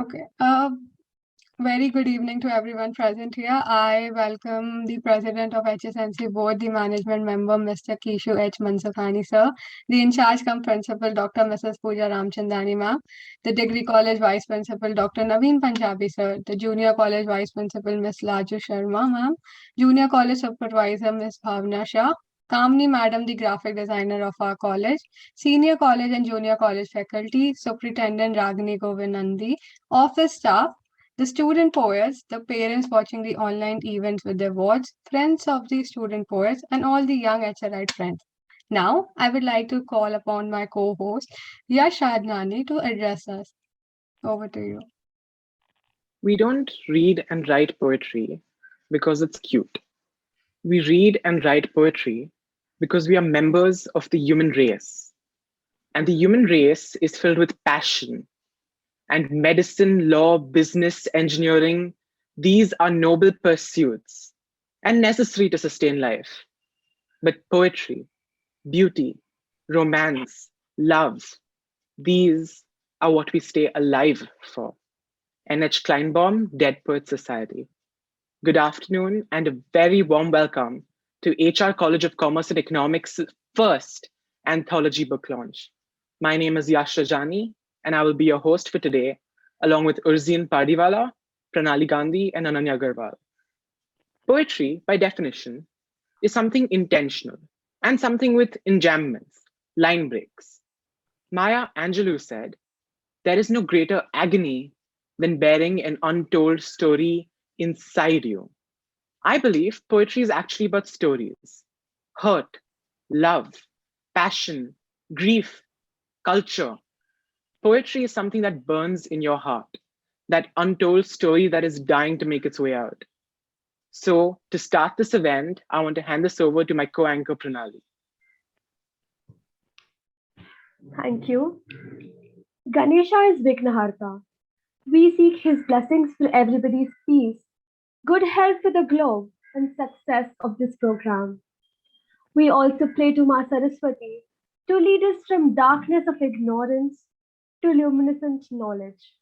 Okay. Very good evening to everyone present here. I welcome the President of HSNC Board, the Management Member, Mr. Kishu H. Mansafani, sir, the In Charge Cum Principal, Dr. Mrs. Pooja Ramchandani, ma'am, the Degree College Vice Principal, Dr. Naveen Punjabi, sir, the Junior College Vice Principal, Miss Laju Sharma, ma'am, Junior College Supervisor, Miss Bhavna Shah, Kamni Madam, the graphic designer of our college, Senior College and Junior College faculty, Superintendent Ragini Govinandi, office staff, the student poets, the parents watching the online events with their wards, friends of the student poets, and all the young HRI friends. Now, I would like to call upon my co host, Yash Adnani, to address us. Over to you. We don't read and write poetry because it's cute. We read and write poetry because we are members of the human race. And the human race is filled with passion. And medicine, law, business, engineering, these are noble pursuits and necessary to sustain life. But poetry, beauty, romance, love, these are what we stay alive for. N.H. Kleinbaum, Dead Poets Society. Good afternoon and a very warm welcome to HR College of Commerce and Economics' first anthology book launch. My name is Yash Rajani and I will be your host for today, along with Urzin Pardiwala, Pranali Gandhi, and Ananya Agarwal. Poetry, by definition, is something intentional and something with enjambments, line breaks. Maya Angelou said, "There is no greater agony than bearing an untold story inside you." I believe poetry is actually about stories, hurt, love, passion, grief, culture. Poetry is something that burns in your heart, that untold story that is dying to make its way out. So, to start this event, I want to hand this over to my co anchor, Pranali. Thank you. Ganesha is Vignaharta. We seek his blessings for everybody's peace, good health for the globe, and success of this program. We also pray to Ma Saraswati to lead us from darkness of ignorance to luminescent knowledge.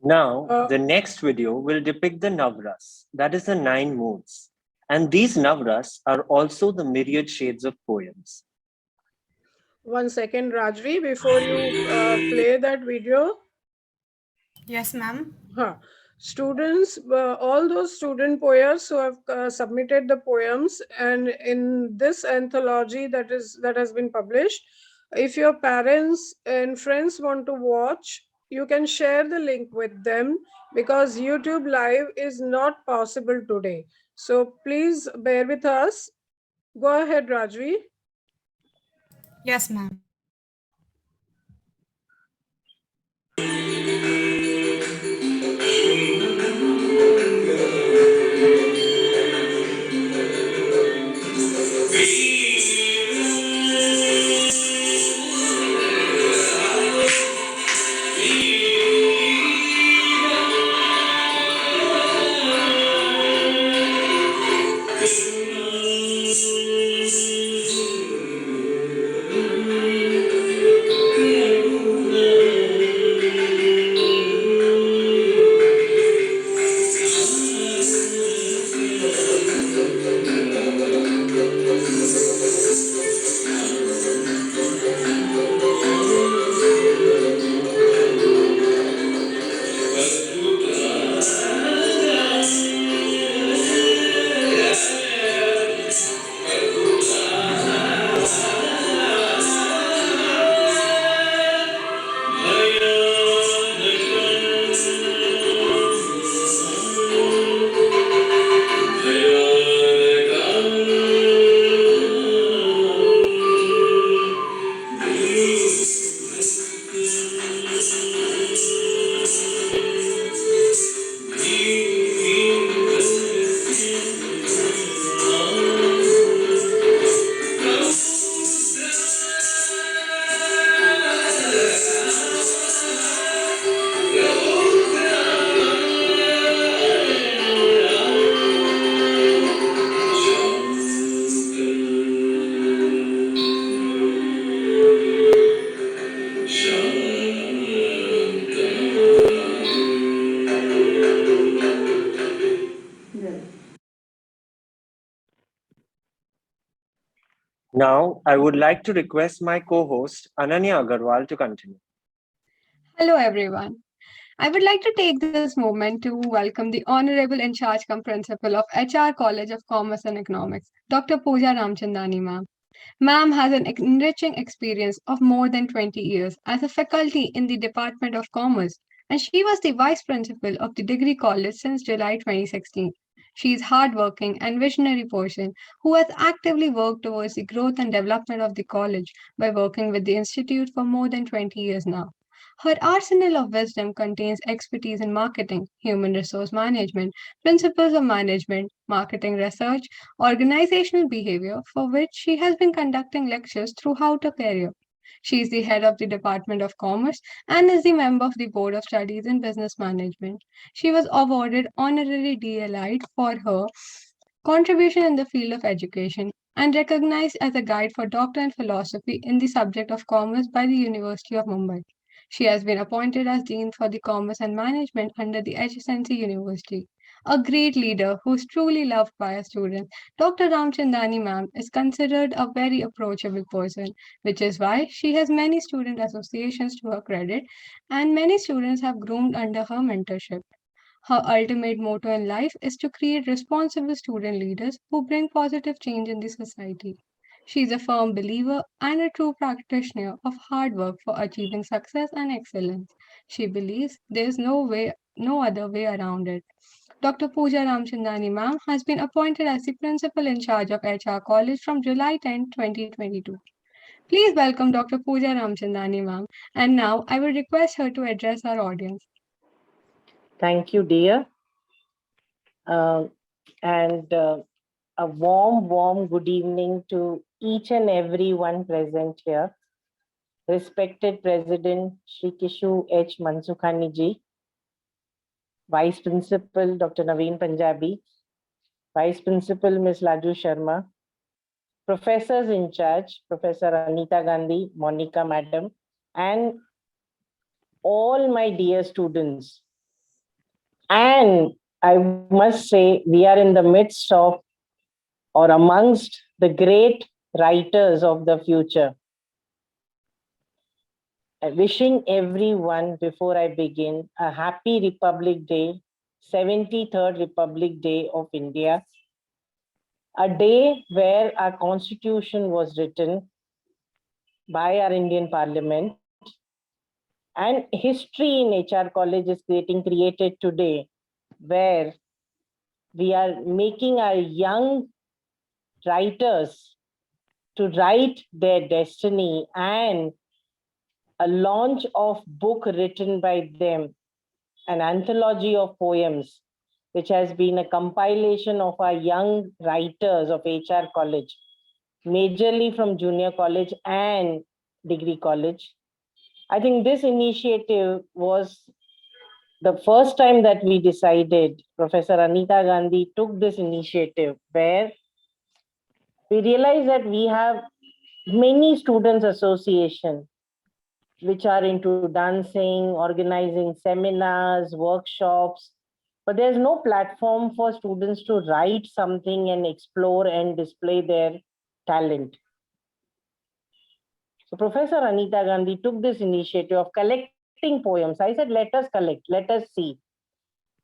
Now, the next video will depict the Navras, that is the 9 moods. And these Navras are also the myriad shades of poems. 1 second, Rajvi, before you play that video. Yes, ma'am. Students, all those student poets who have submitted the poems, and in this anthology that has been published, if your parents and friends want to watch, you can share the link with them, because YouTube live is not possible today. So please bear with us. Go ahead, Rajvi. Yes, ma'am. Now, I would like to request my co-host Ananya Agarwal to continue. Hello, everyone. I would like to take this moment to welcome the Honorable in charge cum principal of HR College of Commerce and Economics, Dr. Pooja Ramchandani, ma'am. Ma'am has an enriching experience of more than 20 years as a faculty in the Department of Commerce, and she was the vice principal of the degree college since July 2016. She is hardworking and visionary person who has actively worked towards the growth and development of the college by working with the institute for more than 20 years now. Her arsenal of wisdom contains expertise in marketing, human resource management, principles of management, marketing research, organizational behavior, for which she has been conducting lectures throughout her career. She is the head of the Department of Commerce and is the member of the Board of Studies in Business Management. She was awarded honorary DLite for her contribution in the field of education and recognized as a guide for doctor in philosophy in the subject of commerce by the University of Mumbai. She has been appointed as Dean for the Commerce and Management under the HSNC University. A great leader who is truly loved by her students, Dr. Ramchandani ma'am is considered a very approachable person, which is why she has many student associations to her credit, and many students have groomed under her mentorship. Her ultimate motto in life is to create responsible student leaders who bring positive change in the society. She is a firm believer and a true practitioner of hard work for achieving success and excellence. She believes there is no other way around it. Dr. Pooja Ramchandani ma'am has been appointed as the principal in charge of HR College from July 10, 2022. Please welcome Dr. Pooja Ramchandani ma'am. And now I will request her to address our audience. Thank you, dear. And a warm good evening to each and every one present here. Respected President Shri Kishu H. Mansukhani ji, Vice Principal Dr. Naveen Punjabi, Vice Principal Ms. Laju Sharma, Professors in charge, Professor Anita Gandhi, Monica Madam, and all my dear students And I must say, we are in the midst of or amongst the great writers of the future. Wishing everyone, before I begin, a happy Republic Day, 73rd Republic Day of India, a day where our constitution was written by our Indian Parliament, and history in HR College is created today, where we are making our young writers to write their destiny, and a launch of book written by them, an anthology of poems, which has been a compilation of our young writers of HR College, majorly from junior college and degree college. I think this initiative was the first time that we decided. Professor Anita Gandhi took this initiative where we realized that we have many students association which are into dancing, organizing seminars, workshops, but there's no platform for students to write something and explore and display their talent. So Professor Anita Gandhi took this initiative of collecting poems. I said, let us collect, let us see.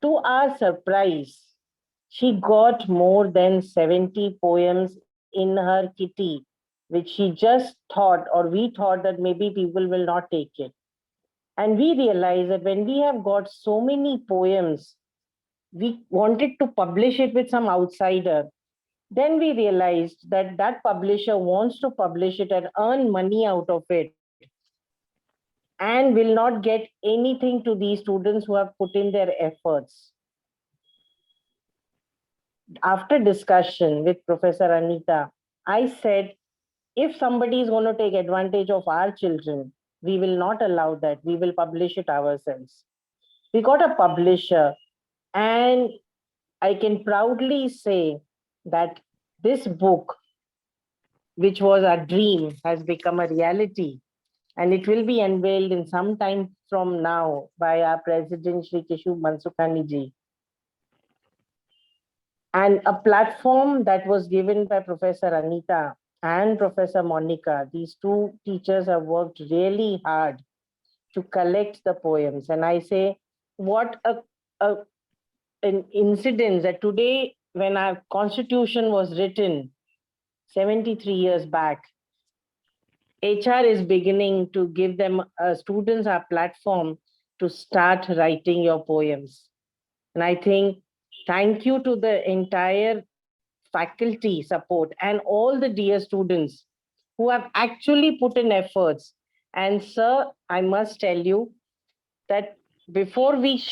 To our surprise, she got more than 70 poems in her kitty, which she just thought, or we thought that maybe people will not take it. And we realized that when we have got so many poems, we wanted to publish it with some outsider. Then we realized that that publisher wants to publish it and earn money out of it and will not get anything to these students who have put in their efforts. After discussion with Professor Anita, I said, if somebody is going to take advantage of our children, we will not allow that. We will publish it ourselves. We got a publisher, and I can proudly say that this book, which was a dream, has become a reality. And it will be unveiled in some time from now by our President Shri Kishu Mansukhani ji. And a platform that was given by Professor Anita and Professor Monica. These two teachers have worked really hard to collect the poems. And I say, what an incident that today, when our constitution was written 73 years back, HR is beginning to give them students a platform to start writing your poems. And I think thank you to the entire faculty support and all the dear students who have actually put in efforts. And sir, I must tell you that before we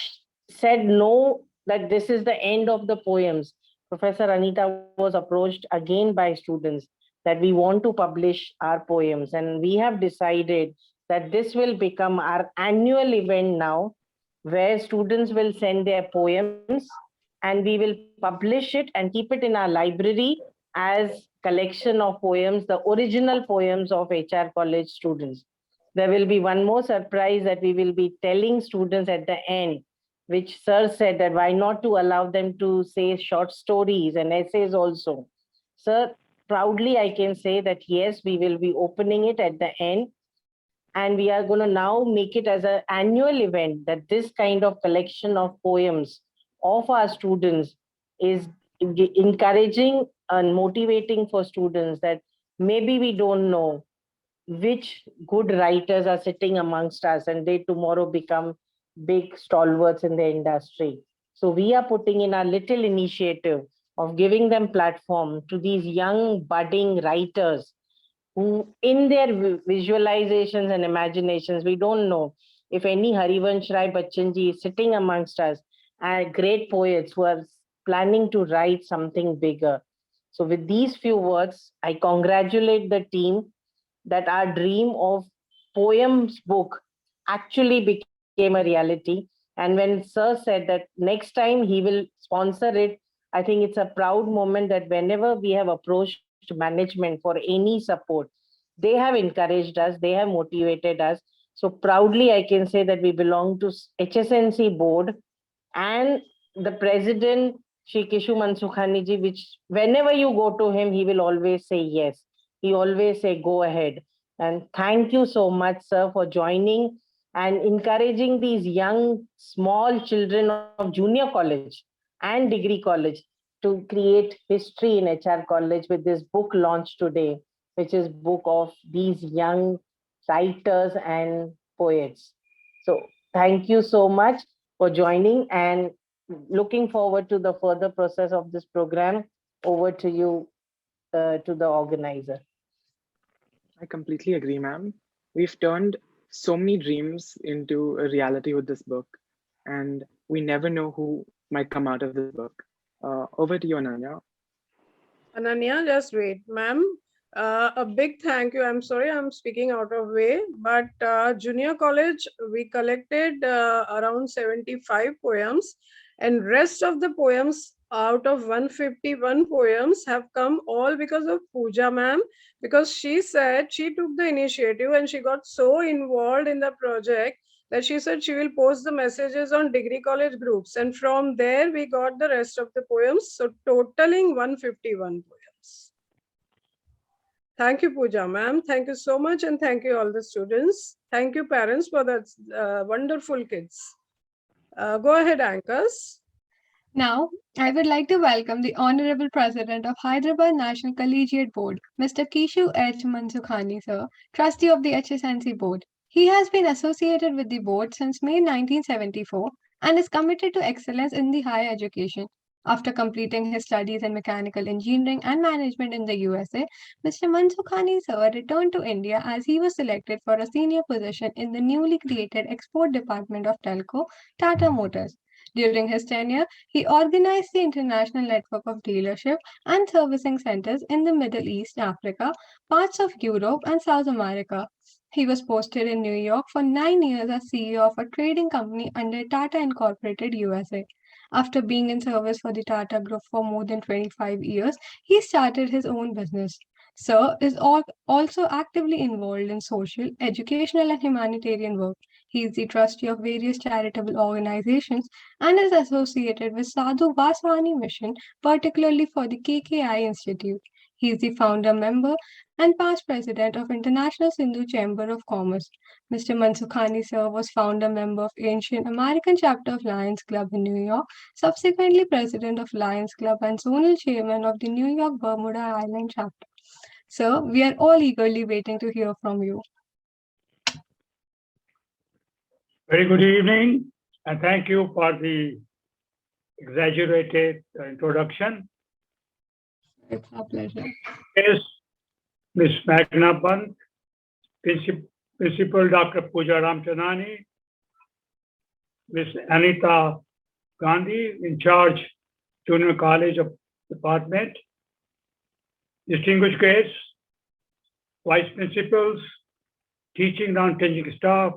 said no, that this is the end of the poems, Professor Anita was approached again by students that we want to publish our poems. And we have decided that this will become our annual event now, where students will send their poems and we will publish it and keep it in our library as collection of poems, the original poems of HR College students. There will be one more surprise that we will be telling students at the end, which sir said that why not to allow them to say short stories and essays also. Sir, proudly I can say that yes, we will be opening it at the end, and we are going to now make it as an annual event, that this kind of collection of poems of our students is encouraging and motivating for students, that maybe we don't know which good writers are sitting amongst us and they tomorrow become big stalwarts in the industry. So we are putting in a little initiative of giving them platform to these young budding writers who in their visualizations and imaginations, we don't know if any Harivansh Rai Bachchanji is sitting amongst us, and great poets who are planning to write something bigger. So with these few words, I congratulate the team that our dream of poems book actually became a reality. And when sir said that next time he will sponsor it, I think it's a proud moment that whenever we have approached management for any support, they have encouraged us, they have motivated us. So proudly I can say that we belong to HSNC board, and the president, Shri Kishu Mansukhani ji, which whenever you go to him, he will always say yes. He always say, go ahead. And thank you so much, sir, for joining and encouraging these young, small children of junior college and degree college to create history in HR college with this book launched today, which is book of these young writers and poets. So thank you so much for joining and looking forward to the further process of this program. Over to you, to the organizer. I completely agree, ma'am. We've turned so many dreams into a reality with this book, and we never know who might come out of this book. Over to you, Ananya. Ananya, just wait, ma'am. A big thank you. I'm sorry, I'm speaking out of way, but junior college, we collected around 75 poems, and rest of the poems out of 151 poems have come all because of Pooja ma'am, because she said she took the initiative and she got so involved in the project that she said she will post the messages on degree college groups, and from there we got the rest of the poems, so totaling 151 poems. Thank you, Pooja ma'am. Thank you so much, and thank you all the students. Thank you parents for that wonderful kids. Go ahead, anchors. Now, I would like to welcome the Honorable President of Hyderabad National Collegiate Board, Mr. Kishu H. Mansukhani, sir, Trustee of the HSNC Board. He has been associated with the board since May 1974 and is committed to excellence in the higher education. After completing his studies in mechanical engineering and management in the USA, Mr. Mansukhani, sir, returned to India as he was selected for a senior position in the newly created export department of Telco, Tata Motors. During his tenure, he organized the international network of dealership and servicing centers in the Middle East, Africa, parts of Europe, and South America. He was posted in New York for 9 years as CEO of a trading company under Tata Incorporated USA. After being in service for the Tata Group for more than 25 years, he started his own business. Sir is also actively involved in social, educational, and humanitarian work. He is the trustee of various charitable organizations and is associated with Sadhu Vaswani Mission, particularly for the KKI Institute. He is the founder member and past president of International Sindhu Chamber of Commerce. Mr. Mansukhani sir was founder member of Ancient American chapter of Lions Club in New York, subsequently president of Lions Club and zonal chairman of the New York Bermuda Island chapter. Sir, we are all eagerly waiting to hear from you. Very good evening, and thank you for the exaggerated introduction. It's our pleasure. Yes, Ms. Magna Pant, Principal Dr. Pooja Ramchandani, Ms. Anita Gandhi, in charge, Junior College of Department, distinguished guests, vice principals, teaching, non-teaching staff,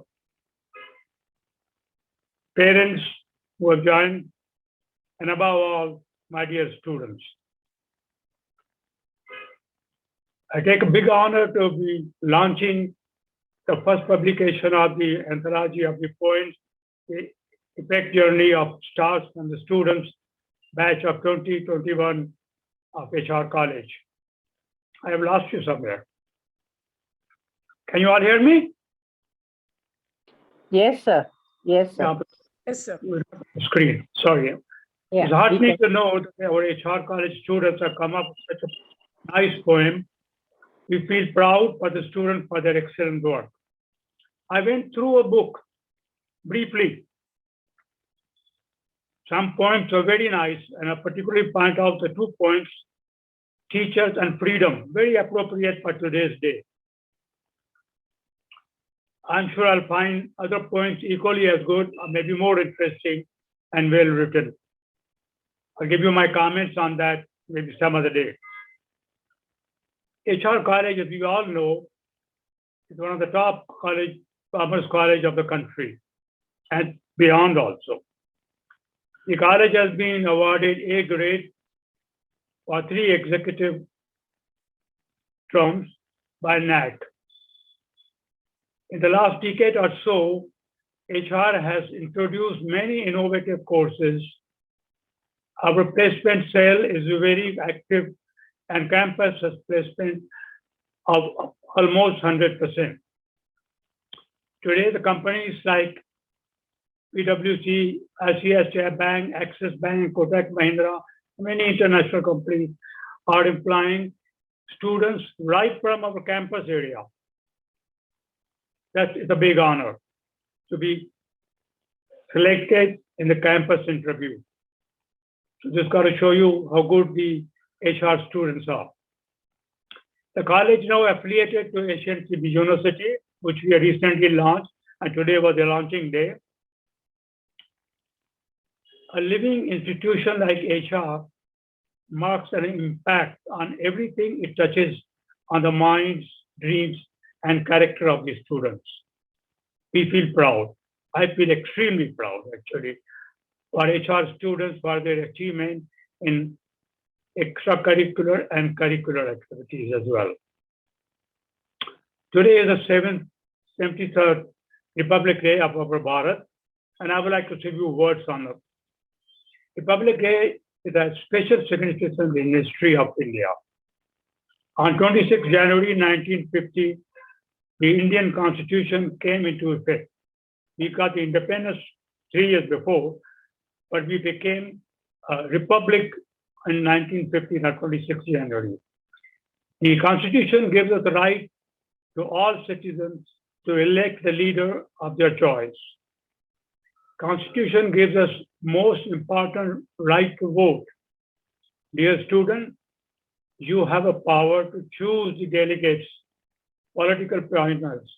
parents who have joined, and above all, my dear students. I take a big honor to be launching the first publication of the Anthology of the Poems, The Epic Journey of Stars and the Students, batch of 2021 of HR College. I have lost you somewhere. Can you all hear me? Yes, sir. Yes, sir. Yes, sir. Screen, sorry. Yeah, It's heartening to know that our HR College students have come up with such a nice poem. We feel proud for the students for their excellent work. I went through a book briefly. Some poems are very nice, and I particularly point out the 2 poems, Teachers and Freedom, very appropriate for today's day. I'm sure I'll find other poems equally as good or maybe more interesting and well written. I'll give you my comments on that maybe some other day. HR College, as you all know, is one of the top commerce college of the country and beyond also. The college has been awarded A grade for 3 executive terms by NAC. In the last decade or so, HR has introduced many innovative courses. Our placement cell is very active and campus has placement of almost 100%. Today, the companies like PwC, ICICI Bank, Axis Bank, Kotak Mahindra, many international companies are employing students right from our campus area. That's a big honor to be selected in the campus interview. So just got to show you how good the HR students are. The college now affiliated to HNCB University, which we recently launched, and today was the launching day. A living institution like HR marks an impact on everything it touches on the minds, dreams, and character of the students. We feel proud. I feel extremely proud, actually, for HR students for their achievement in extracurricular and curricular activities as well. Today is the 73rd Republic Day of our Bharat, and I would like to say a few words on it. Republic Day is a special significance in the history of India. On 26 January 1950, the Indian Constitution came into effect. We got the independence 3 years before, but we became a republic in 1950, not 26 January. The Constitution gives us the right to all citizens to elect the leader of their choice. Constitution gives us most important right to vote. Dear student, you have a power to choose the delegates, political appointments,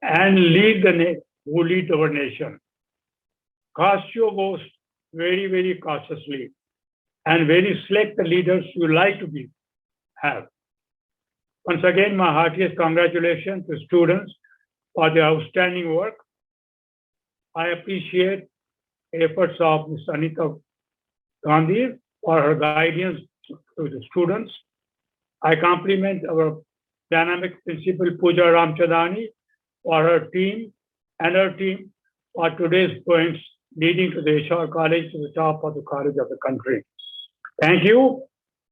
and who lead our nation. Cast your votes very, very cautiously and very select the leaders you like to have. Once again, my heartiest congratulations to students for their outstanding work. I appreciate efforts of Ms. Anita Gandhi for her guidance to the students. I compliment our dynamic principal Pooja Ramchandani for her team and her team for today's points leading to the HR college to the top of the college of the country. Thank you.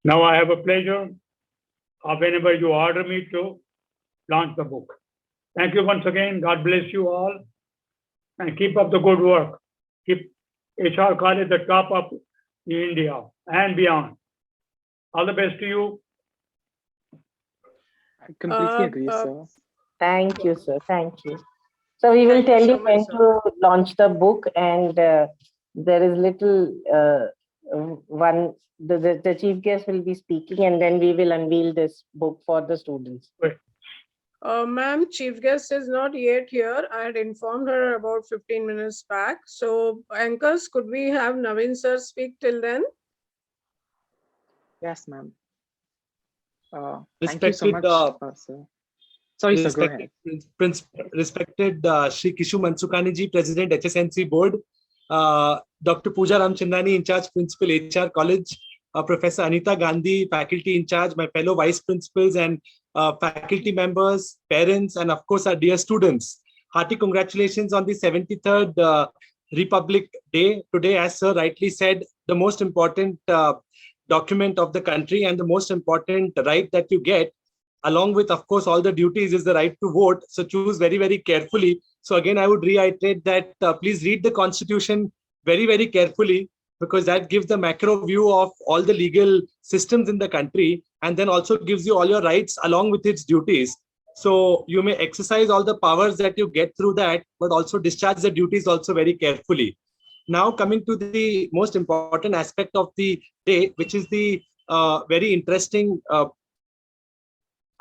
Now I have a pleasure of whenever you order me to launch the book. Thank you once again. God bless you all and keep up the good work. Keep HR college the top of India and beyond. All the best to you. I completely agree, sir. Thank you, sir. Thank you. So we will Thank tell you so you much, when sir. to launch the book, and there is little the chief guest will be speaking, and then we will unveil this book for the students. Ma'am, chief guest is not yet here. I had informed her about 15 minutes back. So, anchors, could we have Naveen sir speak till then? Yes, ma'am. Thank you so much, sir. Sorry, sir, go ahead. Respected Shri Kishu Mansukani ji, President HSNC Board, Dr. Pooja Ramchandani, in charge Principal HR College, Professor Anita Gandhi, faculty in charge, my fellow vice principals and faculty members, parents, and of course our dear students. Hearty congratulations on the 73rd Republic Day. Today, as sir rightly said, the most important document of the country and the most important right that you get, along with, of course, all the duties, is the right to vote. So choose very, very carefully. So again, I would reiterate that please read the Constitution very, very carefully, because that gives the macro view of all the legal systems in the country, and then also gives you all your rights along with its duties. So you may exercise all the powers that you get through that, but also discharge the duties also very carefully. Now coming to the most important aspect of the day, which is the very interesting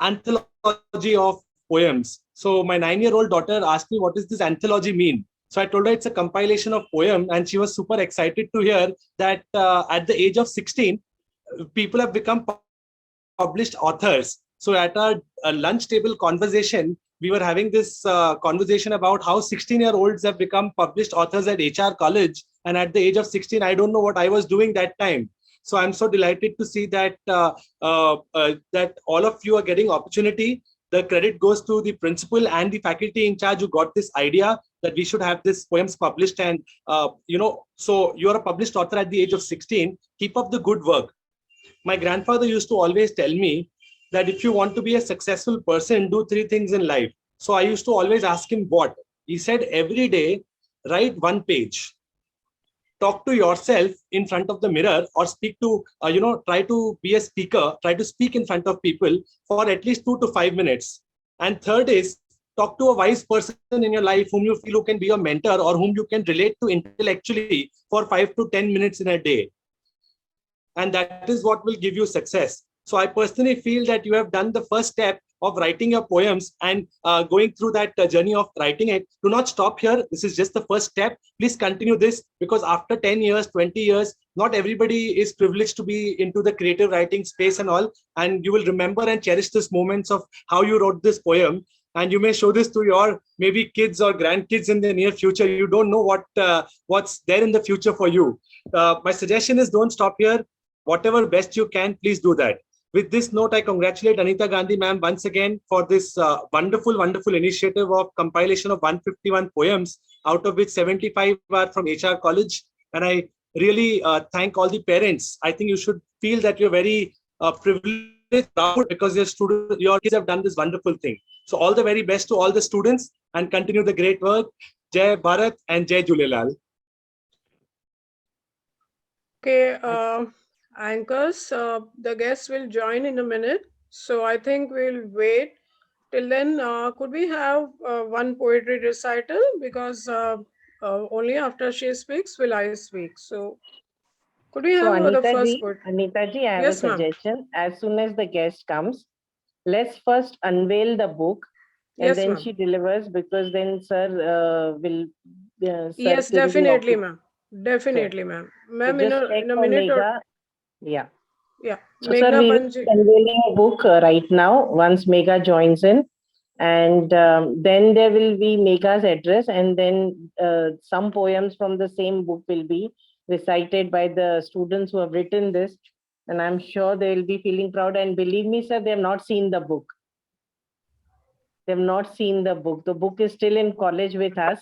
anthology of poems. So my 9-year-old daughter asked me, what does this anthology mean? So I told her it's a compilation of poems, and she was super excited to hear that at the age of 16, people have become published authors. So at our lunch table conversation, we were having this conversation about how 16-year-olds have become published authors at HR college. And at the age of 16, I don't know what I was doing that time. So I'm so delighted to see that that all of you are getting opportunity. The credit goes to the principal and the faculty in charge who got this idea. that we should have these poems published. And, so you're a published author at the age of 16. Keep up the good work. My grandfather used to always tell me that if you want to be a successful person, do 3 things in life. So I used to always ask him what. He said, every day, write 1 page. Talk to yourself in front of the mirror, or speak to, try to be a speaker, try to speak in front of people for at least 2 to 5 minutes. And third is, talk to a wise person in your life whom you feel who can be your mentor, or whom you can relate to intellectually for 5 to 10 minutes in a day. And that is what will give you success. So I personally feel that you have done the first step of writing your poems and going through that journey of writing it. Do not stop here. This is just the first step. Please continue this, because after 10 years, 20 years, not everybody is privileged to be into the creative writing space and all. And you will remember and cherish these moments of how you wrote this poem. And you may show this to your maybe kids or grandkids in the near future. You don't know what's there in the future for you. My suggestion is, don't stop here. Whatever best you can, please do that. With this note, I congratulate Anita Gandhi ma'am once again for this wonderful, wonderful initiative of compilation of 151 poems, out of which 75 are from HR College. And I really thank all the parents. I think you should feel that you're very privileged, proud, because your kids have done this wonderful thing. So all the very best to all the students, and continue the great work. Jai Bharat and Jai Jhulelal. Okay, anchors, the guests will join in a minute. So I think we'll wait till then. Could we have one poetry recital? Because only after she speaks will I speak. So could we have the first poetry? Anita ji, I have Yes, a ma'am. suggestion. As soon as the guest comes, let's first unveil the book, and Yes, then ma'am. she delivers, because then sir will. Yes, definitely, ma'am. Definitely, ma'am. Ma'am, So just in a minute or Megha. Yeah. yeah. So sir, Meghna we will Banji. be unveiling a book right now once Megha joins in. And then there will be Megha's address, and then some poems from the same book will be recited by the students who have written this. And I'm sure they will be feeling proud. And believe me, sir, they have not seen the book. They have not seen the book. The book is still in college with us.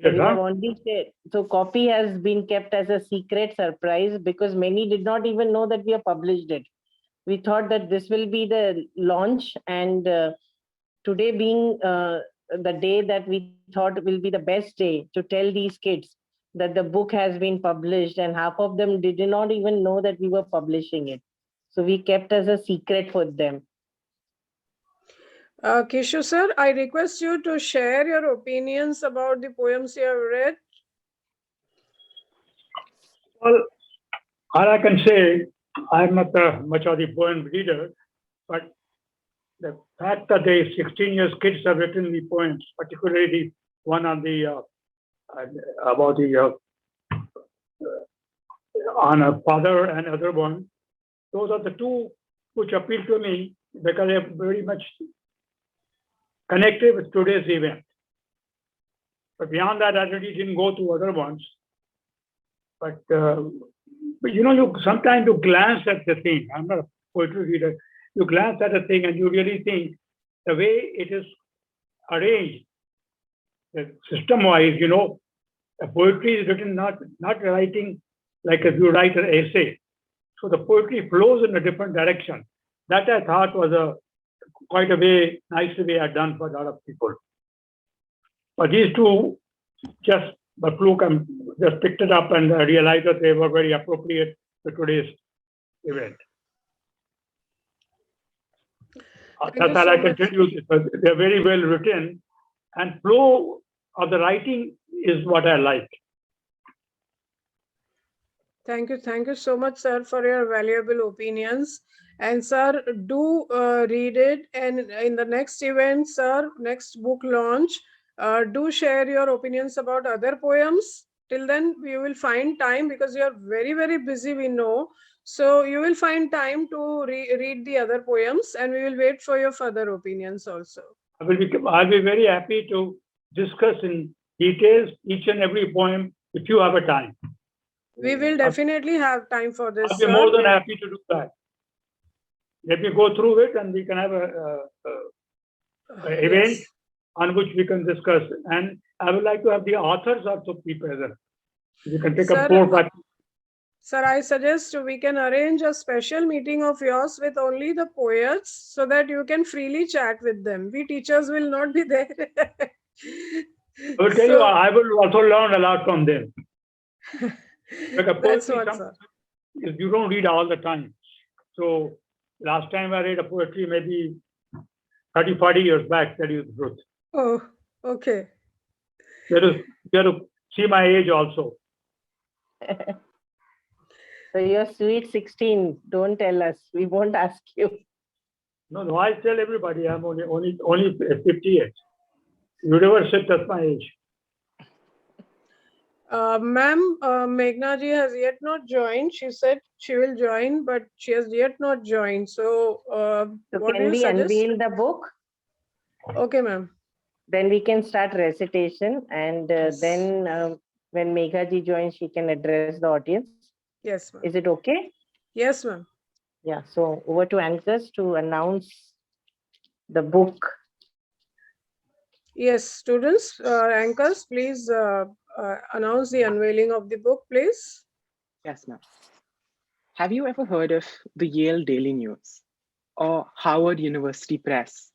We have only said, so copy has been kept as a secret surprise, because many did not even know that we have published it. We thought that this will be the launch, and today being the day that we thought will be the best day to tell these kids that the book has been published, and half of them did not even know that we were publishing it. So we kept as a secret for them. Kishu sir, I request you to share your opinions about the poems you have read. Well, all I can say, I'm not much of the poem reader, but the fact that the 16 years kids have written the poems, particularly one on the about the on a father and other one, those are the two which appeal to me, because they're very much connected with today's event. But beyond that, I really didn't go to other ones. But you sometimes you glance at the thing. I'm not a poetry reader. You glance at a thing and you really think the way it is arranged, system-wise, the poetry is written not writing like if you write an essay. So the poetry flows in a different direction. That I thought was quite a nice way I've done for a lot of people. But these two, just by fluke, I just picked it up and realized that they were very appropriate to today's event. That's all I can tell you. They're very well written, and flow of the writing is what I like. Thank you so much, sir, for your valuable opinions. And sir, do read it. And in the next event, sir, next book launch, do share your opinions about other poems. Till then, you will find time, because you are very, very busy, we know. So you will find time to read the other poems, and we will wait for your further opinions also. I'll be very happy to discuss in details each and every poem if you have a time. We will definitely have time for this. I'll be more than happy to do that. Let me go through it, and we can have a event. Yes. on which we can discuss. And I would like to have the authors also be present. You can take Sir, up 4 or 5. Sir, I suggest we can arrange a special meeting of yours with only the poets so that you can freely chat with them. We teachers will not be there. I will tell you, I will also learn a lot from them. Because That's poetry, what, sir. you don't read all the time. So last time I read a poetry maybe 30, 40 years back, that is the truth. Oh, okay. You have to see my age also. So you're sweet 16. Don't tell us. We won't ask you. No, I tell everybody I'm only 58. You never said that's my age. Ma'am, Meghna ji has yet not joined. She said she will join, but she has yet not joined. So, what do Can you we suggest? unveil the book? Okay, ma'am. Then we can start recitation, and then when Megha ji joins, she can address the audience. Yes, ma'am. Is it okay? Yes, ma'am. Yeah. So over to anchors to announce the book. Yes, students, anchors, please announce the unveiling of the book, please. Yes, ma'am. Have you ever heard of the Yale Daily News or Harvard University Press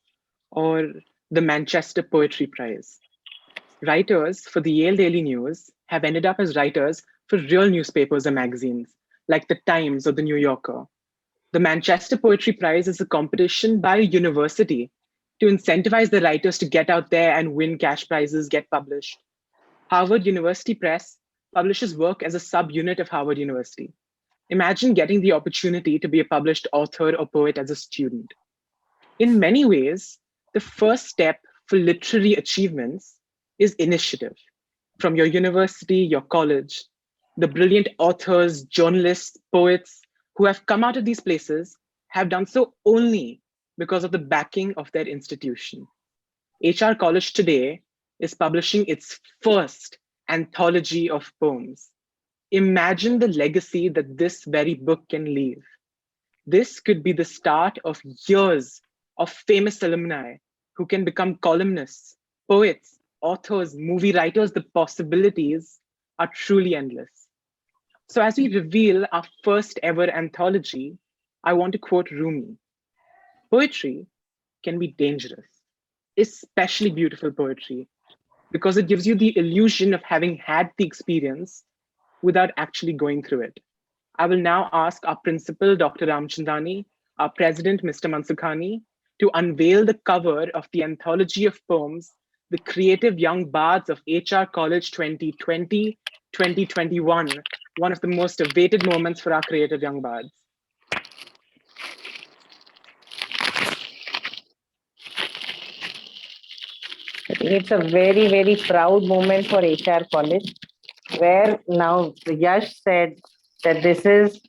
or the Manchester Poetry Prize? Writers for the Yale Daily News have ended up as writers for real newspapers or magazines like the Times or the New Yorker. The Manchester Poetry Prize is a competition by a university to incentivize the writers to get out there and win cash prizes, get published. Harvard University Press publishes work as a subunit of Harvard University. Imagine getting the opportunity to be a published author or poet as a student. In many ways, the first step for literary achievements is initiative. From your university, your college, the brilliant authors, journalists, poets who have come out of these places have done so only because of the backing of their institution. HR College today is publishing its first anthology of poems. Imagine the legacy that this very book can leave. This could be the start of years of famous alumni who can become columnists, poets, authors, movie writers. The possibilities are truly endless. So as we reveal our first ever anthology, I want to quote Rumi. Poetry can be dangerous, especially beautiful poetry, because it gives you the illusion of having had the experience without actually going through it. I will now ask our principal, Dr. Ramchandani, our president, Mr. Mansukhani, to unveil the cover of the anthology of poems, The Creative Young Bards of HR College 2020-2021, one of the most awaited moments for our creative young bards. I think it's a very, very proud moment for HR College, where now Yash said that this is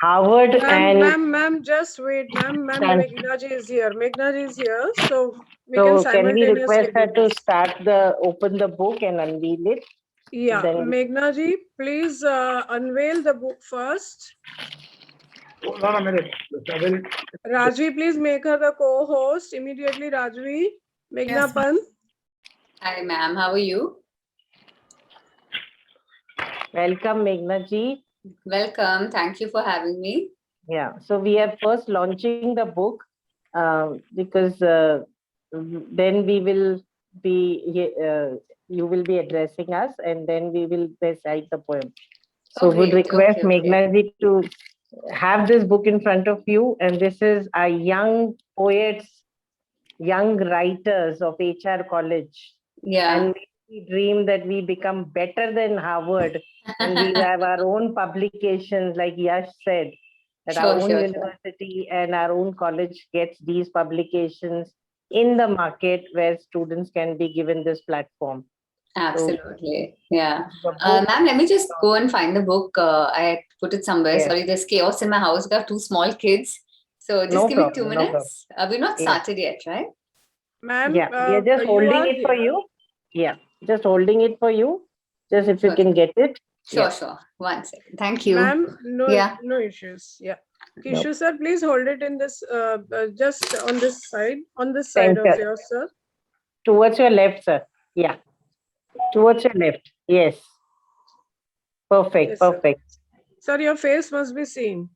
Harvard Ma'am, just wait, ma'am. Meghna ji is here. Meghna ji is here, so we can So can we simultaneously request her do to open the book and unveil it? Yeah, Then Meghna ji, please unveil the book first. Hold on a minute. Rajvi, please make her the co-host immediately. Rajvi, Meghna Yes, Pan. Hi, ma'am. How are you? welcome, Meghna ji. Welcome. Thank you for having me. Yeah, so we are first launching the book because then we will be, you will be addressing us and then we will recite the poem. So would request Meghna ji to have this book in front of you, and this is our young poets, young writers of HR College. Yeah. And we dream that we become better than Harvard and we have our own publications, like Yash said, that our own university and our own college gets these publications in the market where students can be given this platform. Absolutely. Yeah. Ma'am, let me just go and find the book. I put it somewhere. Sorry, there's chaos in my house. We have two small kids. So just give me 2 minutes. We're not started yet, right? Ma'am, yeah, we are just holding it for you. Yeah, just holding it for you. Just if you can get it. Sure. 1 second. Thank you. Ma'am, no issues. Yeah. Kishu sir, please hold it in this, just on this side of yours, sir. Towards your left, sir. Yeah. Towards your left. Yes. Perfect. Yes, sir. Perfect. Sir, your face must be seen.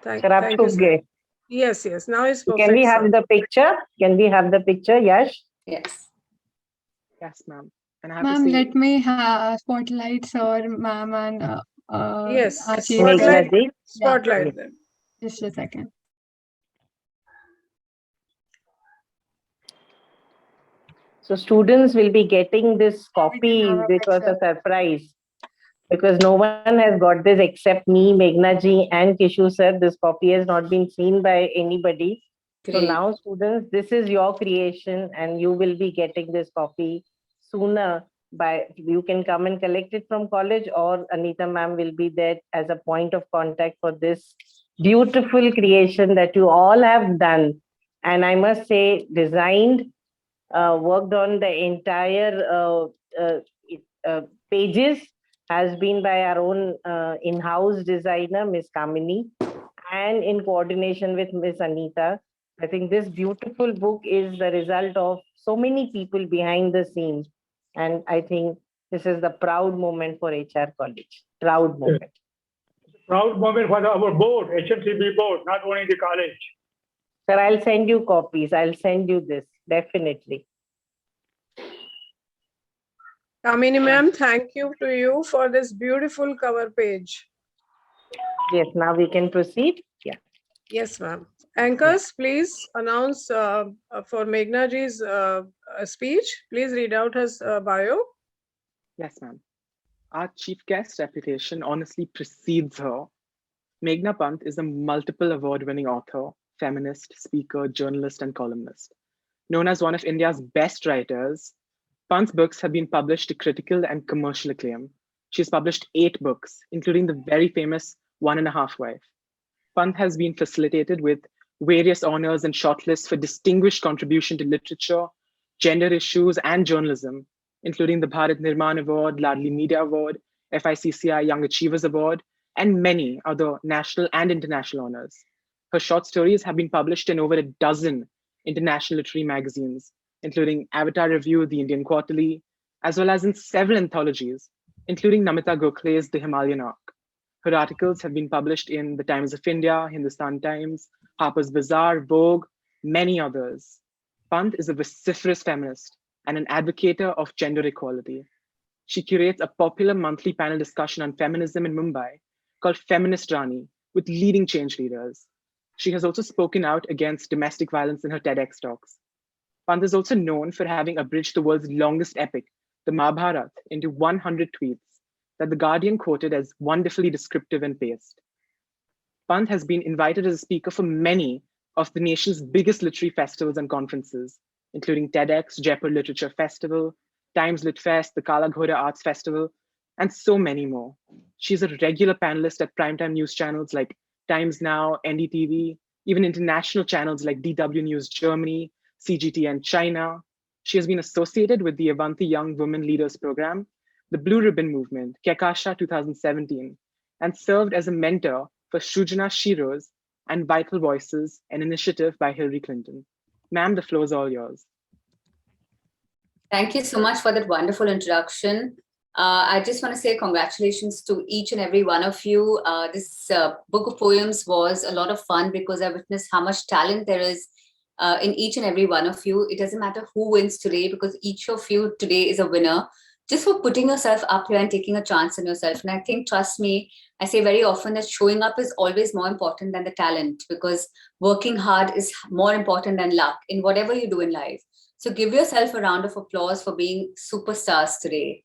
Thank Sir, you, sir. sir. Yes, yes. Now it's perfect. Can we have sir. the picture? Can we have the picture, Yash? Yes. Yes, ma'am. And I have to Ma'am, say, let me spotlight sir, ma'am, and Yes. our chief Spotlight, Meghna ji. spotlight Yes. them. Just a second. So students will be getting this We copy. can have a This was a picture. surprise because no one has got this except me, Meghna ji, and Kishu sir. This copy has not been seen by anybody. So Great. now, students, this is your creation, and you will be getting this copy sooner. You can come and collect it from college, or Anita ma'am will be there as a point of contact for this beautiful creation that you all have done. And I must say, designed, worked on the entire uh, pages has been by our own in-house designer, Miss Kamini, and in coordination with Miss Anita. I think this beautiful book is the result of so many people behind the scenes. And I think this is the proud moment for HR College. Proud moment. Proud moment for our board, HMCB board, not only the college. Sir, I'll send you copies. I'll send you this, definitely. Kamini ma'am, thank you to you for this beautiful cover page. Yes, now we can proceed. Yeah. Yes, ma'am. Anchors, please announce for Meghna ji's speech. Please read out his bio. yes, ma'am. Our chief guest reputation honestly precedes her. Meghna Pant is a multiple award-winning author, feminist, speaker, journalist, and columnist. Known as one of India's best writers, Pant's books have been published to critical and commercial acclaim. She has published 8 books, including the very famous One and a Half Wife. Pant has been facilitated with various honors and shortlists for distinguished contribution to literature, gender issues, and journalism, including the Bharat Nirman Award, Ladli Media Award, FICCI Young Achievers Award, and many other national and international honors. Her short stories have been published in over a dozen international literary magazines, including Avatar Review, The Indian Quarterly, as well as in several anthologies, including Namita Gokhale's The Himalayan Arc. Her articles have been published in the Times of India, Hindustan Times, Harper's Bazaar, Vogue, many others. Pant is a vociferous feminist and an advocate of gender equality. She curates a popular monthly panel discussion on feminism in Mumbai called Feminist Rani with leading change leaders. She has also spoken out against domestic violence in her TEDx talks. Pant is also known for having abridged the world's longest epic, the Mahabharata, into 100 tweets that The Guardian quoted as wonderfully descriptive and paced. Pant has been invited as a speaker for many of the nation's biggest literary festivals and conferences, including TEDx, Jaipur Literature Festival, Times Lit Fest, the Kala Ghoda Arts Festival, and so many more. She's a regular panelist at primetime news channels like Times Now, NDTV, even international channels like DW News Germany, CGTN China. She has been associated with the Avanti Young Women Leaders Program, the Blue Ribbon Movement, Kekasha 2017, and served as a mentor for Shrujana Shiro's and Vital Voices, an initiative by Hillary Clinton. Ma'am, the floor is all yours. Thank you so much for that wonderful introduction. I just want to say congratulations to each and every one of you. This book of poems was a lot of fun because I witnessed how much talent there is in each and every one of you. It doesn't matter who wins today because each of you today is a winner just for putting yourself up here and taking a chance in yourself. And I think, trust me, I say very often that showing up is always more important than the talent because working hard is more important than luck in whatever you do in life. So give yourself a round of applause for being superstars today.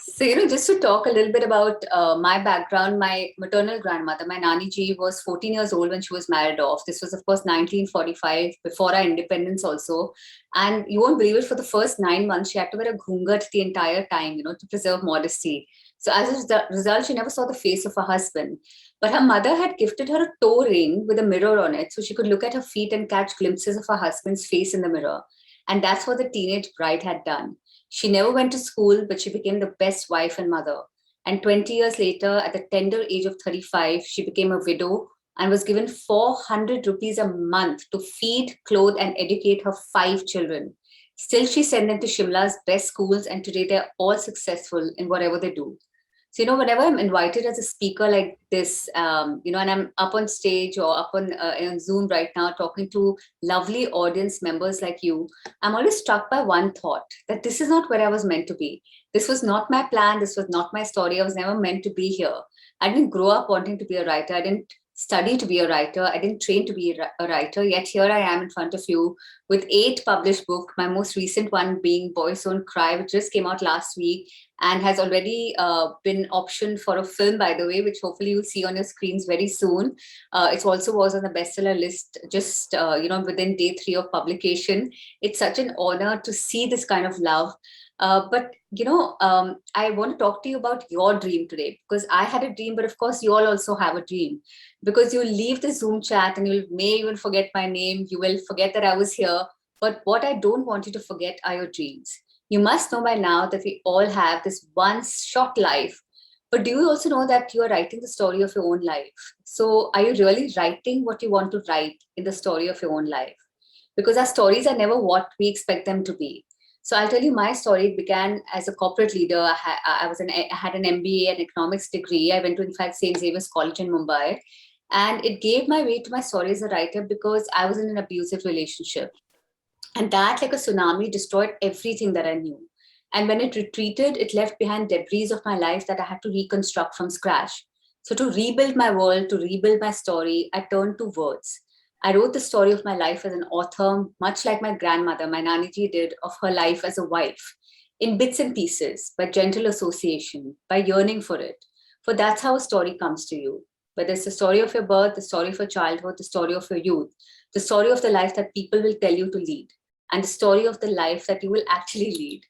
So, just to talk a little bit about my background, my maternal grandmother, my Nani ji, was 14 years old when she was married off. This was, of course, 1945, before our independence also. And you won't believe it, for the first 9 months, she had to wear a ghungat the entire time, to preserve modesty. So as a result, she never saw the face of her husband. But her mother had gifted her a toe ring with a mirror on it so she could look at her feet and catch glimpses of her husband's face in the mirror. And that's what the teenage bride had done. She never went to school, but she became the best wife and mother. And 20 years later, at the tender age of 35, she became a widow and was given 400 rupees a month to feed, clothe, and educate her 5 children. Still, she sent them to Shimla's best schools, and today they're all successful in whatever they do. So, whenever I'm invited as a speaker like this, and I'm up on stage or up on Zoom right now talking to lovely audience members like you, I'm always struck by one thought, that this is not where I was meant to be. This was not my plan. This was not my story. I was never meant to be here. I didn't grow up wanting to be a writer. I didn't study to be a writer. I didn't train to be a writer. Yet here I am in front of you with 8 published books, my most recent one being Boys Don't Cry, which just came out last week and has already been optioned for a film, by the way, which hopefully you'll see on your screens very soon. It also was on the bestseller list just, within day 3 of publication. It's such an honor to see this kind of love. But I want to talk to you about your dream today, because I had a dream, but of course you all also have a dream, because you leave the Zoom chat and you may even forget my name. You will forget that I was here. But what I don't want you to forget are your dreams. You must know by now that we all have this one short life. But do you also know that you are writing the story of your own life? So are you really writing what you want to write in the story of your own life? Because our stories are never what we expect them to be. So I'll tell you my story. It began as a corporate leader. I had an MBA and economics degree. I went to, in fact, St. Xavier's College in Mumbai. And it gave my way to my story as a writer because I was in an abusive relationship. And that, like a tsunami, destroyed everything that I knew. And when it retreated, it left behind debris of my life that I had to reconstruct from scratch. So to rebuild my world, to rebuild my story, I turned to words. I wrote the story of my life as an author, much like my grandmother, my Naniji, did of her life as a wife, in bits and pieces, by gentle association, by yearning for it. For that's how a story comes to you. Whether it's the story of your birth, the story of your childhood, the story of your youth, the story of the life that people will tell you to lead, and the story of the life that you will actually lead.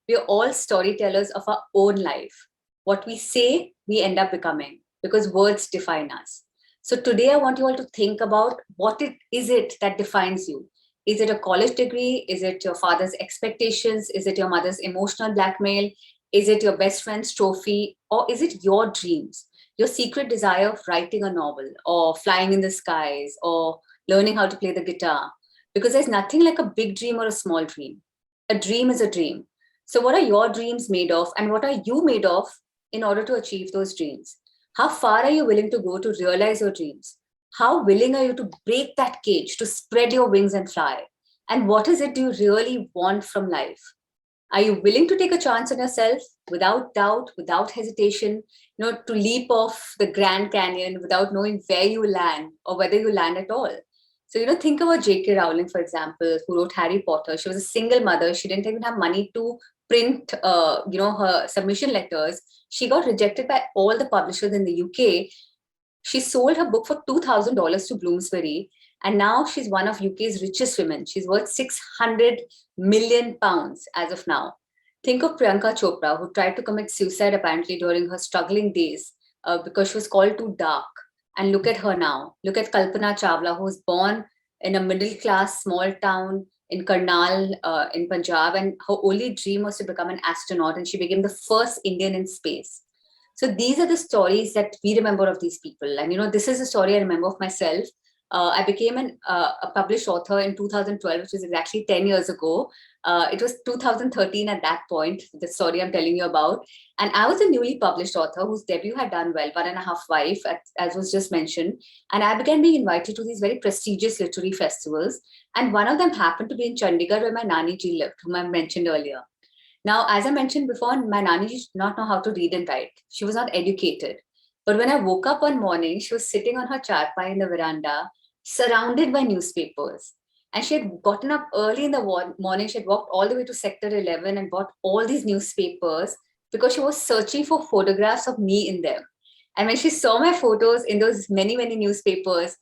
We are all storytellers of our own life. What we say, we end up becoming, because words define us. So today I want you all to think about what is it that defines you. Is it a college degree? Is it your father's expectations? Is it your mother's emotional blackmail? Is it your best friend's trophy? Or is it your dreams? Your secret desire of writing a novel or flying in the skies or learning how to play the guitar? Because there's nothing like a big dream or a small dream. A dream is a dream. So what are your dreams made of, and what are you made of in order to achieve those dreams? How far are you willing to go to realize your dreams? How willing are you to break that cage, to spread your wings and fly? And what is it do you really want from life? Are you willing to take a chance on yourself without doubt, without hesitation, to leap off the Grand Canyon without knowing where you land or whether you land at all? So, think about J.K. Rowling, for example, who wrote Harry Potter. She was a single mother. She didn't even have money to print, her submission letters. She got rejected by all the publishers in the UK. She sold her book for $2,000 to Bloomsbury. And now she's one of UK's richest women. She's worth 600 million pounds as of now. Think of Priyanka Chopra, who tried to commit suicide apparently during her struggling days because she was called too dark. And look at her now. Look at Kalpana Chawla, who was born in a middle-class small town in Karnal in Punjab. And her only dream was to become an astronaut. And she became the first Indian in space. So these are the stories that we remember of these people. And, this is a story I remember of myself. I became a published author in 2012, which was exactly 10 years ago. It was 2013 at that point, the story I'm telling you about. And I was a newly published author whose debut had done well, 1.5 Wife, as was just mentioned. And I began being invited to these very prestigious literary festivals. And one of them happened to be in Chandigarh, where my Naniji lived, whom I mentioned earlier. Now, as I mentioned before, my Naniji did not know how to read and write. She was not educated. But when I woke up one morning, she was sitting on her charpai in the veranda, surrounded by newspapers. And she had gotten up early in the morning. She had walked all the way to Sector 11 and bought all these newspapers because she was searching for photographs of me in them. And when she saw my photos in those many, many newspapers,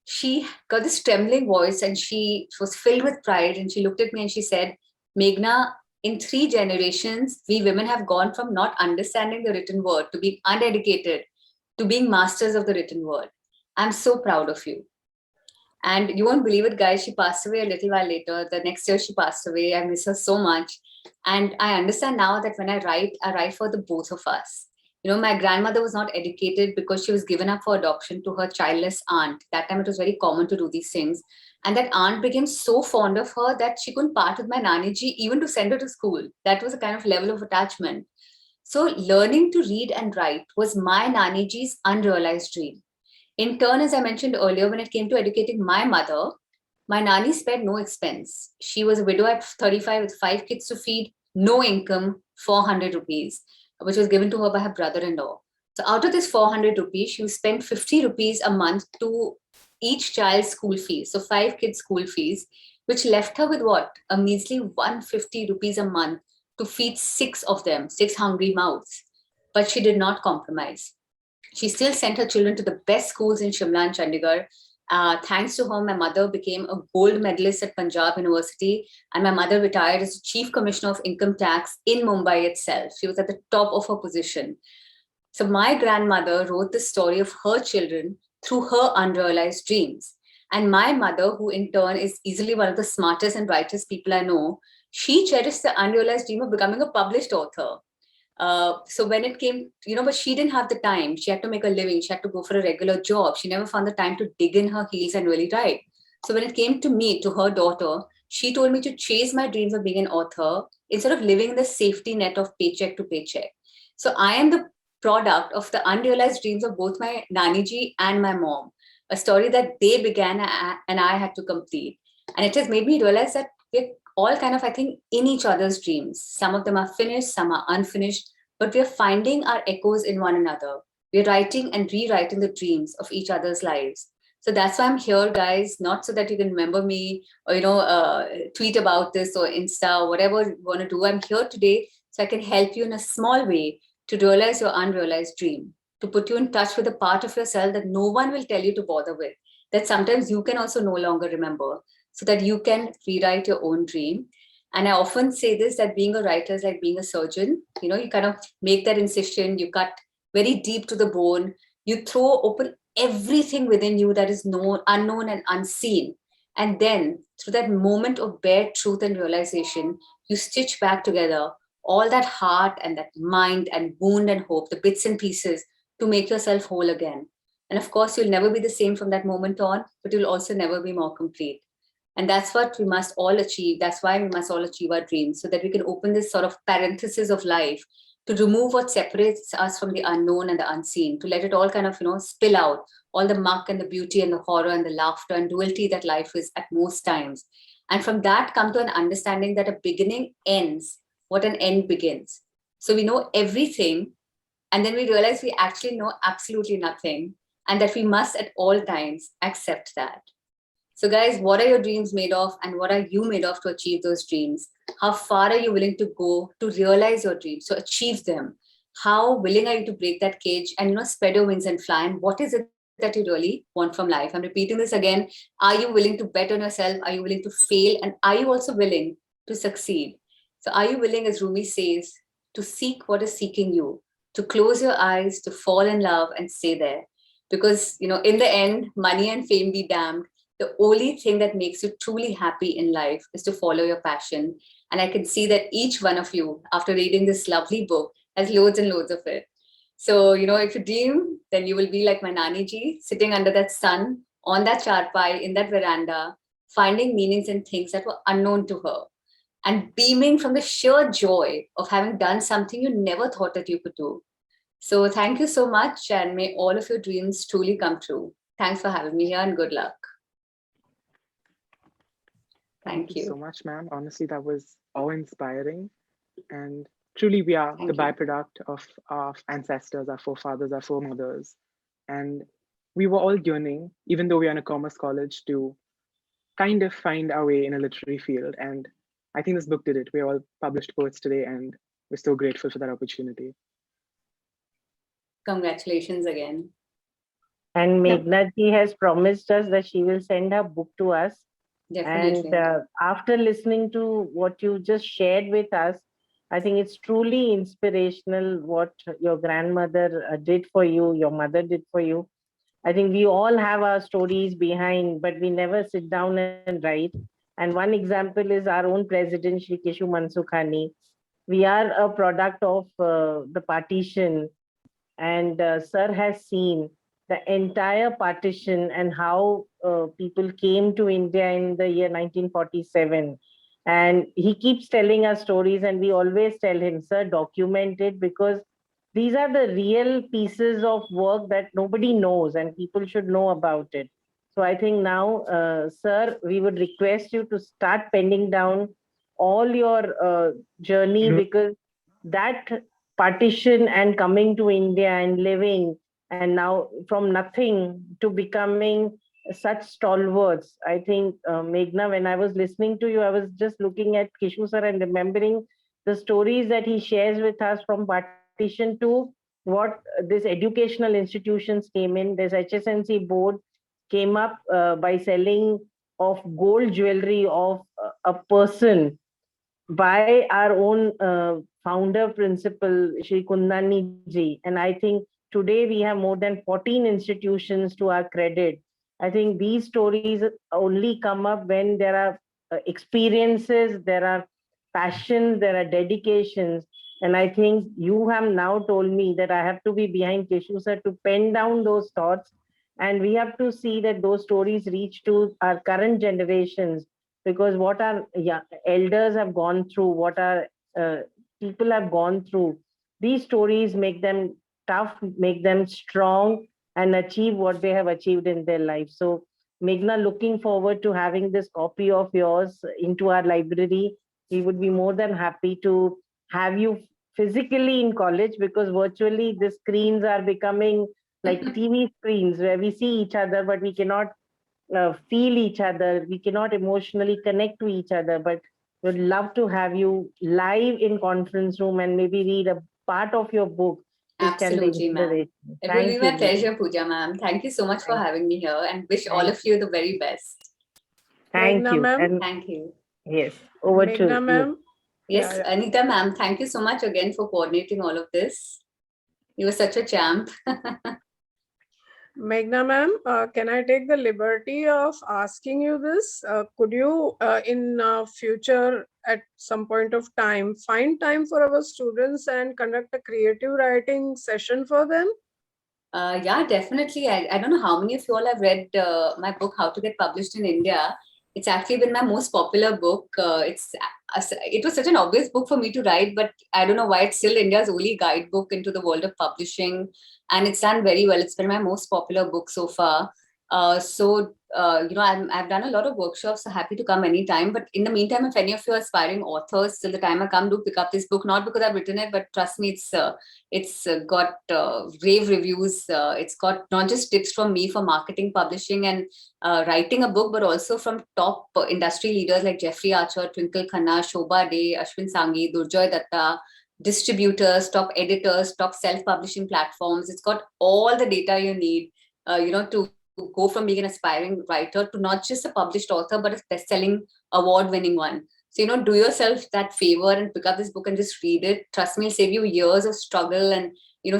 she got this trembling voice and she was filled with pride. And she looked at me and she said, Meghna, in 3 generations, we women have gone from not understanding the written word to being uneducated to being masters of the written word. I'm so proud of you. And you won't believe it, guys, she passed away a little while later. The next year she passed away. I miss her so much. And I understand now that when I write for the both of us. My grandmother was not educated because she was given up for adoption to her childless aunt. That time it was very common to do these things. And that aunt became so fond of her that she couldn't part with my Nani ji even to send her to school. That was a kind of level of attachment. So learning to read and write was my Nani ji's unrealized dream. In turn, as I mentioned earlier, when it came to educating my mother, my Nani spared no expense. She was a widow at 35 with 5 kids to feed, no income, 400 rupees, which was given to her by her brother-in-law. So out of this 400 rupees, she spent 50 rupees a month to each child's school fees. So 5 kids' school fees, which left her with what? A measly 150 rupees a month to feed 6 of them, 6 hungry mouths. But she did not compromise. She still sent her children to the best schools in Shimla and Chandigarh. Thanks to her, my mother became a gold medalist at Punjab University, and my mother retired as Chief Commissioner of Income Tax in Mumbai itself. She was at the top of her position. So my grandmother wrote the story of her children through her unrealized dreams. And my mother, who in turn is easily one of the smartest and brightest people I know, she cherished the unrealized dream of becoming a published author. So when it came, but she didn't have the time. She had to make a living. She had to go for a regular job. She never found the time to dig in her heels and really write. So when it came to me, to her daughter, she told me to chase my dreams of being an author instead of living in the safety net of paycheck to paycheck. So I am the product of the unrealized dreams of both my Nani ji and my mom, a story that they began and I had to complete. And it has made me realize that we're all kind of, I think, in each other's dreams. Some of them are finished, some are unfinished, but we're finding our echoes in one another. We're writing and rewriting the dreams of each other's lives. So that's why I'm here, guys, not so that you can remember me or, tweet about this or Insta or whatever you want to do. I'm here today so I can help you in a small way to realize your unrealized dream, to put you in touch with a part of yourself that no one will tell you to bother with, that sometimes you can also no longer remember, so that you can rewrite your own dream. And I often say this, that being a writer is like being a surgeon. You kind of make that incision, you cut very deep to the bone, you throw open everything within you that is known, unknown, and unseen. And then through that moment of bare truth and realization, you stitch back together all that heart and that mind and wound and hope, the bits and pieces, to make yourself whole again. And of course, you'll never be the same from that moment on, but you'll also never be more complete. And that's what we must all achieve. That's why we must all achieve our dreams, so that we can open this sort of parenthesis of life to remove what separates us from the unknown and the unseen, to let it all kind of, spill out, all the muck and the beauty and the horror and the laughter and duality that life is at most times. And from that, come to an understanding that a beginning ends what an end begins. So we know everything, and then we realize we actually know absolutely nothing, and that we must at all times accept that. So guys, what are your dreams made of, and what are you made of to achieve those dreams? How far are you willing to go to realize your dreams, to achieve them? How willing are you to break that cage and spread your wings and fly? And what is it that you really want from life? I'm repeating this again. Are you willing to bet on yourself? Are you willing to fail? And are you also willing to succeed? So are you willing, as Rumi says, to seek what is seeking you, to close your eyes, to fall in love and stay there? Because, in the end, money and fame be damned, the only thing that makes you truly happy in life is to follow your passion. And I can see that each one of you, after reading this lovely book, has loads and loads of it. So, if you dream, then you will be like my Nani ji, sitting under that sun, on that charpai, in that veranda, finding meanings in things that were unknown to her, and beaming from the sheer joy of having done something you never thought that you could do. So thank you so much, and may all of your dreams truly come true. Thanks for having me here, and good luck. Thank you so much, ma'am. Honestly, that was awe-inspiring. And truly, we are the byproduct of our ancestors, our forefathers, our foremothers. And we were all yearning, even though we are in a commerce college, to kind of find our way in a literary field. And I think this book did it. We're all published poets today, and we're so grateful for that opportunity. Congratulations again. And Meghna ji has promised us that she will send her book to us. Definitely. And after listening to what you just shared with us, I think it's truly inspirational what your grandmother did for you, your mother did for you. I think we all have our stories behind, but we never sit down and write. And one example is our own president, Shri Keshu Mansukhani. We are a product of the partition. And Sir has seen the entire partition and how people came to India in the year 1947. And he keeps telling us stories, and we always tell him, Sir, document it, because these are the real pieces of work that nobody knows and people should know about it. So I think now, Sir, we would request you to start penning down all your journey, because that partition and coming to India and living, and now from nothing to becoming such stalwarts. I think, Meghna, when I was listening to you, I was just looking at Kishu sir and remembering the stories that he shares with us from partition to what this educational institutions came in. This HSNC board came up by selling of gold jewelry of a person by our own founder principal, Shri Kundani ji. And I think today we have more than 14 institutions to our credit. I think these stories only come up when there are experiences, there are passions, there are dedications. And I think you have now told me that I have to be behind Keshu sir to pen down those thoughts. And we have to see that those stories reach to our current generations, because what our elders have gone through, what our uh, people have gone through, these stories make them tough, make them strong, and achieve what they have achieved in their life. So, Meghna, looking forward to having this copy of yours into our library. We would be more than happy to have you physically in college, because virtually the screens are becoming like TV screens where we see each other, but we cannot feel each other. We cannot emotionally connect to each other, but would love to have you live in conference room and maybe read a part of your book, which can be Absolutely, ma'am. inspiration. It will be Thank my you. pleasure, Pooja, ma'am. Thank you so much for having me here, and wish all Thank of you the very best. Thank Meghna you. ma'am. And Thank you. yes, over to Meghna you. ma'am. Yes, Yeah. Anita ma'am, thank you so much again for coordinating all of this. You were such a champ. Meghna ma'am, can I take the liberty of asking you this? Could you, in future, at some point of time, find time for our students and conduct a creative writing session for them? Yeah, definitely. I don't know how many of you all have read my book, How to Get Published in India. It's actually been my most popular book. It was such an obvious book for me to write, but I don't know why it's still India's only guidebook into the world of publishing, and it's done very well. It's been my most popular book so far. I've done a lot of workshops, so happy to come anytime. But in the meantime, if any of you are aspiring authors, till the time I come, do pick up this book. Not because I've written it, but trust me, it's got rave reviews. It's got not just tips from me for marketing, publishing, and writing a book, but also from top industry leaders like Jeffrey Archer, Twinkle Khanna, Shobha Day, Ashwin Sanghi, Durjoy Datta, distributors, top editors, top self-publishing platforms. It's got all the data you need, to go from being an aspiring writer to not just a published author, but a best-selling, award-winning one. So, do yourself that favor and pick up this book and just read it. Trust me, it'll save you years of struggle and,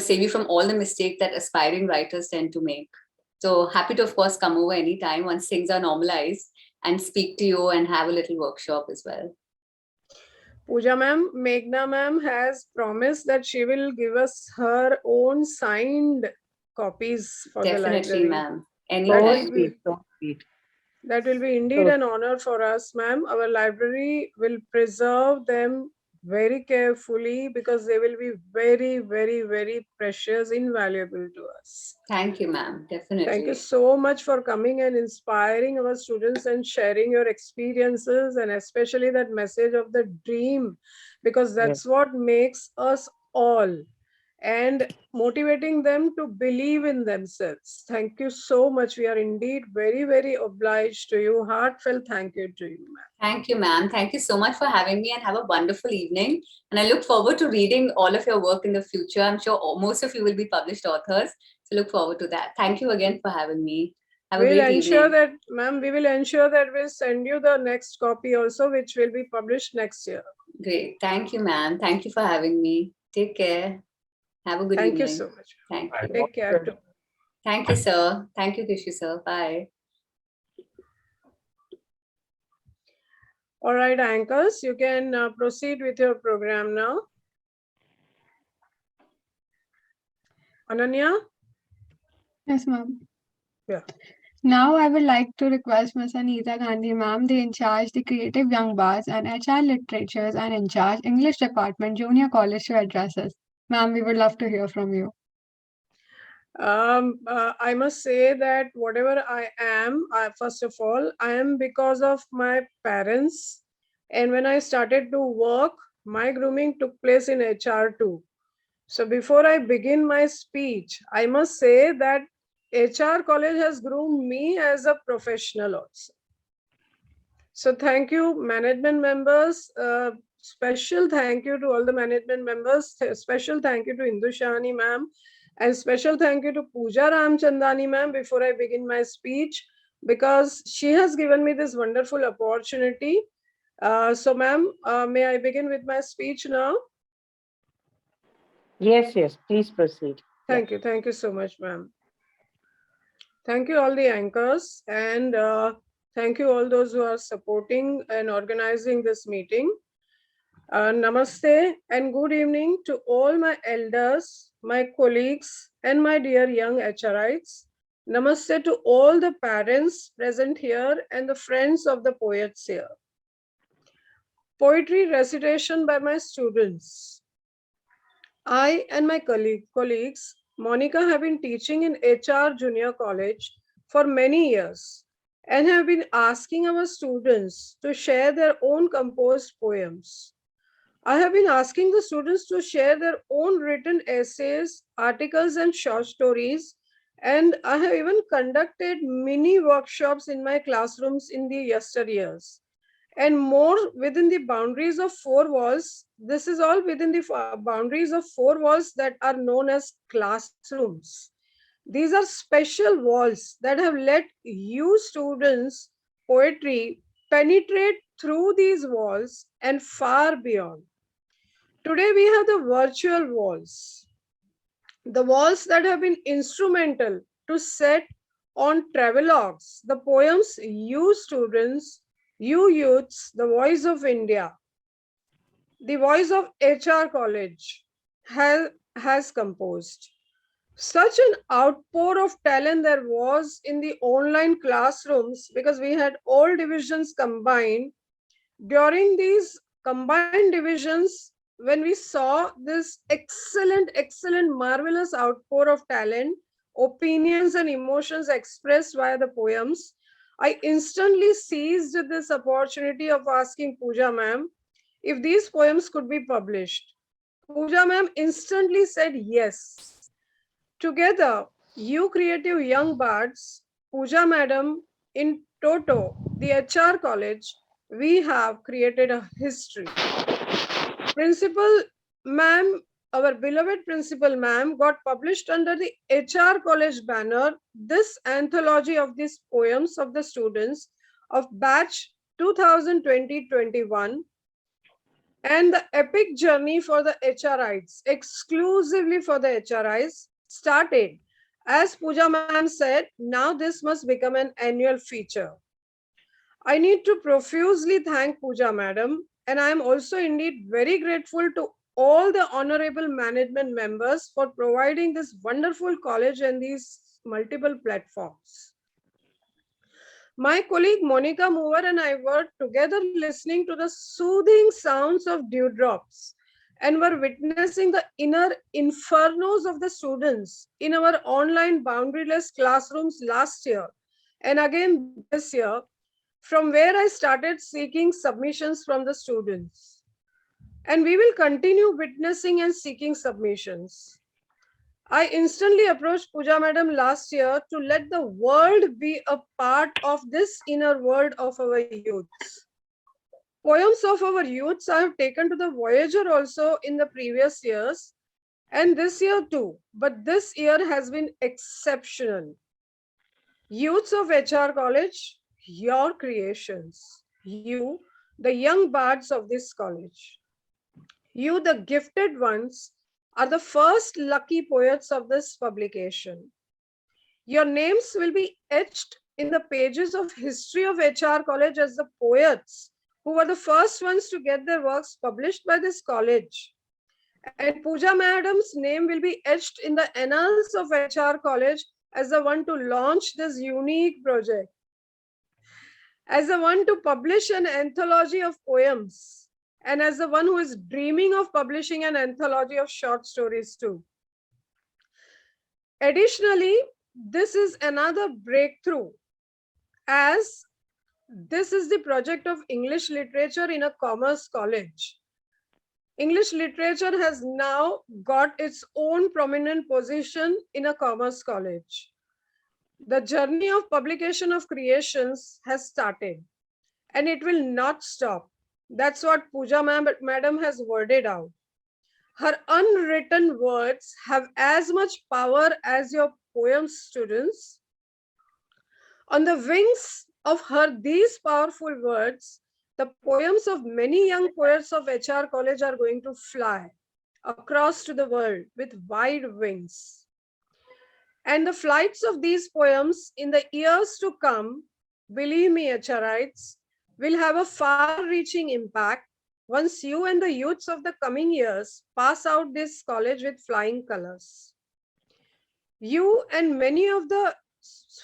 save you from all the mistakes that aspiring writers tend to make. So happy to, of course, come over anytime once things are normalized and speak to you and have a little workshop as well. Pooja ma'am, Meghna ma'am has promised that she will give us her own signed copies for Definitely, the library. Ma'am. Anytime. So sweet. That will be indeed an honor for us, ma'am. Our library will preserve them very carefully because they will be very, very, very precious, invaluable to us. Thank you, ma'am. Definitely. Thank you so much for coming and inspiring our students and sharing your experiences, and especially that message of the dream, because that's what makes us all, and motivating them to believe in themselves. Thank you so much. We are indeed very, very obliged to you. Heartfelt thank you to you, ma'am. Thank you, ma'am. Thank you so much for having me, and have a wonderful evening. And I look forward to reading all of your work in the future. I'm sure most of you will be published authors. So look forward to that. Thank you again for having me. Have a great evening. That, ma'am, we will ensure that we'll send you the next copy also, which will be published next year. Great. Thank you, ma'am. Thank you for having me. Take care. Have a good evening. Thank you so much. Thank you. Take care too. Thank you, sir. Thank you, Kishu, sir. Bye. All right, anchors, you can proceed with your program now. Ananya? Yes, ma'am. Yeah. Now I would like to request Ms. Anita Gandhi, ma'am, the in charge the Creative Young Bards and HR Literatures and in charge English Department, Junior College to address us. Ma'am, we would love to hear from you. I must say that whatever I am, first of all, I am because of my parents. And when I started to work, my grooming took place in HR too. So before I begin my speech, I must say that HR college has groomed me as a professional also. So thank you, management members. Special thank you to all the management members. Special thank you to Indushani ma'am. And special thank you to Pooja Ramchandani ma'am before I begin my speech, because she has given me this wonderful opportunity. So ma'am, may I begin with my speech now? Yes, yes, please proceed. Thank you. Thank you so much, ma'am. Thank you all the anchors, and thank you all those who are supporting and organizing this meeting. Namaste and good evening to all my elders, my colleagues, and my dear young HRites. Namaste to all the parents present here and the friends of the poets here. Poetry recitation by my students. I and my colleagues, Monica, have been teaching in HR Junior College for many years and have been asking our students to share their own composed poems. I have been asking the students to share their own written essays, articles, and short stories, and I have even conducted mini workshops in my classrooms in the yesteryears. And more within the boundaries of four walls. This is all within the boundaries of four walls that are known as classrooms. These are special walls that have let you students poetry penetrate through these walls and far beyond. Today we have the virtual walls, the walls that have been instrumental to set on travelogues the poems you students, you youths, the voice of India, the voice of HR College has composed. Such an outpour of talent there was in the online classrooms, because we had all divisions combined. During these combined divisions, when we saw this excellent, marvelous outpour of talent, opinions, and emotions expressed via the poems, I instantly seized this opportunity of asking Pooja ma'am if these poems could be published. Pooja ma'am instantly said yes. Together, you creative young bards, Pooja madam, in toto, the HR college, we have created a history. Principal ma'am, our beloved principal ma'am, got published under the HR college banner this anthology of these poems of the students of batch 2020-21, and the epic journey for the HRIs, exclusively for the HRIs, started. As Pooja ma'am said, now this must become an annual feature. I need to profusely thank Pooja madam, and I am also indeed very grateful to all the honorable management members for providing this wonderful college and these multiple platforms. My colleague Monica Moore and I were together listening to the soothing sounds of dewdrops and were witnessing the inner infernos of the students in our online boundaryless classrooms last year and again this year, from where I started seeking submissions from the students. And we will continue witnessing and seeking submissions. I instantly approached Pooja madam last year to let the world be a part of this inner world of our youths. Poems of our youths I have taken to the Voyager also in the previous years and this year too, but this year has been exceptional. Youths of HR College, your creations. You, the young bards of this college. You, the gifted ones, are the first lucky poets of this publication. Your names will be etched in the pages of history of HR College as the poets who were the first ones to get their works published by this college. And Pooja Madam's name will be etched in the annals of HR College as the one to launch this unique project, as the one to publish an anthology of poems, and as the one who is dreaming of publishing an anthology of short stories too. Additionally, this is another breakthrough, as this is the project of English literature in a commerce college. English literature has now got its own prominent position in a commerce college. The journey of publication of creations has started, and it will not stop. That's what Pooja Madam has worded out. Her unwritten words have as much power as your poems, students. On the wings of these powerful words, the poems of many young poets of HR College are going to fly across to the world with wide wings. And the flights of these poems in the years to come, believe me, HRites, will have a far-reaching impact once you and the youths of the coming years pass out this college with flying colors. You and many of the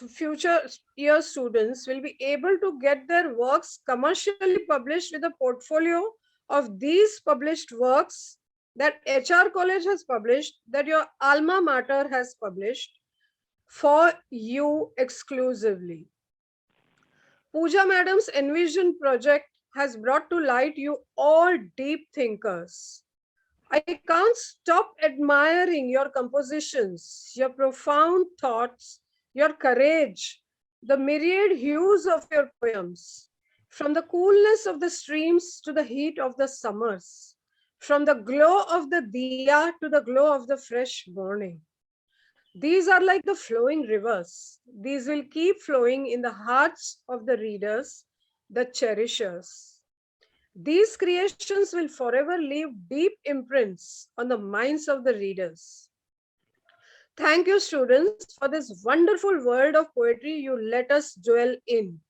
future year students will be able to get their works commercially published with a portfolio of these published works that HR College has published, that your alma mater has published for you exclusively. Pooja Madam's Envision project has brought to light you all deep thinkers. I can't stop admiring your compositions, your profound thoughts, your courage, the myriad hues of your poems, from the coolness of the streams to the heat of the summers, from the glow of the diya to the glow of the fresh morning. These are like the flowing rivers. These will keep flowing in the hearts of the readers, the cherishers. These creations will forever leave deep imprints on the minds of the readers. Thank you, students, for this wonderful world of poetry you let us dwell in.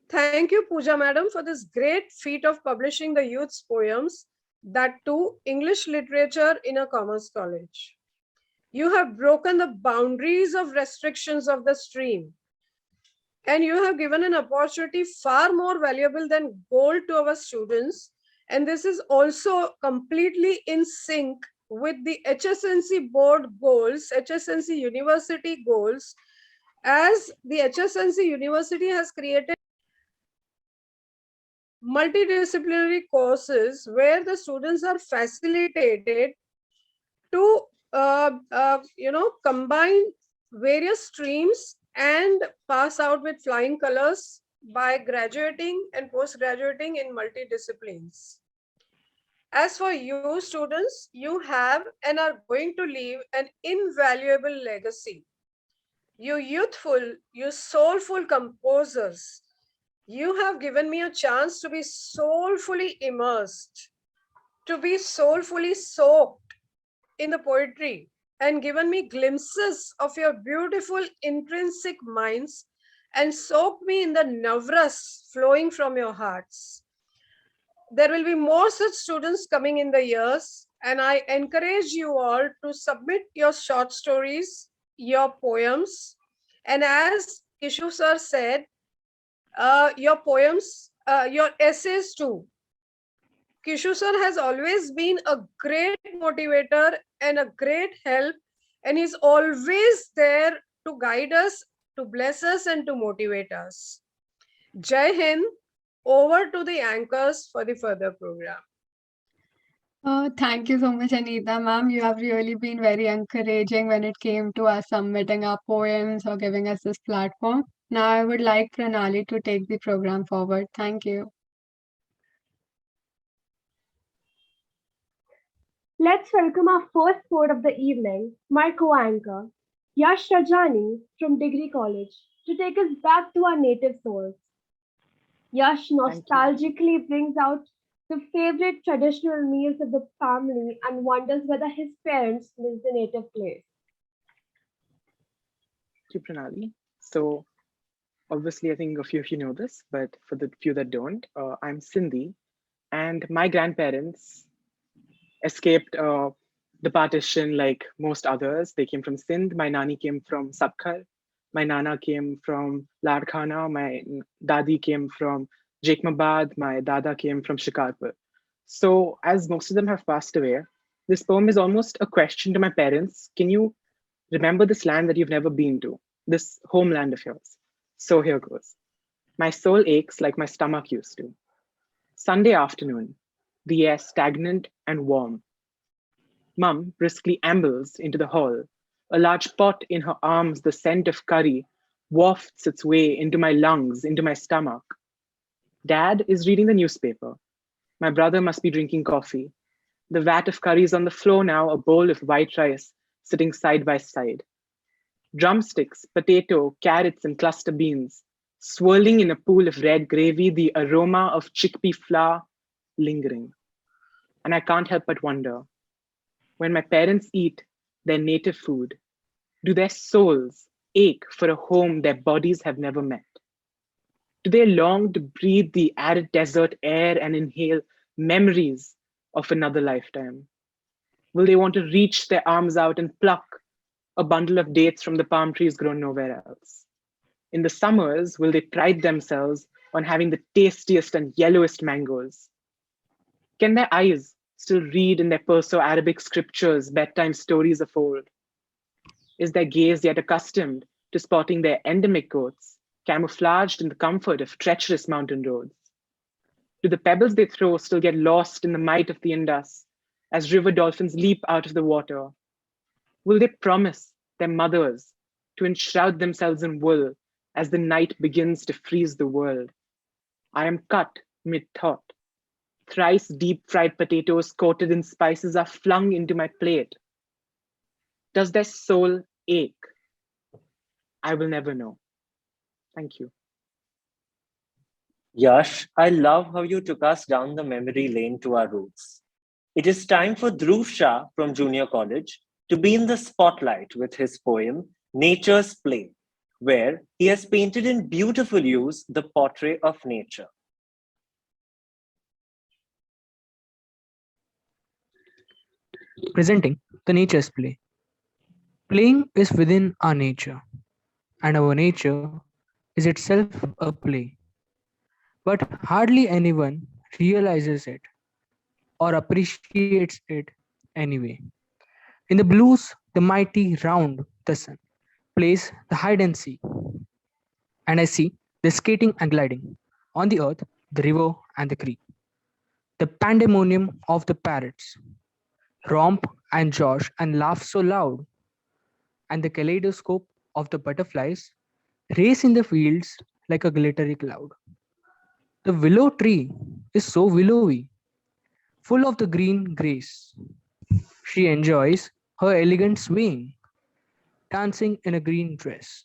Thank you, Pooja Madam, for this great feat of publishing the youth's poems, that too English literature in a commerce college. You have broken the boundaries of restrictions of the stream, and you have given an opportunity far more valuable than gold to our students. And this is also completely in sync with the HSNC board goals, HSNC university goals, as the HSNC university has created multidisciplinary courses where the students are facilitated to combine various streams and pass out with flying colors by graduating and post-graduating in multidisciplines. As for you students, you have and are going to leave an invaluable legacy. You youthful, you soulful composers, you have given me a chance to be soulfully immersed, to be soulfully soaked in the poetry, and given me glimpses of your beautiful intrinsic minds and soaked me in the navras flowing from your hearts. There will be more such students coming in the years, and I encourage you all to submit your short stories, your poems, and as Kishu sir said, your poems, your essays too. Kishu sir has always been a great motivator and a great help, and he's always there to guide us, to bless us, and to motivate us. Jai Hind. Over to the anchors for the further program. Thank you so much, Anita ma'am. You have really been very encouraging when it came to us submitting our poems or giving us this platform. Now I would like Pranali to take the program forward. Thank you. Let's welcome our first poet of the evening, my co-anchor, Yash Rajani from Degree College, to take us back to our native soils. Yash nostalgically brings out the favorite traditional meals of the family and wonders whether his parents miss the native place. Thank you, Pranali. So obviously, I think a few of you know this, but for the few that don't, I'm Sindhi, and my grandparents escaped the partition like most others. They came from Sindh. My nani came from Sabkhar. My nana came from Ladkhana. My dadi came from Jekmabad. My dada came from Shikarpur. So, as most of them have passed away, this poem is almost a question to my parents. Can you remember this land that you've never been to, this homeland of yours? So here goes. My soul aches like my stomach used to. Sunday afternoon, the air stagnant and warm. Mum briskly ambles into the hall. A large pot in her arms, the scent of curry wafts its way into my lungs, into my stomach. Dad is reading the newspaper. My brother must be drinking coffee. The vat of curry is on the floor now, a bowl of white rice sitting side by side. Drumsticks, potato, carrots, and cluster beans, swirling in a pool of red gravy, the aroma of chickpea flour lingering. And I can't help but wonder, when my parents eat their native food, do their souls ache for a home their bodies have never met? Do they long to breathe the arid desert air and inhale memories of another lifetime? Will they want to reach their arms out and pluck a bundle of dates from the palm trees grown nowhere else? In the summers, will they pride themselves on having the tastiest and yellowest mangoes? Can their eyes still read in their Perso-Arabic scriptures bedtime stories of old? Is their gaze yet accustomed to spotting their endemic goats, camouflaged in the comfort of treacherous mountain roads? Do the pebbles they throw still get lost in the might of the Indus as river dolphins leap out of the water? Will they promise their mothers to enshroud themselves in wool as the night begins to freeze the world? I am cut mid-thought. Thrice deep-fried potatoes coated in spices are flung into my plate. Does their soul ache? I will never know. Thank you. Yash, I love how you took us down the memory lane to our roots. It is time for Dhruv Shah from Junior College to be in the spotlight with his poem, Nature's Play, where he has painted in beautiful hues the portrait of nature. Presenting the nature's play. Playing is within our nature, and our nature is itself a play. But hardly anyone realizes it or appreciates it anyway. In the blues, the mighty round the sun plays the hide and seek, and I see the skating and gliding on the earth, the river, and the creek. The pandemonium of the parrots romp and josh and laugh so loud, and the kaleidoscope of the butterflies race in the fields like a glittery cloud. The willow tree is so willowy, full of the green grace. She enjoys her elegant swing, dancing in a green dress.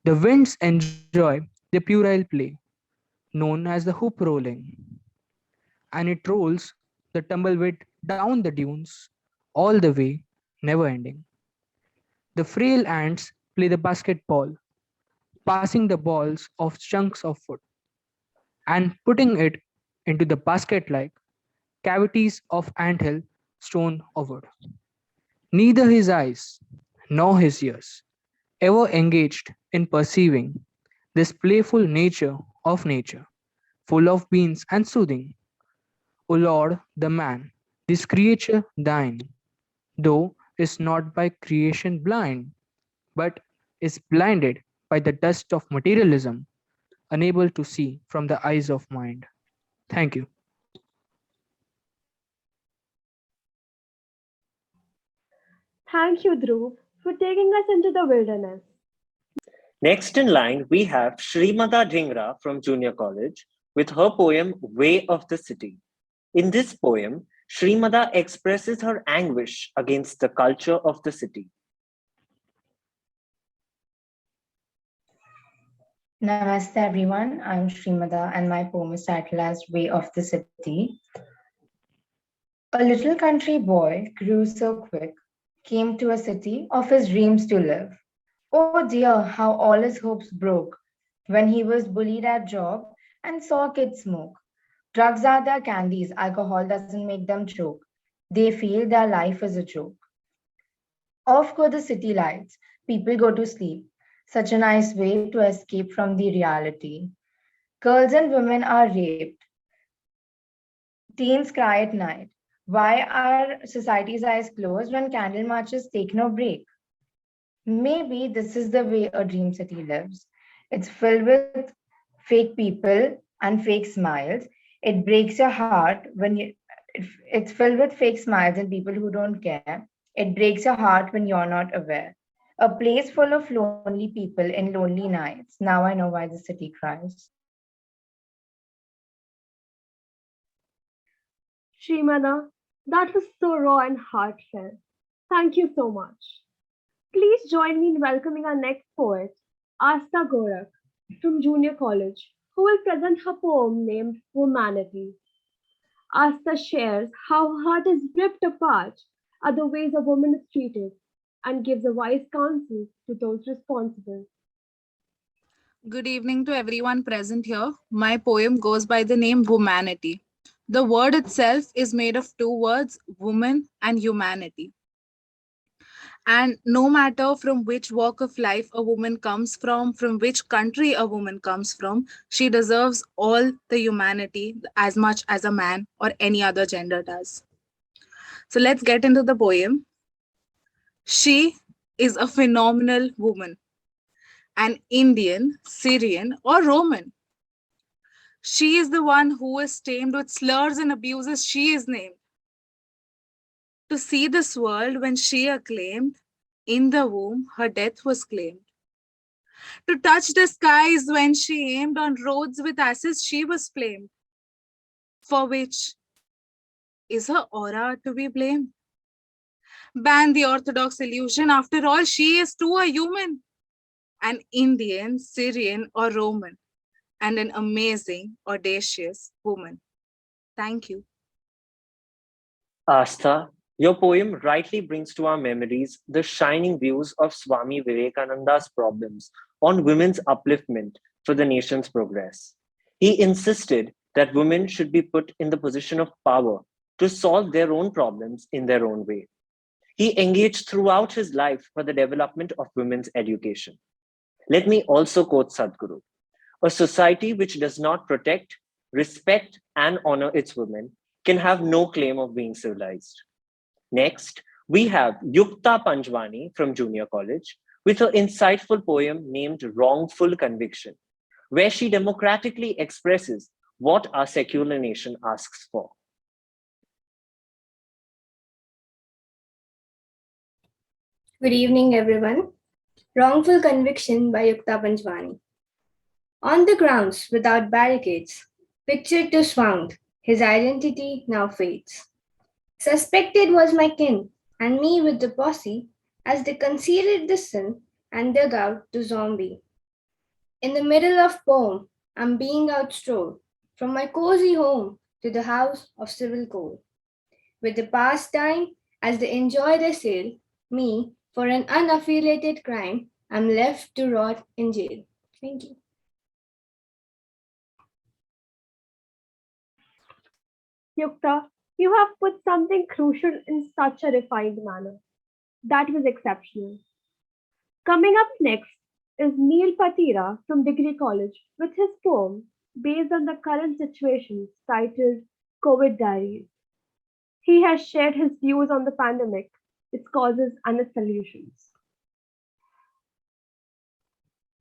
The winds enjoy the puerile play, known as the hoop rolling, and it rolls the tumbleweed down the dunes all the way, never ending. The frail ants play the basketball, passing the balls of chunks of wood and putting it into the basket like cavities of anthill, stone, or wood. Neither his eyes nor his ears ever engaged in perceiving this playful nature of nature, full of beans and soothing. O Lord, the man, this creature thine, though is not by creation blind, but is blinded by the dust of materialism, unable to see from the eyes of mind. Thank you. Thank you, Dhruv, for taking us into the wilderness. Next in line, we have Shrimada Dhingra from Junior College with her poem, Way of the City. In this poem, Shrimada expresses her anguish against the culture of the city. Namaste everyone, I'm Shrimada and my poem is titled as Way of the City. A little country boy grew so quick, came to a city of his dreams to live. Oh dear, how all his hopes broke when he was bullied at job and saw kids smoke. Drugs are their candies. Alcohol doesn't make them choke. They feel their life is a joke. Off go the city lights. People go to sleep. Such a nice way to escape from the reality. Girls and women are raped. Teens cry at night. Why are society's eyes closed when candle marches take no break? Maybe this is the way a dream city lives. It's filled with fake people and fake smiles. It breaks your heart when it's filled with fake smiles and people who don't care. It breaks your heart when you're not aware. A place full of lonely people in lonely nights. Now I know why the city cries. Srimada, that was so raw and heartfelt. Thank you so much. Please join me in welcoming our next poet, Asta Gorak from Junior College, who will present her poem named Womanity. Asta shares how her heart is ripped apart at the ways a woman is treated and gives a wise counsel to those responsible. Good evening to everyone present here. My poem goes by the name Womanity. The word itself is made of two words, woman and humanity. And no matter from which walk of life a woman comes from which country a woman comes from, she deserves all the humanity as much as a man or any other gender does. So let's get into the poem. She is a phenomenal woman, an Indian, Syrian, or Roman. She is the one who is tamed with slurs and abuses. She is named. To see this world when she acclaimed, in the womb her death was claimed. To touch the skies when she aimed, on roads with ashes she was flamed. For which is her aura to be blamed? Ban the orthodox illusion, after all she is too a human. An Indian, Syrian, or Roman, and an amazing, audacious woman. Thank you. Astha, your poem rightly brings to our memories the shining views of Swami Vivekananda's problems on women's upliftment for the nation's progress. He insisted that women should be put in the position of power to solve their own problems in their own way. He engaged throughout his life for the development of women's education. Let me also quote Sadhguru. A society which does not protect, respect, and honor its women can have no claim of being civilized. Next, we have Yukta Panjwani from Junior College with her insightful poem named Wrongful Conviction, where she democratically expresses what our secular nation asks for. Good evening, everyone. Wrongful Conviction by Yukta Panjwani. On the grounds, without barricades, pictured to swound, his identity now fades. Suspected was my kin, and me with the posse, as they concealed the sin and dug out the zombie. In the middle of poem, I'm being outstrolled from my cozy home to the house of civil code. With the pastime, as they enjoy their sale, me, for an unaffiliated crime, I'm left to rot in jail. Thank you. Yukta, you have put something crucial in such a refined manner. That was exceptional. Coming up next is Neil Patira from Degree College with his poem based on the current situation titled COVID Diaries. He has shared his views on the pandemic, its causes, and its solutions.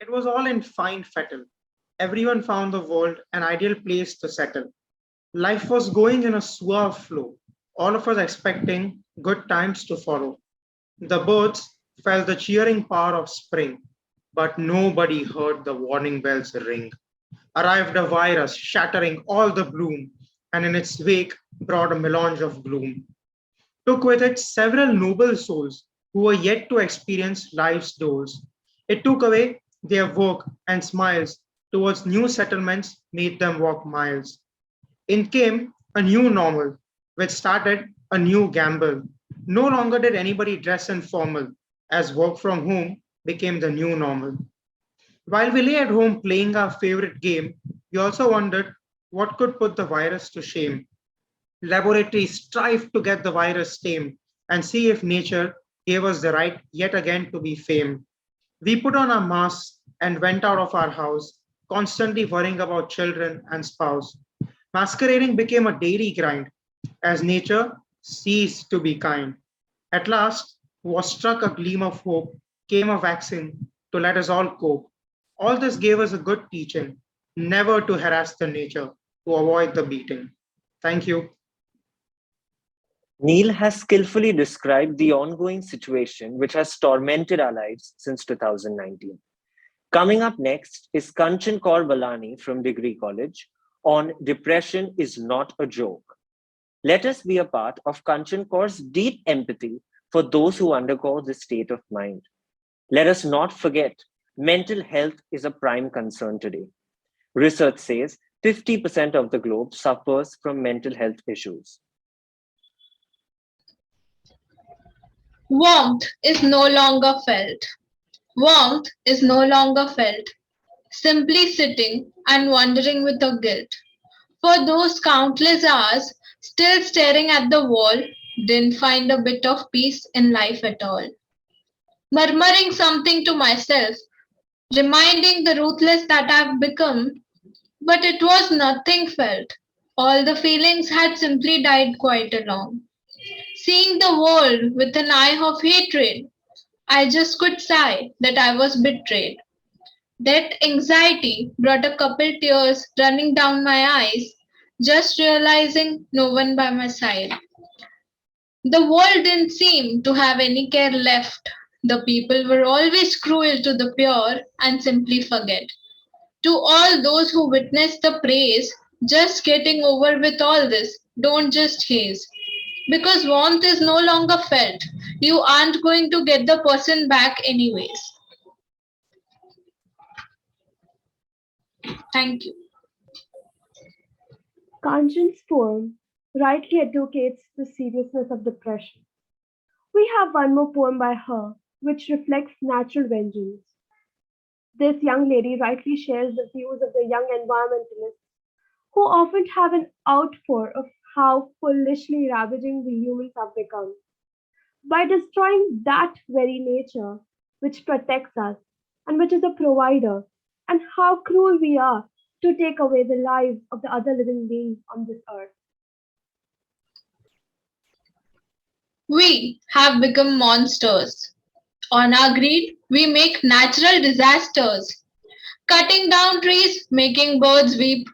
It was all in fine fettle. Everyone found the world an ideal place to settle. Life was going in a suave flow, all of us expecting good times to follow. The birds felt the cheering power of spring, but nobody heard the warning bells ring. Arrived a virus shattering all the bloom, and in its wake brought a melange of gloom. Took with it several noble souls who were yet to experience life's doles. It took away their work and smiles towards new settlements made them walk miles. In came a new normal, which started a new gamble. No longer did anybody dress in formal, as work from home became the new normal. While we lay at home playing our favorite game, we also wondered What could put the virus to shame? Laboratories strive to get the virus tamed and see if nature gave us the right yet again to be famed. We put on our masks and went out of our house, constantly worrying about children and spouse. Masquerading became a daily grind as nature ceased to be kind. At last was struck a gleam of hope, came a vaccine to let us all cope. All this gave us a good teaching, never to harass the nature, to avoid the beating. Thank you. Neil has skillfully described the ongoing situation which has tormented our lives since 2019. Coming up next is Kanchan Kaur Balani from Degree College on Depression is Not a Joke. Let us be a part of Kanchan Kaur's deep empathy for those who undergo this state of mind. Let us not forget, mental health is a prime concern today. Research says 50% of the globe suffers from mental health issues. Warmth is no longer felt. Warmth is no longer felt. Simply sitting and wondering with a guilt. For those countless hours, still staring at the wall, didn't find a bit of peace in life at all. Murmuring something to myself, reminding the ruthless that I've become, but it was nothing felt. All the feelings had simply died quite along. Seeing the world with an eye of hatred, I just could sigh that I was betrayed. That anxiety brought a couple tears running down my eyes, just realizing no one by my side. The world didn't seem to have any care left. The people were always cruel to the pure and simply forget. To all those who witnessed the praise, just getting over with all this, don't just haze. Because warmth is no longer felt. You aren't going to get the person back anyways. Thank you. Kanchan's poem rightly advocates the seriousness of depression. We have one more poem by her, which reflects natural vengeance. This young lady rightly shares the views of the young environmentalists who often have an outpour of how foolishly ravaging we humans have become. By destroying that very nature which protects us and which is a provider, and how cruel we are to take away the lives of the other living beings on this earth. We have become monsters. On our greed, we make natural disasters. Cutting down trees, making birds weep,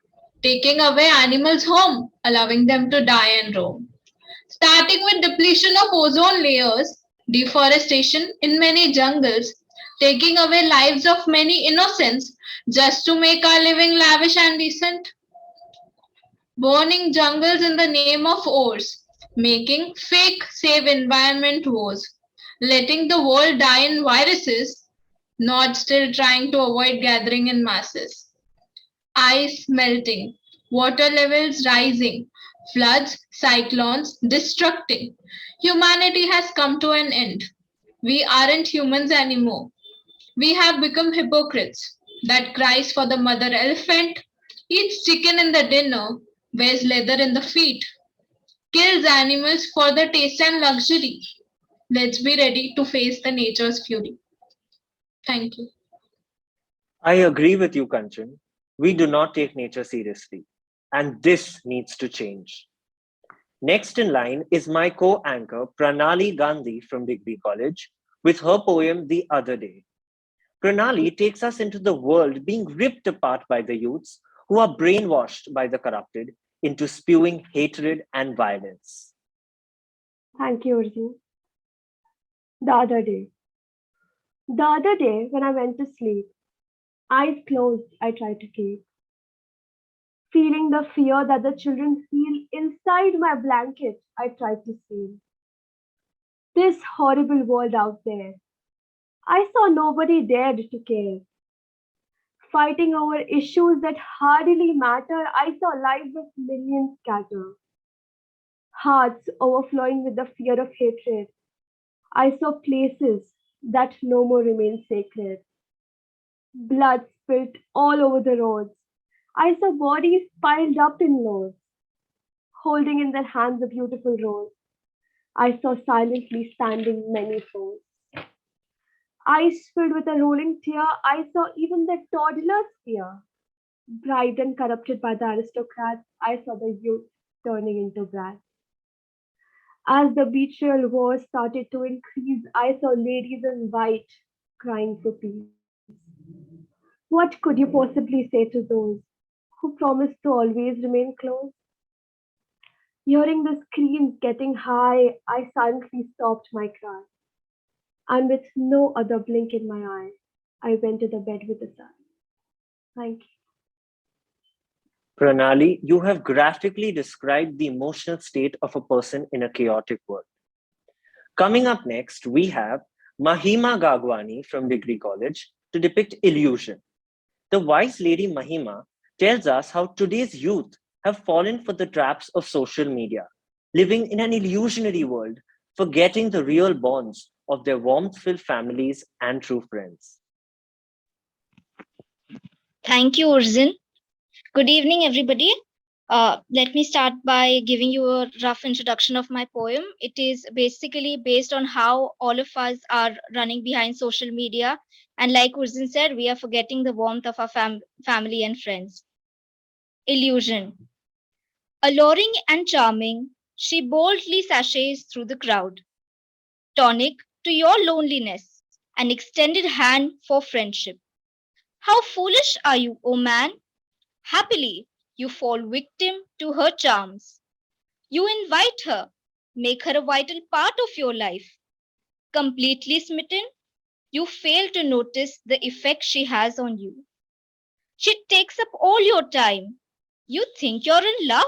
taking away animals' home, allowing them to die and roam. Starting with depletion of ozone layers, deforestation in many jungles, taking away lives of many innocents just to make our living lavish and decent. Burning jungles in the name of wars, making fake save environment wars, letting the world die in viruses, not still trying to avoid gathering in masses. Ice melting, water levels rising, floods, cyclones destructing. Humanity has come to an end. We aren't humans anymore. We have become hypocrites that cries for the mother elephant, eats chicken in the dinner, wears leather in the feet, kills animals for the taste and luxury. Let's be ready to face the nature's fury. Thank you. I agree with you, Kanchan. We do not take nature seriously, and this needs to change. Next in line is my co-anchor Pranali Gandhi from Degree College with her poem The Other Day. Pranali takes us into the world being ripped apart by the youths who are brainwashed by the corrupted into spewing hatred and violence. Thank you, Urji. The other day. The other day, when I went to sleep, eyes closed, I tried to keep. Feeling the fear that the children feel inside my blanket, I tried to see. This horrible world out there. I saw nobody dared to care. Fighting over issues that hardly matter, I saw lives of millions scatter. Hearts overflowing with the fear of hatred. I saw places that no more remain sacred. Blood spilt all over the roads. I saw bodies piled up in rows, holding in their hands a beautiful rose. I saw silently standing many souls. Eyes filled with a rolling tear, I saw even the toddler's fear. Bribed and corrupted by the aristocrats, I saw the youth turning into brats. As the betrayal war started to increase, I saw ladies in white crying for peace. What could you possibly say to those who promised to always remain close? Hearing the screams getting high, I silently stopped my cry, and with no other blink in my eye, I went to the bed with a sigh. Thank you. Pranali, you have graphically described the emotional state of a person in a chaotic world. Coming up next, we have Mahima Gagwani from Degree College to depict illusion. The wise lady Mahima tells us how today's youth have fallen for the traps of social media, living in an illusionary world, forgetting the real bonds of their warmth-filled families and true friends. Thank you, Urzin. Good evening, everybody. Let me start by giving you a rough introduction of my poem. It is basically based on how all of us are running behind social media. And like Urzin said, we are forgetting the warmth of our family and friends. Illusion. Alluring and charming, she boldly sashays through the crowd. Tonic to your loneliness, an extended hand for friendship. How foolish are you, O man? Happily, you fall victim to her charms. You invite her, make her a vital part of your life. Completely smitten, you fail to notice the effect she has on you. She takes up all your time. You think you're in love.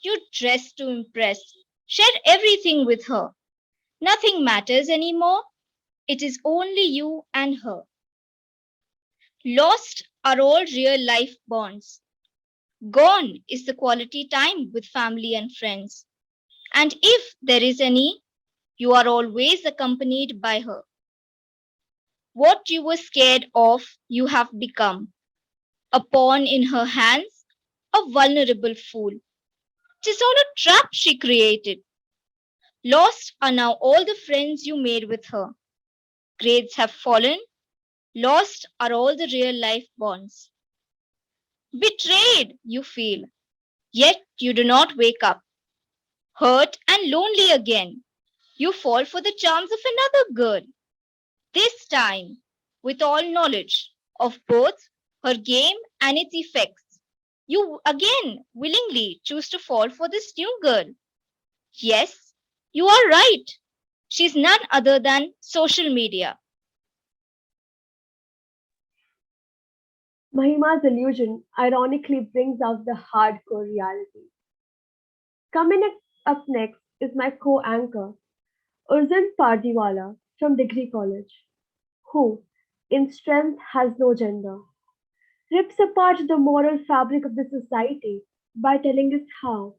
You dress to impress, share everything with her. Nothing matters anymore. It is only you and her. Lost are all real life bonds. Gone is the quality time with family and friends. And if there is any, you are always accompanied by her. What you were scared of, you have become. A pawn in her hands, a vulnerable fool. 'Tis all a trap she created. Lost are now all the friends you made with her. Grades have fallen. Lost are all the real life bonds. Betrayed, you feel, yet you do not wake up. Hurt and lonely again, you fall for the charms of another girl. This time, with all knowledge of both her game and its effects, you again willingly choose to fall for this new girl. Yes, you are right. She's none other than social media. Mahima's illusion ironically brings out the hardcore reality. Coming up next is my co-anchor, Urzan Pardiwala from Degree College, who, in strength has no gender, rips apart the moral fabric of the society by telling us how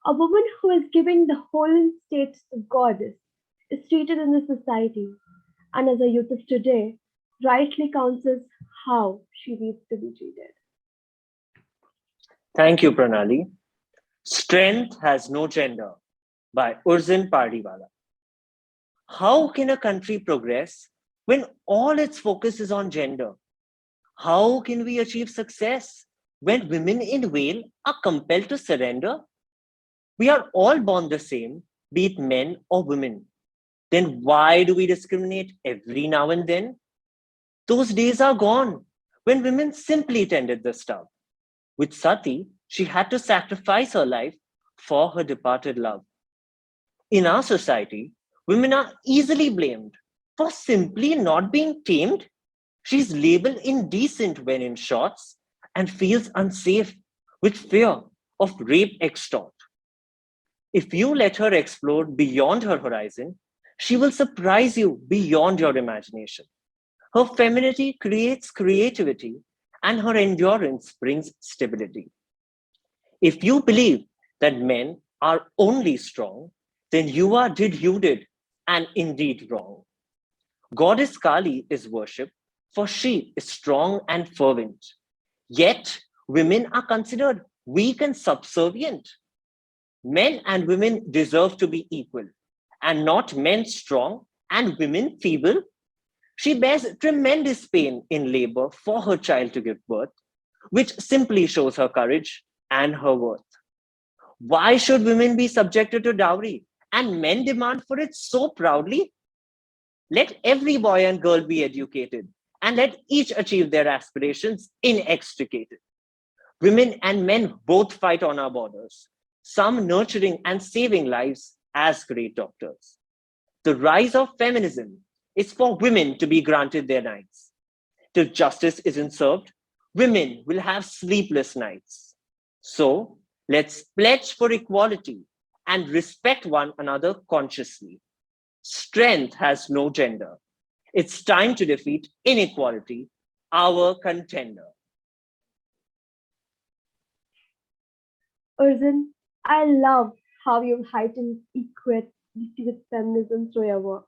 a woman who is giving the whole status of goddess is treated in the society, and as a youth of today, rightly counsels how she needs to be treated. Thank you, Pranali. Strength Has No Gender by Urzin Pardiwala. How can a country progress when all its focus is on gender? How can we achieve success when women in Wales are compelled to surrender? We are all born the same, be it men or women. Then why do we discriminate every now and then? Those days are gone when women simply tended the stove. With Sati, she had to sacrifice her life for her departed love. In our society, women are easily blamed for simply not being tamed. She's labeled indecent when in shorts and feels unsafe with fear of rape extort. If you let her explore beyond her horizon, she will surprise you beyond your imagination. Her femininity creates creativity and her endurance brings stability. If you believe that men are only strong, then you are did and indeed wrong. Goddess Kali is worshipped, for she is strong and fervent. Yet, Women are considered weak and subservient. Men and women deserve to be equal, and not men strong and women feeble. She bears tremendous pain in labor for her child to give birth, which simply shows her courage and her worth. Why should women be subjected to dowry and men demand for it so proudly? Let every boy and girl be educated and let each achieve their aspirations inextricated. Women and men both fight on our borders, some nurturing and saving lives as great doctors. The rise of feminism is for women to be granted their rights. Till justice isn't served, women will have sleepless nights. So let's pledge for equality and respect one another consciously. Strength has no gender. It's time to defeat inequality, our contender. Urzin, I love how you've heightened equity with feminism through your work.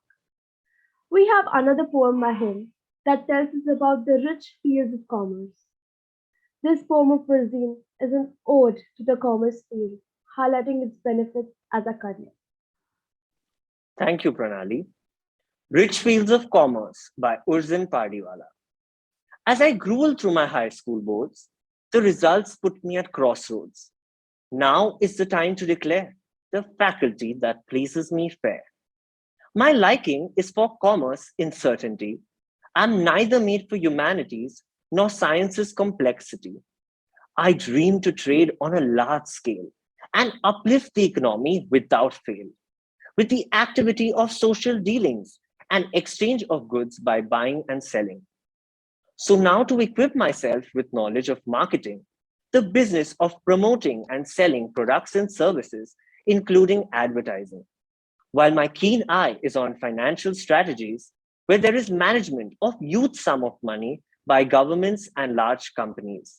We have another poem by him that tells us about the rich fields of commerce. This poem of Urzin is an ode to the commerce field, highlighting its benefits as a career. Thank you, Pranali. Rich Fields of Commerce by Urzin Pardiwala. As I gruel through my high school boards, the results put me at crossroads. Now is the time to declare the faculty that pleases me fair. My liking is for commerce in certainty. I'm neither made for humanities nor science's complexity. I dream to trade on a large scale and uplift the economy without fail, with the activity of social dealings and exchange of goods by buying and selling. So now to equip myself with knowledge of marketing, the business of promoting and selling products and services, including advertising. While my keen eye is on financial strategies, where there is management of huge sum of money by governments and large companies.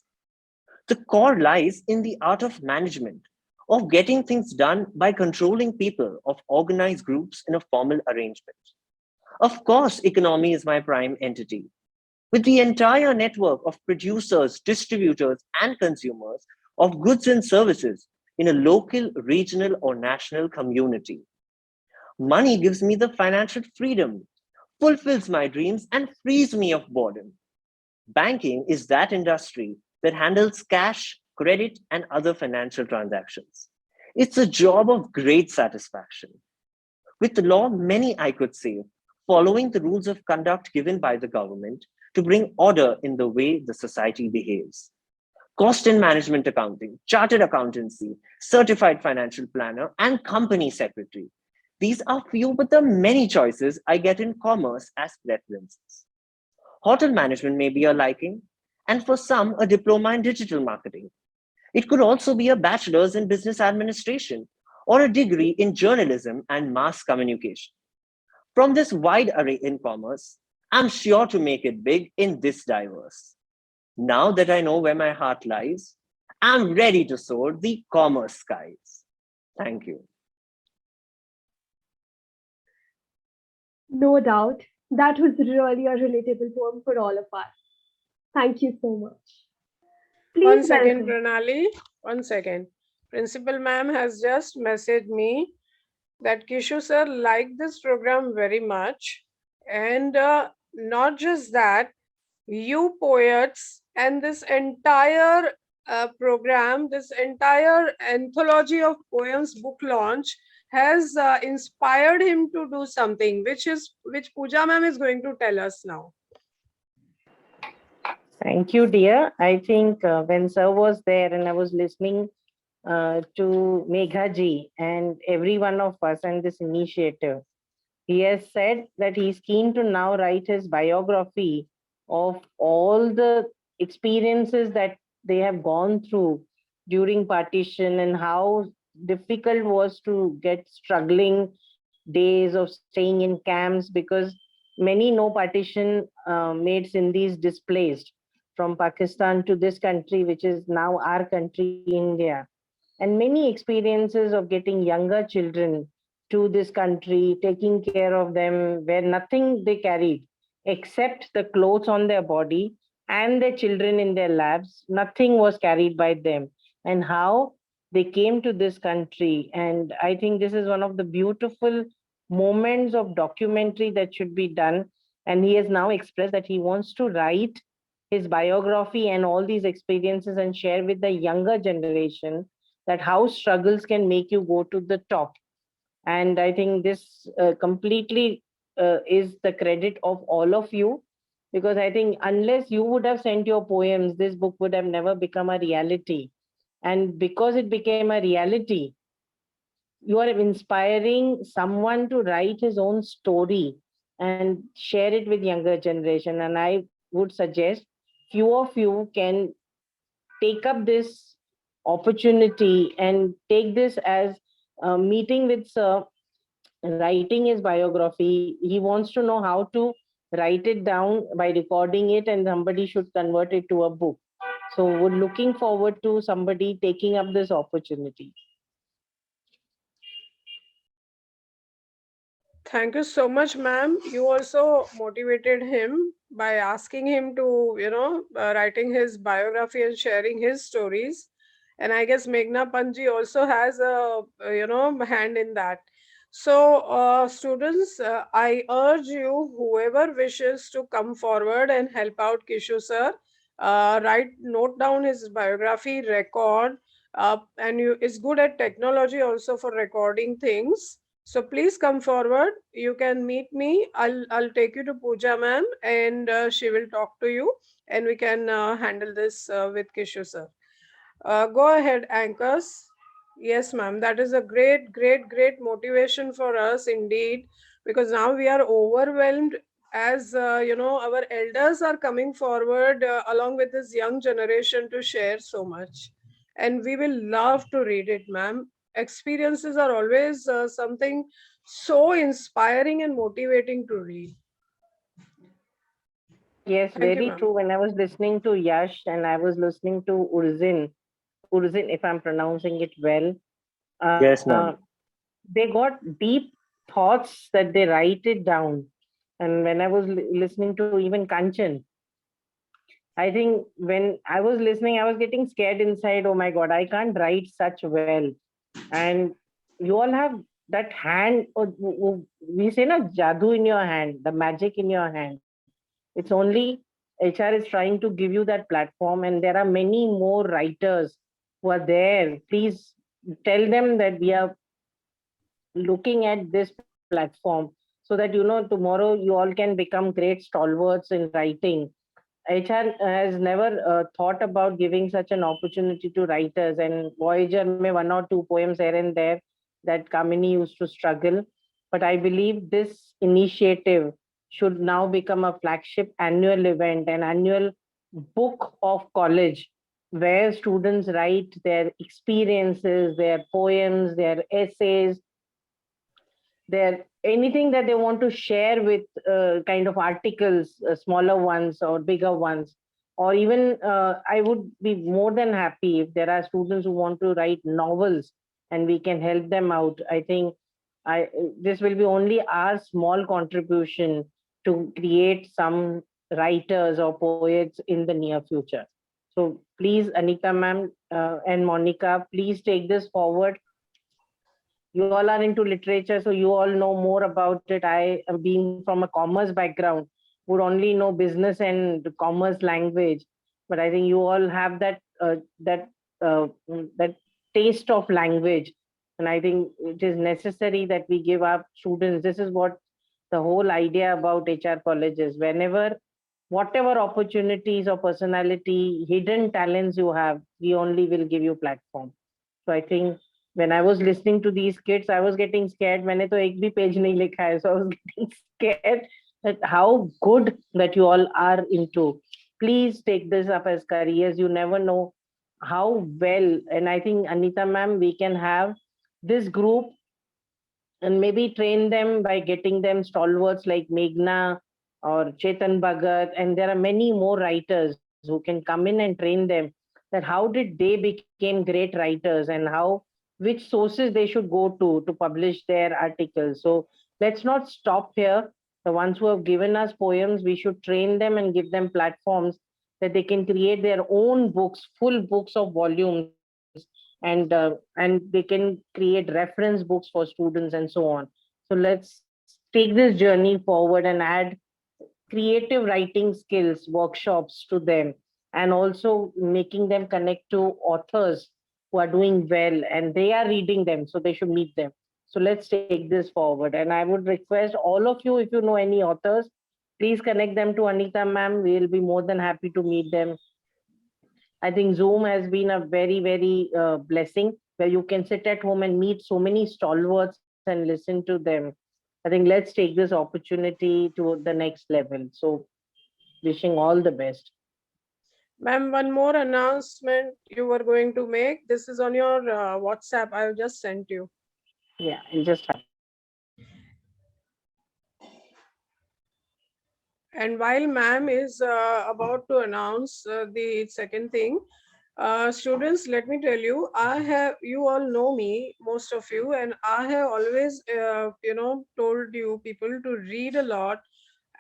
The core lies in the art of management, of getting things done by controlling people of organized groups in a formal arrangement. Of course, economy is my prime entity, with the entire network of producers, distributors, and consumers of goods and services in a local, regional, or national community. Money gives me the financial freedom, fulfills my dreams, and frees me of boredom. Banking is that industry that handles cash, credit, and other financial transactions. It's a job of great satisfaction. With the law, many I could say, following the rules of conduct given by the government to bring order in the way the society behaves. Cost and management accounting, chartered accountancy, certified financial planner, and company secretary. These are few but the many choices I get in commerce as preferences. Hotel management may be a liking, and for some, a diploma in digital marketing. It could also be a bachelor's in business administration or a degree in journalism and mass communication. From this wide array in commerce, I'm sure to make it big in this diverse. Now that I know where my heart lies, I'm ready to soar the commerce skies. Thank you. No doubt, that was really a relatable poem for all of us. Thank you so much. Please 1 second, welcome. Pranali. 1 second. Principal ma'am has just messaged me that Kishu sir liked this program very much. And not just that, you poets and this entire program, this entire anthology of poems book launch has inspired him to do something, which Pooja ma'am is going to tell us now. Thank you, dear. I think when sir was there and I was listening to Megha ji and every one of us and this initiative, he has said that he's keen to now write his biography of all the experiences that they have gone through during partition and how difficult was to get struggling days of staying in camps, because many no partition made Sindhis displaced from Pakistan to this country, which is now our country, India. And many experiences of getting younger children to this country, taking care of them, where nothing they carried except the clothes on their body and their children in their laps. Nothing was carried by them, and how they came to this country. And I think this is one of the beautiful moments of documentary that should be done. And he has now expressed that he wants to write his biography and all these experiences and share with the younger generation that how struggles can make you go to the top. And I think this completely is the credit of all of you, because I think unless you would have sent your poems, this book would have never become a reality. And because it became a reality, you are inspiring someone to write his own story and share it with younger generation. And I would suggest few of you can take up this opportunity and take this as a meeting with sir, writing his biography. He wants to know how to write it down by recording it, and somebody should convert it to a book. So we're looking forward to somebody taking up this opportunity. Thank you so much, ma'am. You also motivated him by asking him to, writing his biography and sharing his stories. And I guess Meghna Panji also has a, hand in that. So, students, I urge you, whoever wishes to come forward and help out Kishu sir, note down his biography, record, and is good at technology also for recording things. So please come forward. You can meet me. I'll take you to Pooja ma'am, and she will talk to you, and we can handle this with Kishu sir. Go ahead, anchors. Yes, ma'am. That is a great, great, great motivation for us indeed, because now we are overwhelmed as our elders are coming forward along with this young generation to share so much, and we will love to read it, ma'am. Experiences are always something so inspiring and motivating to read. Yes, Thank you, very ma'am. true. When I was listening to Yash and I was listening to Urzin, if I'm pronouncing it well, Yes, ma'am. they got deep thoughts that they write it down. And when I was listening to even Kanchan, I think when I was listening, I was getting scared inside. Oh my God, I can't write such well. And you all have that hand, or we say na jadoo in your hand, the magic in your hand. It's only HR is trying to give you that platform, and there are many more writers who are there. Please tell them that we are looking at this platform so that tomorrow you all can become great stalwarts in writing. HR has never thought about giving such an opportunity to writers, and Voyager may one or two poems here and there that Kamini used to struggle. But I believe this initiative should now become a flagship annual event, an annual book of college, where students write their experiences, their poems, their essays, their anything that they want to share with kind of articles, smaller ones or bigger ones. Or even I would be more than happy if there are students who want to write novels and we can help them out. I think I this will be only our small contribution to create some writers or poets in the near future. So please, Anita ma'am and Monica, please take this forward. You all are into literature, so you all know more about it. I am being from a commerce background, would only know business and commerce language, but I think you all have that taste of language, and I think it is necessary that we give our students. This is what the whole idea about HR colleges. Whenever, whatever opportunities or personality, hidden talents you have, we only will give you platform. So I think when I was listening to these kids, I was getting scared. मैंने तो एक भी page नहीं लिखा है, so I was getting scared that how good that you all are into. Please take this up as careers. You never know how well. And I think Anita ma'am, we can have this group and maybe train them by getting them stalwarts like Meghna or Chetan Bhagat. And there are many more writers who can come in and train them that how did they become great writers and how which sources they should go to publish their articles. So let's not stop here. The ones who have given us poems, we should train them and give them platforms that they can create their own books, full books of volumes, and they can create reference books for students and so on. So let's take this journey forward and add creative writing skills workshops to them, and also making them connect to authors who are doing well and they are reading them, so they should meet them. So let's take this forward, and I would request all of you, if you know any authors, please connect them to Anita ma'am. We'll be more than happy to meet them. I think Zoom has been a very blessing, where you can sit at home and meet so many stalwarts and listen to them. I think let's take this opportunity to the next level. So wishing all the best. Ma'am, one more announcement you were going to make. This is on your WhatsApp. I have just sent you. Yeah, it just happened. And while ma'am is about to announce the second thing, students, let me tell you, you all know me, most of you, and I have always, told you people to read a lot.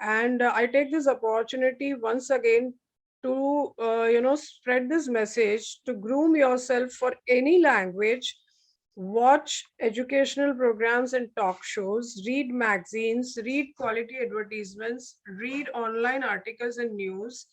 And I take this opportunity once again to, spread this message to groom yourself for any language. Watch educational programs and talk shows, read magazines, read quality advertisements, read online articles and news.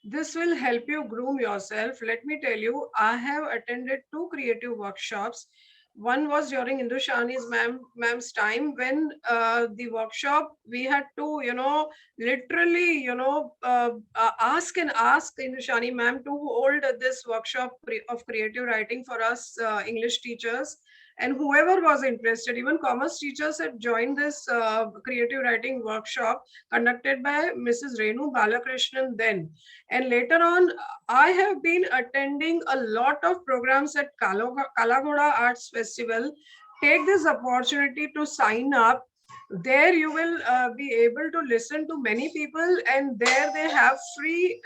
This will help you groom yourself. Let me tell you, I have attended two creative workshops. One was during Indushani's ma'am's time, when the workshop we had to, literally, ask and ask Indushani ma'am to hold this workshop of creative writing for us English teachers. And whoever was interested, even commerce teachers had joined this creative writing workshop conducted by Mrs. Renu Balakrishnan then. And later on, I have been attending a lot of programs at Kalagoda Arts Festival. Take this opportunity to sign up. There you will be able to listen to many people, and there they have free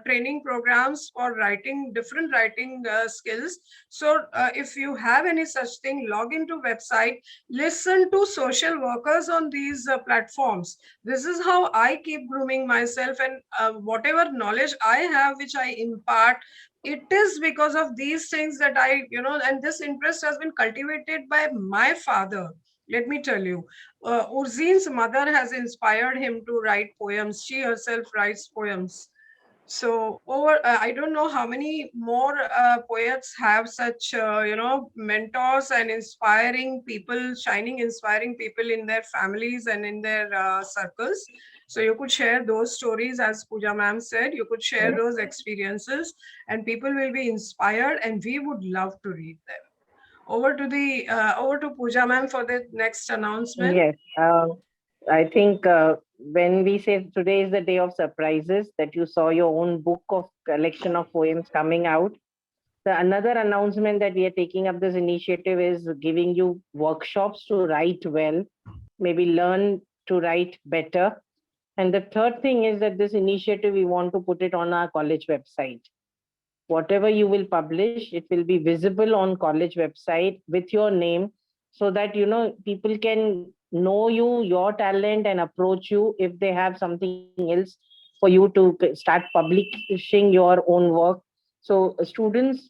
training programs for writing different writing skills. So if you have any such thing, log into website, listen to social workers on these platforms. This is how I keep grooming myself, and whatever knowledge I have, which I impart, it is because of these things that I, and this interest has been cultivated by my father. Let me tell you, Urzin's mother has inspired him to write poems. She herself writes poems. So I don't know how many more poets have such, mentors and inspiring people, shining inspiring people in their families and in their circles. So you could share those stories, as Pooja ma'am said, you could share those experiences, and people will be inspired, and we would love to read them. Over to Pooja ma'am for the next announcement. Yes, I think when we say today is the day of surprises, that you saw your own book of collection of poems coming out. The another announcement that we are taking up this initiative is giving you workshops to write well, maybe learn to write better. And the third thing is that this initiative, we want to put it on our college website. Whatever you will publish, it will be visible on college website with your name, so that people can know you, your talent, and approach you if they have something else for you to start publishing your own work. So students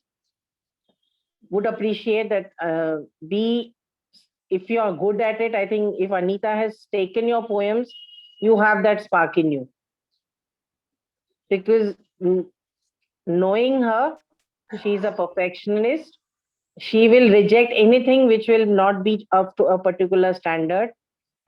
would appreciate that. Be If you are good at it, I think if Anita has taken your poems, you have that spark in you, because knowing her, she's a perfectionist. She will reject anything which will not be up to a particular standard.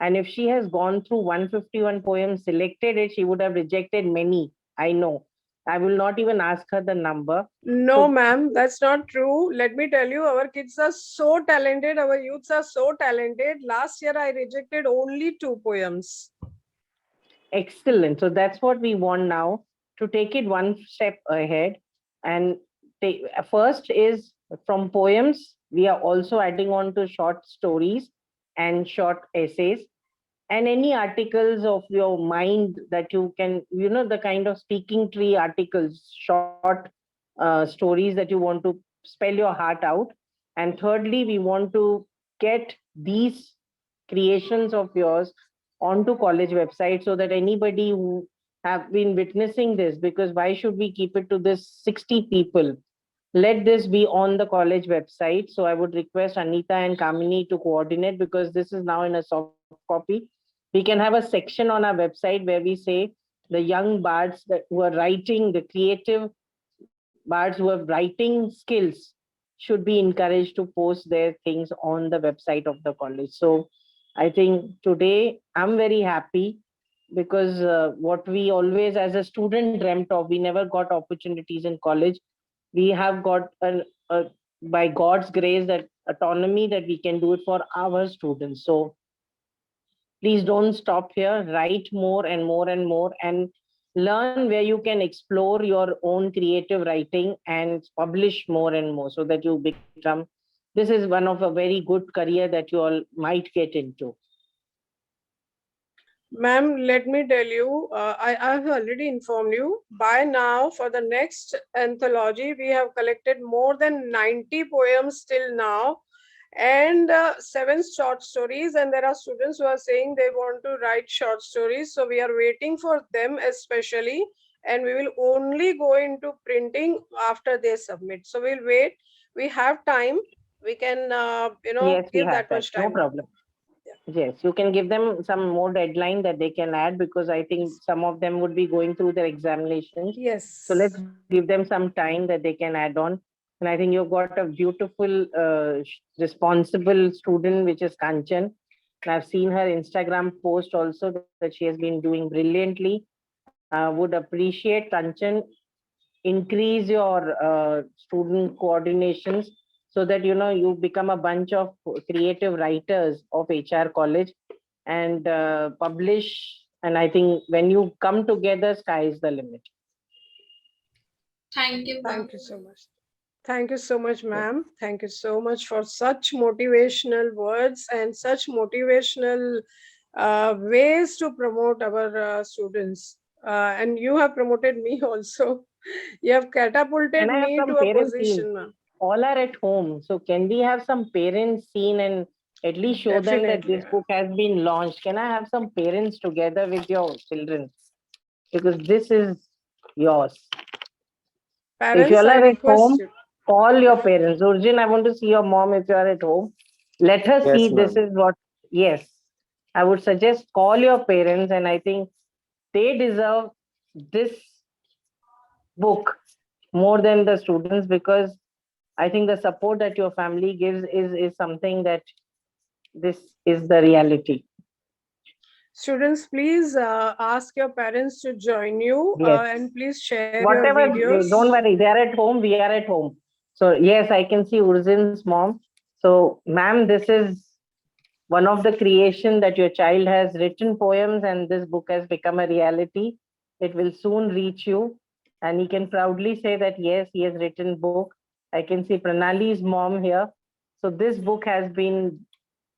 And if she has gone through 151 poems, selected it, she would have rejected many. I know. I will not even ask her the number. No, ma'am, that's not true. Let me tell you, our kids are so talented. Our youths are so talented. Last year, I rejected only 2 poems. Excellent. So that's what we want now, to take it one step ahead. And first is from poems, we are also adding on to short stories and short essays, and any articles of your mind that you can, the kind of speaking tree articles, short stories that you want to spell your heart out. And thirdly, we want to get these creations of yours onto college website, so that anybody who have been witnessing this, because why should we keep it to this 60 people? Let this be on the college website. So I would request Anita and Kamini to coordinate, because this is now in a soft copy. We can have a section on our website where we say the young bards that who are writing, the creative bards who have writing skills should be encouraged to post their things on the website of the college. So I think today I'm very happy, because what we always as a student dreamt of, we never got opportunities in college. We have got by God's grace that autonomy that we can do it for our students. So please don't stop here. Write more and more and more, and learn where you can explore your own creative writing and publish more and more, so that you become, this is one of a very good career that you all might get into. Ma'am, let me tell you, I have already informed you. By now, for the next anthology, we have collected more than 90 poems till now, and 7 short stories. And there are students who are saying they want to write short stories. So we are waiting for them especially, and we will only go into printing after they submit. So we'll wait. We have time. We can, Yes, we give have that that. much No time now. problem. Yes, you can give them some more deadline that they can add, because I think some of them would be going through their examinations. Yes. So let's give them some time that they can add on. And I think you've got a beautiful, responsible student, which is Kanchan. And I've seen her Instagram post also that she has been doing brilliantly. Would appreciate Kanchan, increase your student coordinations, so that you become a bunch of creative writers of HR college, and publish. And I think when you come together, sky is the limit. Thank you, ma'am. Thank you so much. Thank you so much, ma'am. Thank you so much for such motivational words and such motivational ways to promote our students. And you have promoted me also. You have catapulted Can I have me some to a parent scene? position, ma'am. All are at home, so can we have some parents scene and at least show them that Definitely. this book has been launched? Can I have some parents together with your children, because this is yours. If you Parents, all I are at request home, you. call your parents. Urjun, I want to see your mom if you are at home. Let her see Yes, this ma'am. is what, yes. I would suggest call your parents, and I think they deserve this book more than the students, because I think the support that your family gives is something that this is the reality. Students, please ask your parents to join you Yes. and please share your Whatever, videos. don't worry, they are at home, we are at home. So yes, I can see Urzin's mom. So ma'am, this is one of the creation that your child has written poems, and this book has become a reality. It will soon reach you, and he can proudly say that yes, he has written book. I can see Pranali's mom here. So this book has been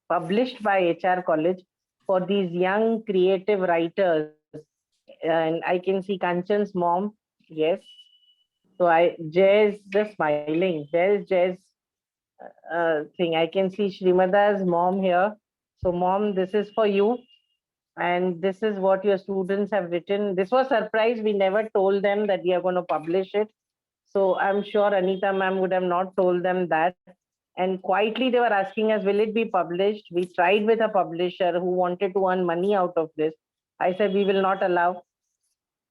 published by HR College for these young creative writers, and I can see Kanchan's mom. Yes. So Jay is just smiling. There is Jay's thing. I can see Srimada's mom here. So, mom, this is for you. And this is what your students have written. This was surprise. We never told them that we are going to publish it. So I'm sure Anita ma'am would have not told them that. And quietly they were asking us, will it be published? We tried with a publisher who wanted to earn money out of this. I said, we will not allow.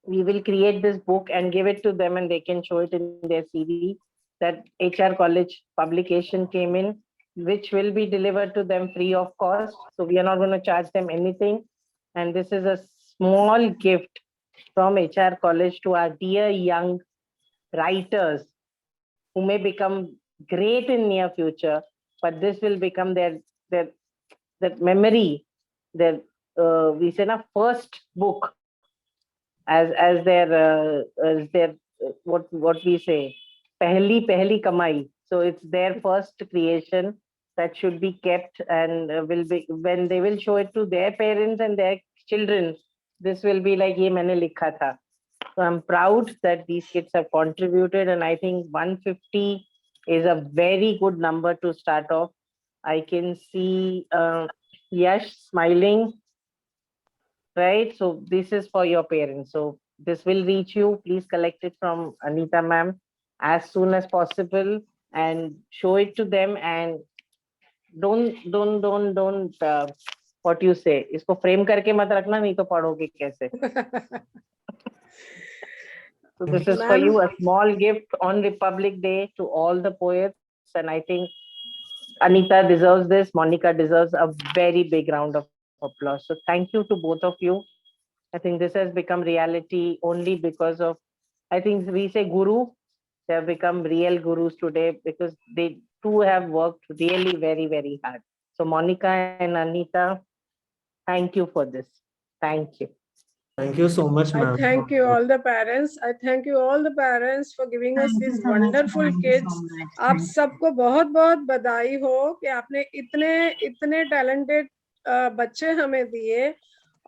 We will create this book and give it to them, and they can show it in their CV that HR college publication came in, which will be delivered to them free of cost. So we are not going to charge them anything. And this is a small gift from HR college to our dear young writers who may become great in near future, but this will become their that memory, their we say na first book, as their what we say, pehli kamai. So it's their first creation that should be kept, and will be, when they will show it to their parents and their children, this will be like ye maine likha tha. So I'm proud that these kids have contributed, and I think 150 is a very good number to start off. I can see Yash smiling. right? So this is for your parents. So this will reach you. Please collect it from Anita ma'am as soon as possible and show it to them. And don't what you say, इसको frame करके मत रखना, नहीं तो पढ़ोगे कैसे. So this is for you, a small gift on Republic Day to all the poets. And I think Anita deserves this. Monica deserves a very big round of applause. So thank you to both of you. I think this has become reality only because of, I think we say guru, they have become real gurus today because they too have worked really very, very hard. So Monica and Anita, thank you for this. Thank you. Thank you so much, I ma'am. thank you all the parents. I thank you all the parents for giving us these wonderful kids. आप सबको बहुत बहुत बधाई हो कि आपने इतने इतने टैलेंटेड बच्चे हमें दिए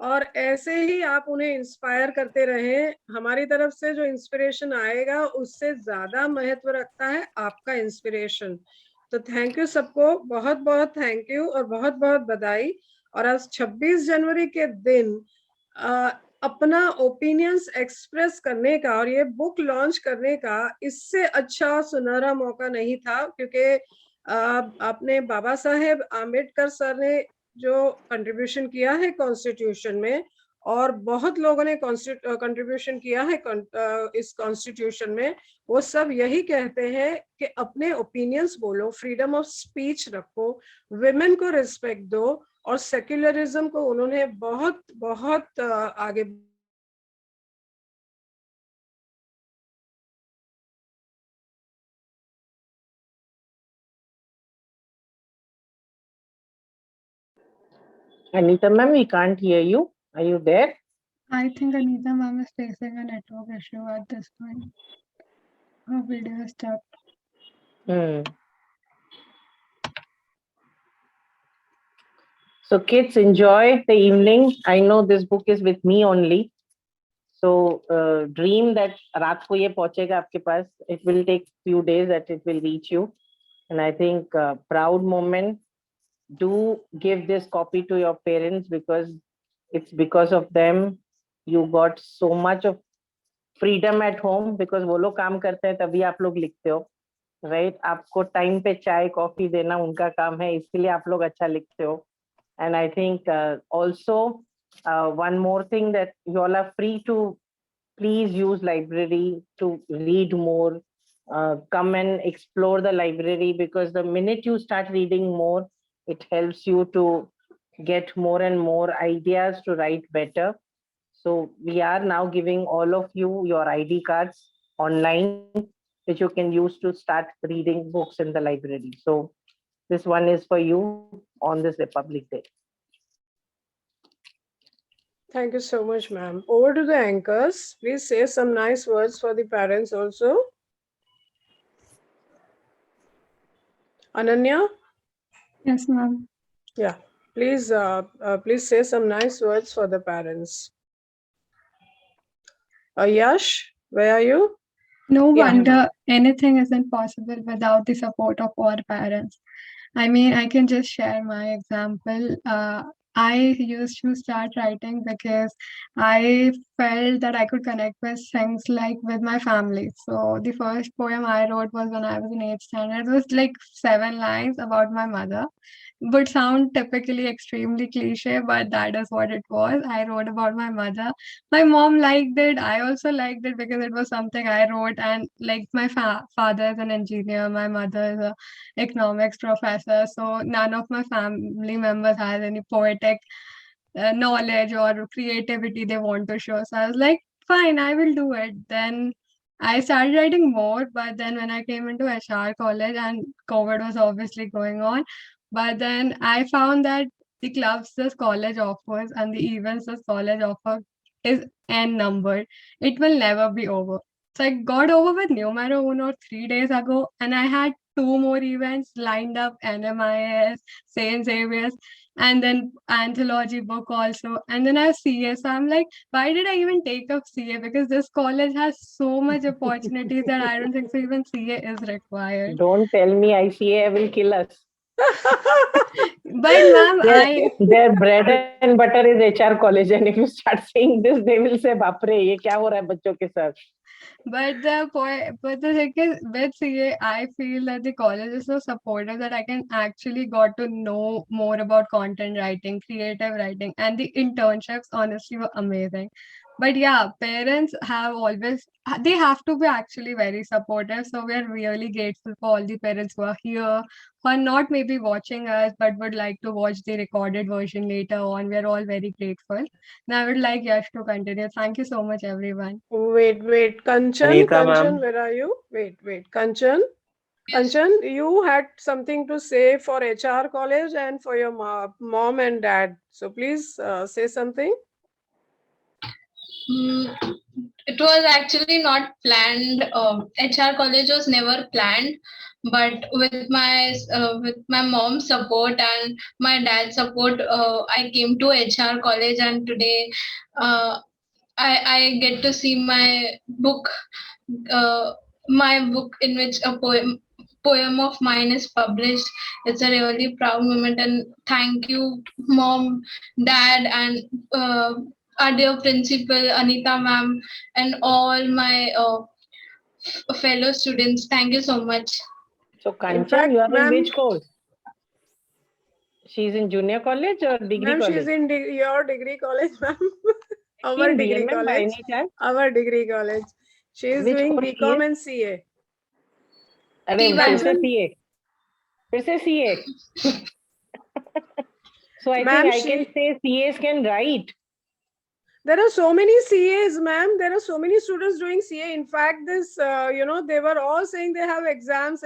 और ऐसे ही आप उन्हें इंस्पायर करते रहे. हमारी तरफ से जो इंस्पिरेशन आएगा उससे ज्यादा महत्व रखता है आपका इंस्पिरेशन. तो थैंक यू सबको, बहुत बहुत थैंक यू और बहुत बहुत बधाई. और आज 26 जनवरी के दिन अपना ओपिनियंस एक्सप्रेस करने का और ये बुक लॉन्च करने का इससे अच्छा सुनहरा मौका नहीं था, क्योंकि आपने बाबा साहेब आम्बेडकर सर ने जो कंट्रीब्यूशन किया है कॉन्स्टिट्यूशन में और बहुत लोगों ने कंट्रीब्यूशन किया है इस कॉन्स्टिट्यूशन में, वो सब यही कहते हैं कि अपने ओपिनियंस बोलो, फ्रीडम ऑफ स्पीच रखो, विमेन को रिस्पेक्ट दो और सेक्युलरिज्म को उन्होंने बहुत बहुत आगे Anita ma'am, we can't hear you. Are you there? I think Anita ma'am is facing a network issue at this point. Her video is stuck. So kids, enjoy the evening. I know this book is with me only. So dream that रात को ये पहुंचेगा आपके पास. It will take few days that it will reach you. And I think proud moment. Do give this copy to your parents because it's because of them you got so much of freedom at home, because वो लोग काम करते हैं तभी आप लोग लिखते हो, right? आपको टाइम पे चाय कॉफी देना उनका काम है, इसलिए आप लोग अच्छा लिखते हो. And I think also one more thing, that you all are free to please use library to read more. Come and explore the library, because the minute you start reading more, it helps you to get more and more ideas to write better. So we are now giving all of you your ID cards online, which you can use to start reading books in the library. So this one is for you on this Republic Day. Thank you so much, ma'am. Over to the anchors. Please say some nice words for the parents also. Ananya? Yes, ma'am. Yeah, please, please say some nice words for the parents. Yash, where are you? No wonder anything isn't possible without the support of our parents. I mean, I can just share my example. I used to start writing because I felt that I could connect with things like with my family. So the first poem I wrote was when I was in 8th standard. It was like 7 lines about my mother. Would sound typically extremely cliche, but that is what it was. I wrote about my mother. My mom liked it. I also liked it because it was something I wrote. And like my father is an engineer, my mother is a economics professor. So none of my family members has any poetic knowledge or creativity they want to show. So I was like, fine, I will do it. Then I started writing more, but then when I came into HR college and COVID was obviously going on, but then I found that the clubs this college offers and the events this college offers is n numbered. It will never be over. So I got over with numero uno 3 days ago, and I had 2 more events lined up: NMIS, Saint Xavier's, and then Anthology book also. And then I have CA. So I'm like, why did I even take up CA? Because this college has so much opportunities that I don't think so even CA is required. Don't tell me ICA will kill us. But ma'am, their bread and butter is HR college, and if you start saying this, they will say, "बाप रे, ये क्या हो रहा है बच्चों के साथ?" But the point, but the thing is, with CA, I feel that the college is so supportive that I can actually got to know more about content writing, creative writing, and the internships honestly were amazing. But yeah, parents have always they have to be actually very supportive. So we are really grateful for all the parents who are here, who are not maybe watching us, but would like to watch the recorded version later on. We are all very grateful. Now I would like Yash to continue. Thank you so much, everyone. Wait, Kanchan, Anita, ma'am. where are you? Wait, Kanchan, you had something to say for HR college and for your mom and dad. So please say something. It was actually not planned. HR college was never planned, but with my mom's support and my dad's support, I came to HR college, and today uh, I get to see uh, my book in which a poem of mine is published. It's a really proud moment, and thank you, mom, dad, and our dear principal Anita ma'am, and all my fellow students. Thank you so much. So, In Kanchan, fact, you are in ma'am, which course? She's in junior college or degree ma'am, college? she's in your degree college, ma'am. She Our in degree BMM by college. any chance? Our degree college. She is Which doing course she is? BCom and CA. अरे फिर से Kanchan, CA, फिर से CA. So I think ma'am, I can say CAs can write. there are so many CAs, ma'am. There are so many students doing CA. In fact, this, they were all saying they have exams.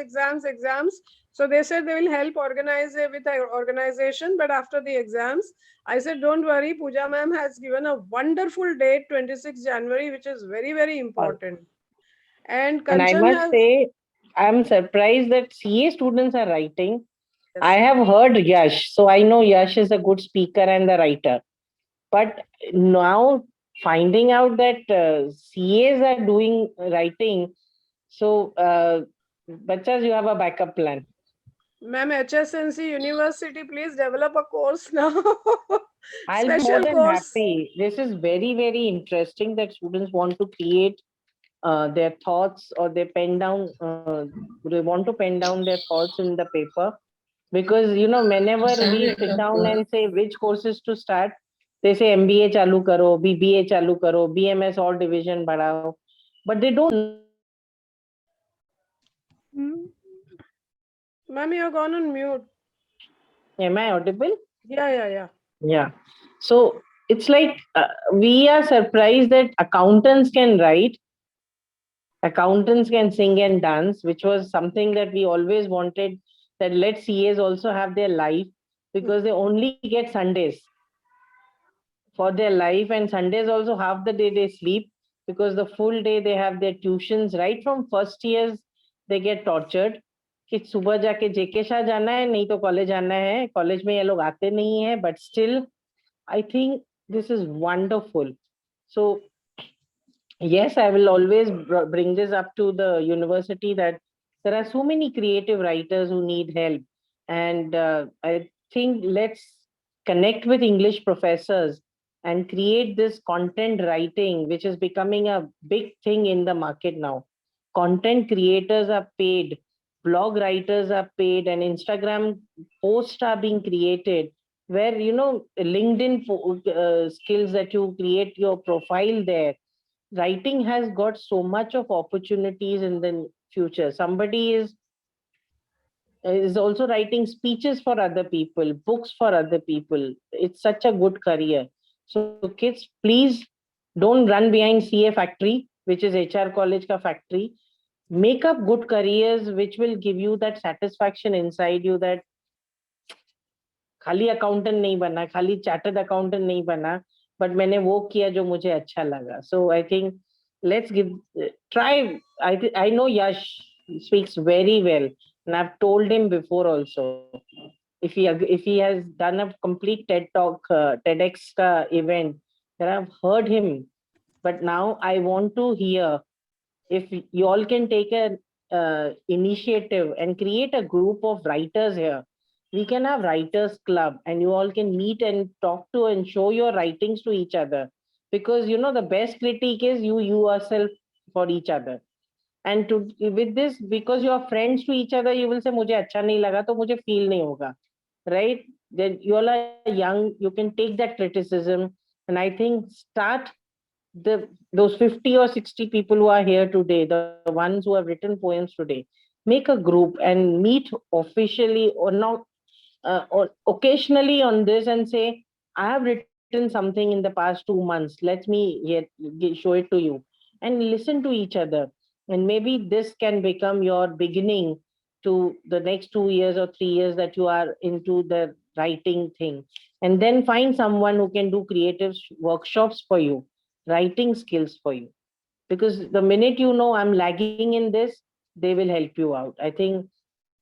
So they said they will help organize it with our organization. But after the exams, I said, don't worry. Pooja ma'am has given a wonderful date, 26 January, which is very, very important. And And I Kanchan must has, say, I'm surprised that CA students are writing. Yes. I have heard Yash, so I know Yash is a good speaker and the writer. But now finding out that CAs are doing writing, so bachas, you have a backup plan. ma'am, HSNC University, please develop a course now. I'll be more than happy. This is very, very interesting that students want to create their thoughts, or they want to pen down their thoughts in the paper. Because, whenever we sit down and say which courses to start, they say MBA chalu karo, BBA chalu karo, BMS all division badhao. But they don't. Ma'am, you're gone on mute. Am I audible? Yeah. Yeah. So it's like we are surprised that accountants can write, accountants can sing and dance, which was something that we always wanted, that let CAs also have their life, because they only get Sundays for their life, and Sundays also half the day they sleep, because the full day they have their tuitions. Right from first years they get tortured कि सुबह जाके जेके शाह जाना है, नहीं तो college आना है. College में ये लोग आते नहीं है, but still I think this is wonderful. So yes, I will always bring this up to the university, that there are so many creative writers who need help. And I think let's connect with English professors and create this content writing, which is becoming a big thing in the market now. Content creators are paid, blog writers are paid, and Instagram posts are being created where, LinkedIn skills, that you create your profile there. Writing has got so much of opportunities in the future. Somebody is also writing speeches for other people, books for other people. It's such a good career. So kids, please don't run behind CA factory, which is HR college ka factory. Make up good careers which will give you that satisfaction inside you, that खाली accountant नहीं बना, खाली chartered accountant नहीं बना, but मैंने वो किया जो मुझे अच्छा लगा. So I think let's try. I know Yash speaks very well, and I've told him before also, if he has done a complete TED talk, TEDx event, then I've heard him. But now I want to hear if you all can take an initiative and create a group of writers here. we can have writers club, and you all can meet and talk to and show your writings to each other, because you know the best critique is you yourself for each other. And to with this, because you are friends to each other, you will say मुझे अच्छा नहीं लगा तो मुझे feel नहीं होगा, right? Then you all are young, you can take that criticism. And I think start the those 50 or 60 people who are here today, the ones who have written poems today, make a group and meet officially or not, or occasionally on this, and say, I have written something in the past 2 months, let me show it to you, and listen to each other. And maybe this can become your beginning to the next 2 years or 3 years that you are into the writing thing. And then find someone who can do creative workshops for you, writing skills for you. Because the minute you know I'm lagging in this, they will help you out. I think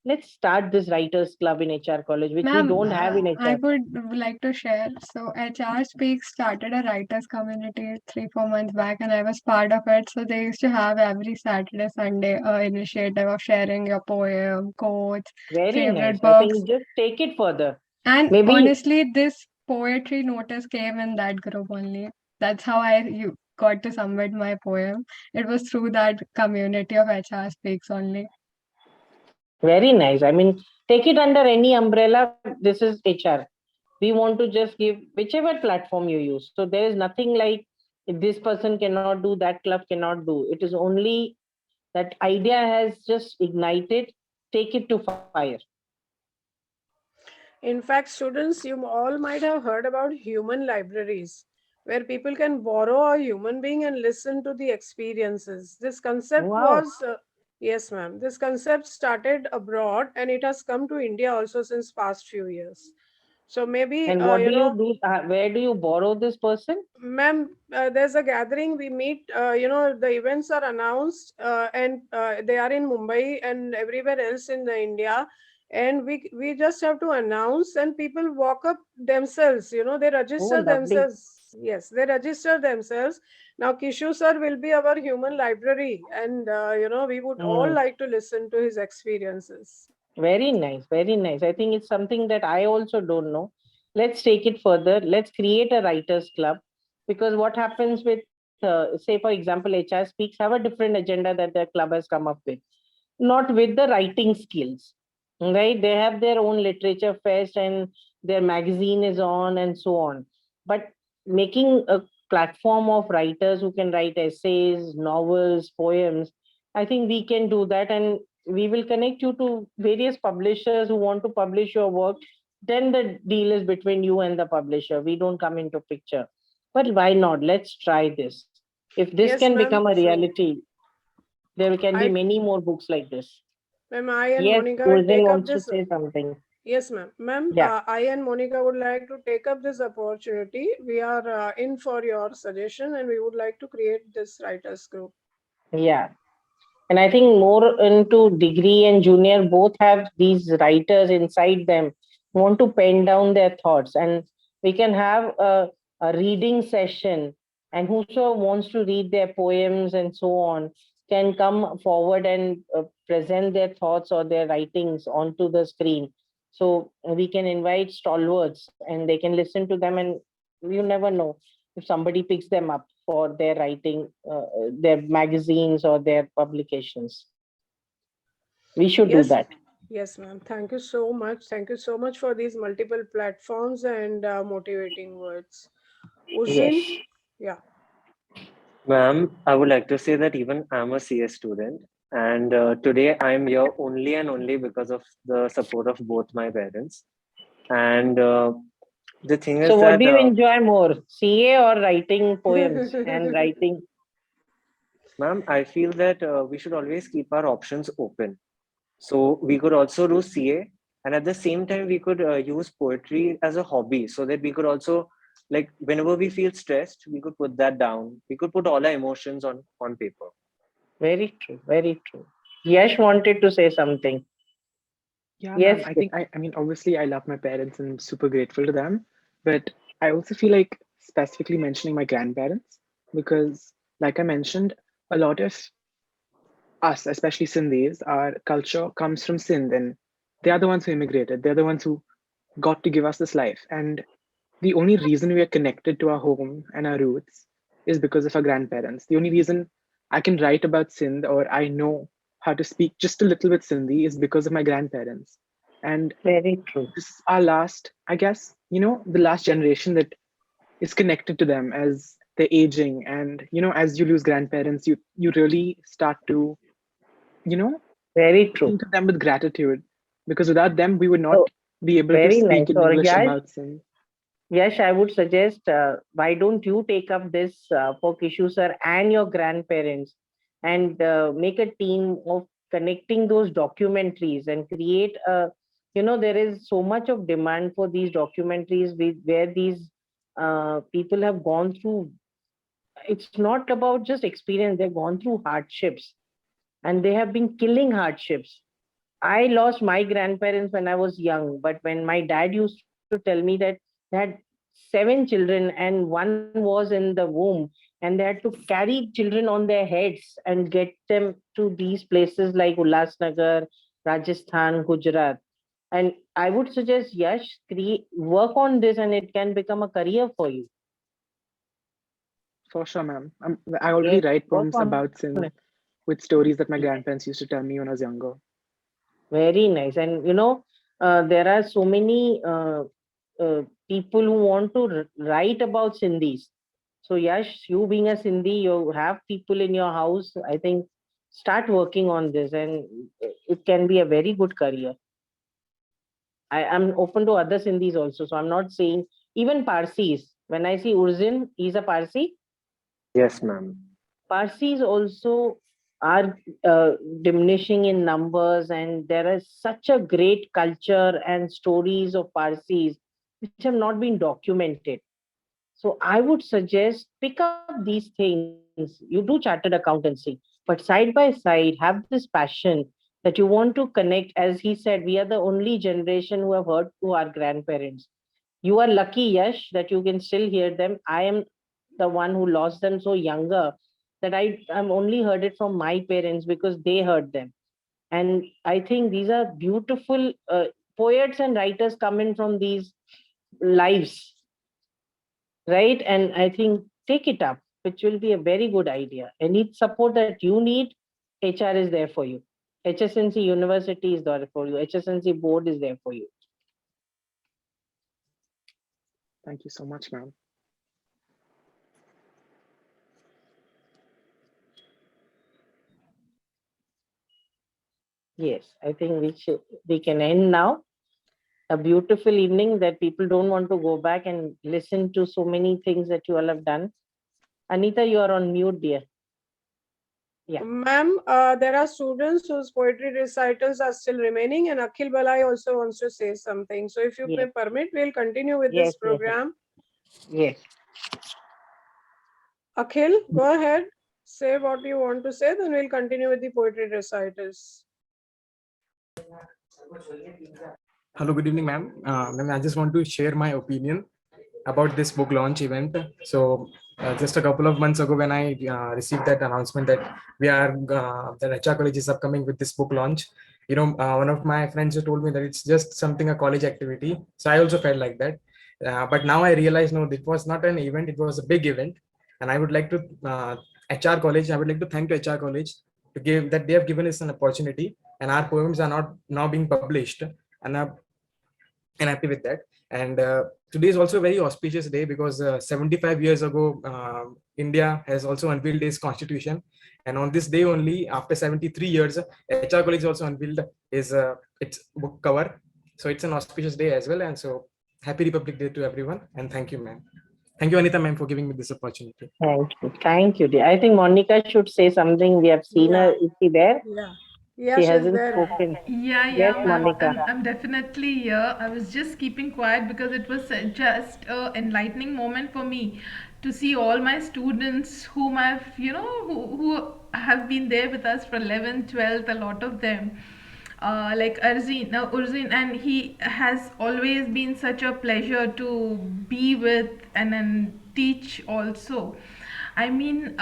let's start this writers club in HR college, which we Ma'am, don't have in I HR. would like to share. So, HR Speak started a writers community 3-4 months back, and I was part of it. So, they used to have every Saturday, Sunday initiative of sharing your poem, quotes, Very favorite nice. I books. think just take it further. And Maybe honestly, this poetry notice came in that group only. That's how I got to submit my poem. It was through that community of HR Speaks only. very nice. I mean, take it under any umbrella. This is HR. We want to just give whichever platform you use. So there is nothing like this person cannot do, that club cannot do. It is only that idea has just ignited. Take it to fire. In fact, students, you all might have heard about human libraries, where people can borrow a human being and listen to the experiences. This concept Wow. was, yes, ma'am, this concept started abroad and it has come to India also since past few years. So maybe, And what do you do? Where do you borrow this person? ma'am, there's a gathering. We meet. The events are announced, and they are in Mumbai and everywhere else in the India. And we just have to announce, and people walk up themselves. They Oh, register lovely. themselves. Yes, they register themselves. Now, Kishu sir will be our human library, and we would all Mm. like to listen to his experiences. Very nice, very nice. I think it's something that I also don't know. Let's take it further. Let's create a writers club, because what happens with, say, for example, HR Speaks have a different agenda that their club has come up with, not with the writing skills, right? They have their own literature fest and their magazine is on and so on. But making a platform of writers who can write essays, novels, poems, I think we can do that. And we will connect you to various publishers who want to publish your work. Then the deal is between you and the publisher. We don't come into picture. But why not? Let's try this. If this Yes, can become ma'am. a So reality, there can be I, many more books like this. ma'am, I and Yes, Monica will Purjan take up wants to this. say something. Yes, ma'am. Ma'am, Yeah, I and Monica would like to take up this opportunity. We are in for your suggestion and we would like to create this writers group. yeah. And I think more into degree and junior both have these writers inside them who want to pen down their thoughts. And we can have a reading session, and whoso wants to read their poems and so on can come forward and present their thoughts or their writings onto the screen. So we can invite stalwarts and they can listen to them, and you never know if somebody picks them up for their writing, their magazines or their publications. We should do Yes, that. yes, ma'am. Thank you so much. Thank you so much for these multiple platforms and motivating words. Yes. Ujin, yeah. Ma'am, I would like to say that even I'm a CS student, and today I'm here only and only because of the support of both my parents. And the thing So, is what that, do you enjoy more, CA or writing poems and writing? ma'am, I feel that we should always keep our options open. So we could also do CA, and at the same time, we could use poetry as a hobby, so that we could also, like, whenever we feel stressed, we could put that down. We could put all our emotions on paper. Very true. Very true. Yash wanted to say something. Yeah, ma'am. Yes. I mean, obviously, I love my parents and I'm super grateful to them. But I also feel like specifically mentioning my grandparents because, like I mentioned, a lot of us, especially Sindhis, our culture comes from Sindh. And They are the ones who immigrated. They're the ones who got to give us this life. And the only reason we are connected to our home and our roots is because of our grandparents. The only reason I can write about Sindh or I know how to speak just a little bit Sindhi is because of my grandparents. And Very true. this is our last, I guess, the last generation that is connected to them as they're aging. And, as you lose grandparents, you really start to, you know, Very true. think of them with gratitude because without them, we would So not be able to very speak nice. in Or English Yash, about Sindh. Yash, I would suggest why don't you take up this for Kishu sir and your grandparents and make a team of connecting those documentaries and create a, there is so much of demand for these documentaries where these people have gone through. It's not about just experience, they've gone through hardships and they have been killing hardships. I lost my grandparents when I was young, but when my dad used to tell me that they had 7 children and one was in the womb and they had to carry children on their heads and get them to these places like Ulhasnagar, Rajasthan, Gujarat. And I would suggest, Yash, work on this and it can become a career for you. For sure, ma'am. I already Yes, write work poems on about it. Sindh with stories that my grandparents used to tell me when I was younger. Very nice. And there are so many people who want to write about Sindhis. So, Yash, you being a Sindhi, you have people in your house. I think start working on this, and it can be a very good career. I am open to other Sindhis also. So, I'm not saying even Parsis. When I see Urzin, he's a Parsi. Yes, ma'am. Parsis also are diminishing in numbers, and there is such a great culture and stories of Parsis which have not been documented. So I would suggest pick up these things. You do chartered accountancy, but side by side, have this passion that you want to connect. As he said, we are the only generation who have heard to our grandparents. You are lucky, Yash, that you can still hear them. I am the one who lost them so younger that I'm only heard it from my parents because they heard them. And I think these are beautiful poets and writers coming from these lives, right? And I think take it up, which will be a very good idea. Any support that you need, HR is there for you. HSNC University is there for you. HSNC board is there for you. Thank you so much, ma'am. Yes, I think we can end now. A beautiful evening that people don't want to go back and listen to so many things that you all have done. Anita, you are on mute, dear. Yeah. Ma'am, there are students whose poetry recitals are still remaining, and Akhil Balai also wants to say something. So, if you may permit, we'll continue with this program. Yes. Akhil, go ahead. Say what you want to say, then we'll continue with the poetry recitals. Hello, good evening, ma'am. Ma'am, I just want to share my opinion about this book launch event. So, just a couple of months ago, when I received that announcement that that HR College is upcoming with this book launch, one of my friends just told me that it's just something a college activity. So I also felt like that. But now I realize, no, it was not an event; it was a big event, and I would like to HR College. I would like to thank to HR College to give that they have given us an opportunity, and our poems are not now being published, and I'm happy with that. And today is also a very auspicious day because 75 years ago, India has also unveiled its constitution. And on this day only, after 73 years, HR College also unveiled its book cover. So it's an auspicious day as well. And so happy Republic Day to everyone. And thank you, ma'am. Thank you, Anita, ma'am, for giving me this opportunity. Thank you. Thank you, dear. I think Monica should say something. We have seen her. Is she there? Yeah. Yeah, she she's hasn't there. spoken. Yeah, Yes, ma'am. Monica. I'm definitely here. I was just keeping quiet because it was just a enlightening moment for me to see all my students whom I've, who have been there with us for 11th, 12th, a lot of them. Like Urzin, and he has always been such a pleasure to be with and then teach also. I mean,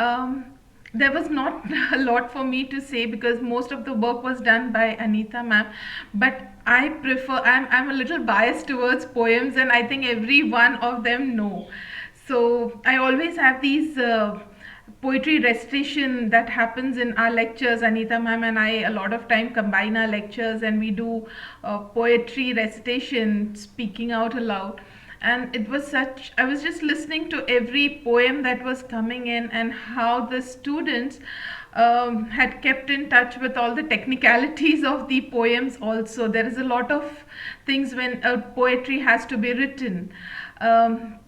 there was not a lot for me to say because most of the work was done by Anita ma'am, but I prefer, I'm a little biased towards poems, and I think every one of them know. So I always have these poetry recitation that happens in our lectures. Anita ma'am and I a lot of time combine our lectures and we do poetry recitation, speaking out aloud. And it was such, I was just listening to every poem that was coming in and how the students had kept in touch with all the technicalities of the poems also. There is a lot of things when poetry has to be written.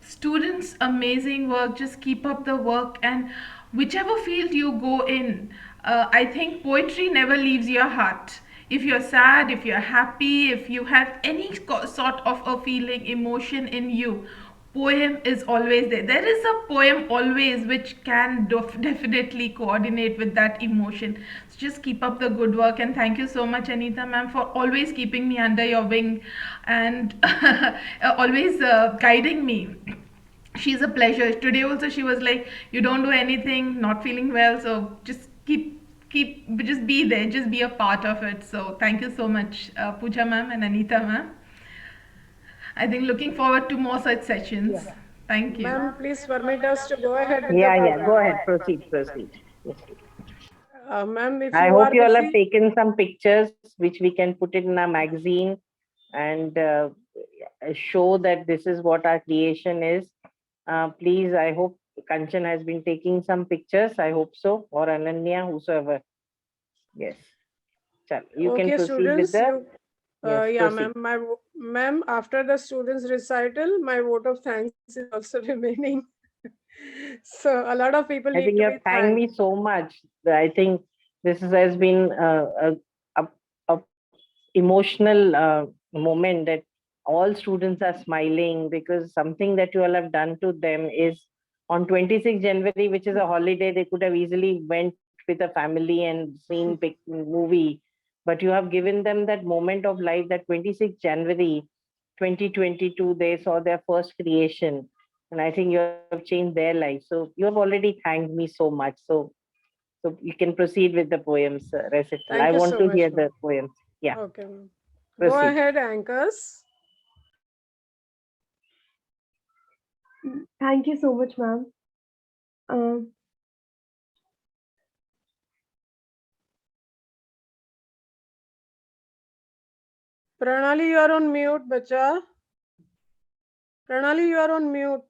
Students, amazing work, just keep up the work, and whichever field you go in, I think poetry never leaves your heart. If you're sad, if you're happy, if you have any sort of a feeling, emotion in you, poem is always there. There is a poem always which can definitely coordinate with that emotion. So just keep up the good work, and thank you so much, Anita ma'am, for always keeping me under your wing and always guiding me. She's a pleasure. Today also she was like, you don't do anything, not feeling well, so just just be there, just be a part of it. So thank you so much, Pooja ma'am and Anita ma'am. I think looking forward to more such sessions. Thank you. Ma'am, please permit us to go ahead with Yeah, the yeah, go program. ahead, proceed. Yes, please. Ma'am, if I you hope are you all have busy, taken some pictures which we can put it in our magazine and show that this is what our creation is. Please, I hope Kanchan has been taking some pictures. I hope so, or Ananya, whosoever. Yes. You can okay, proceed with students, the. you, Yes, yeah, proceed. ma'am, after the students' recital, my vote of thanks is also remaining. So a lot of people I need think to you be have thanked thanked. me so much. I think this has been a emotional moment that all students are smiling because something that you all have done to them is on 26th January, which is a holiday. They could have easily went with a family and seen movie, but you have given them that moment of life, that 26th January 2022, they saw their first creation. And I think you have changed their life. So you have already thanked me so much. So you can proceed with the poems recital. I Thank you want so to much, hear the ma'am. poems. Yeah, Okay, ma'am. Go proceed. ahead, anchors. Thank you so much, ma'am. Pranali, you are on mute, bacha. Pranali, you are on mute.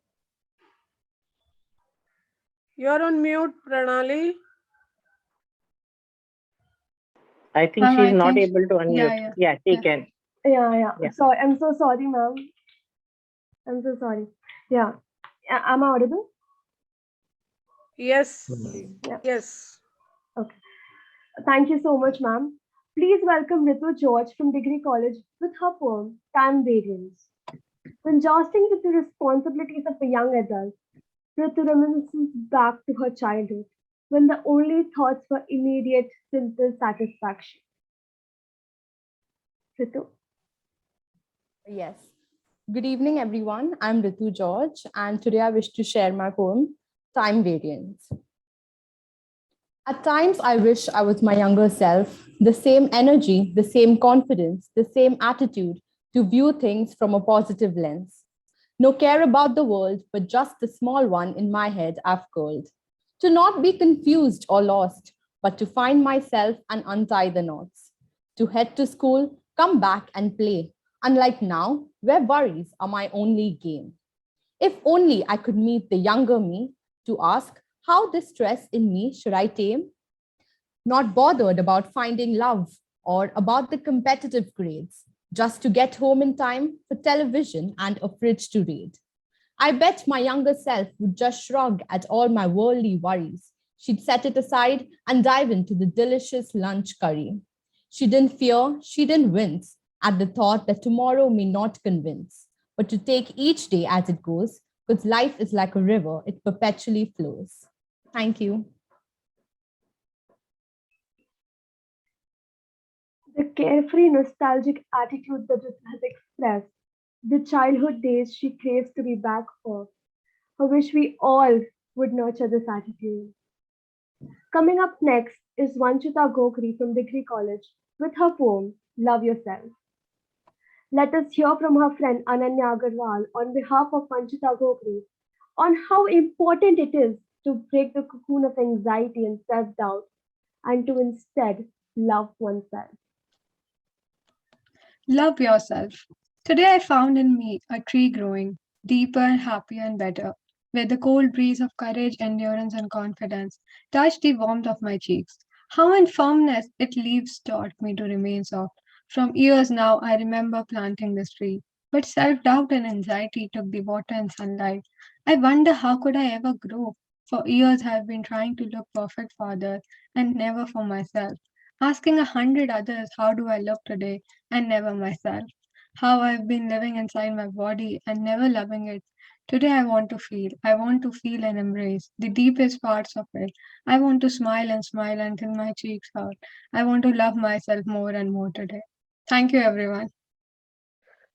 You are on mute, Pranali. I think Ma'am, she's I not think, able to unmute. Yeah, she can. Yeah. Yeah. Sorry, I'm so sorry, ma'am. I'm so sorry. Yeah. Am I audible? Yes. Yeah. Yes. Okay. Thank you so much, ma'am. Please welcome Ritu George from Degree College with her poem, Time Variance. When jousting with the responsibilities of a young adult, Ritu reminisces back to her childhood, when the only thoughts were immediate, simple satisfaction. Ritu? Yes. Good evening, everyone. I'm Ritu George, and today I wish to share my poem, Time Variance. At times, I wish I was my younger self, the same energy, the same confidence, the same attitude to view things from a positive lens. No care about the world, but just the small one in my head I've curled. To not be confused or lost, but to find myself and untie the knots. To head to school, come back and play, unlike now, where worries are my only game. If only I could meet the younger me to ask how this stress in me should I tame? Not bothered about finding love or about the competitive grades, just to get home in time for television and a fridge to read. I bet my younger self would just shrug at all my worldly worries. She'd set it aside and dive into the delicious lunch curry. She didn't fear, she didn't wince at the thought that tomorrow may not convince, but to take each day as it goes, because life is like a river, it perpetually flows. Thank you. The carefree, nostalgic attitude that Ritu has expressed, the childhood days she craves to be back for. I wish we all would nurture this attitude. Coming up next is Vanchita Gokri from Degree College with her poem Love Yourself. Let us hear from her friend Ananya Agarwal on behalf of Vanchita Gokri on how important it is to break the cocoon of anxiety and self doubt and to instead love oneself. Love yourself. Today I found in me a tree growing, deeper and happier and better, where the cold breeze of courage, endurance, and confidence touched the warmth of my cheeks. How in firmness its leaves taught me to remain soft. From years now I remember planting this tree, but self doubt and anxiety took the water and sunlight. I wonder how could I ever grow? For years I have been trying to look perfect for others and never for myself. Asking 100 others, how do I look today? And never myself. How I've been living inside my body and never loving it. Today I want to feel. I want to feel and embrace the deepest parts of it. I want to smile until my cheeks hurt. I want to love myself more and more today. Thank you, everyone.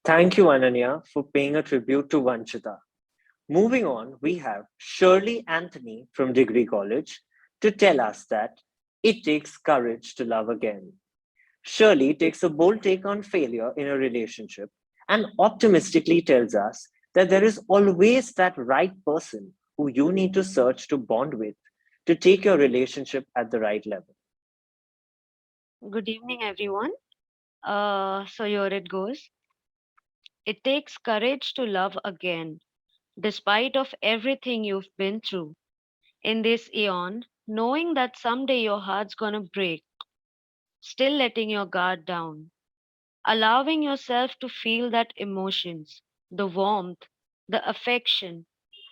Thank you, Ananya, for paying a tribute to Vanchita. Moving on, we have Shirley Anthony from Degree College to tell us that it takes courage to love again. Shirley takes a bold take on failure in a relationship and optimistically tells us that there is always that right person who you need to search to bond with to take your relationship at the right level. Good evening, everyone. So here it goes. It takes courage to love again, despite of everything you've been through. In this eon, knowing that someday your heart's gonna break, still letting your guard down, allowing yourself to feel that emotions, the warmth, the affection,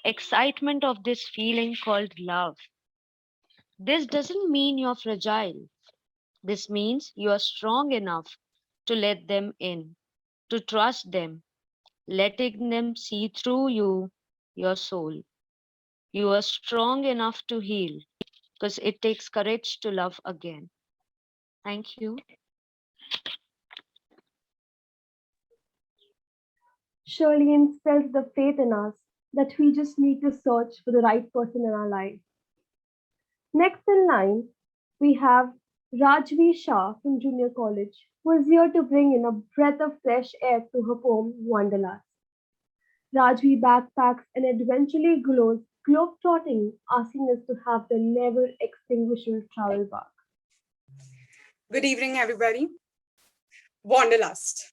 excitement of this feeling called love. This doesn't mean you're fragile. This means you are strong enough to let them in, to trust them, letting them see through you, your soul. You are strong enough to heal because it takes courage to love again. Thank you. Shirley instills the faith in us that we just need to search for the right person in our life. Next in line, we have Rajvi Shah from Junior College, who is here to bring in a breath of fresh air through her poem Wanderlust. Rajvi backpacks and eventually glows globe-trotting, asking us to have the never extinguishable travel bug. Good evening, everybody. Wanderlust.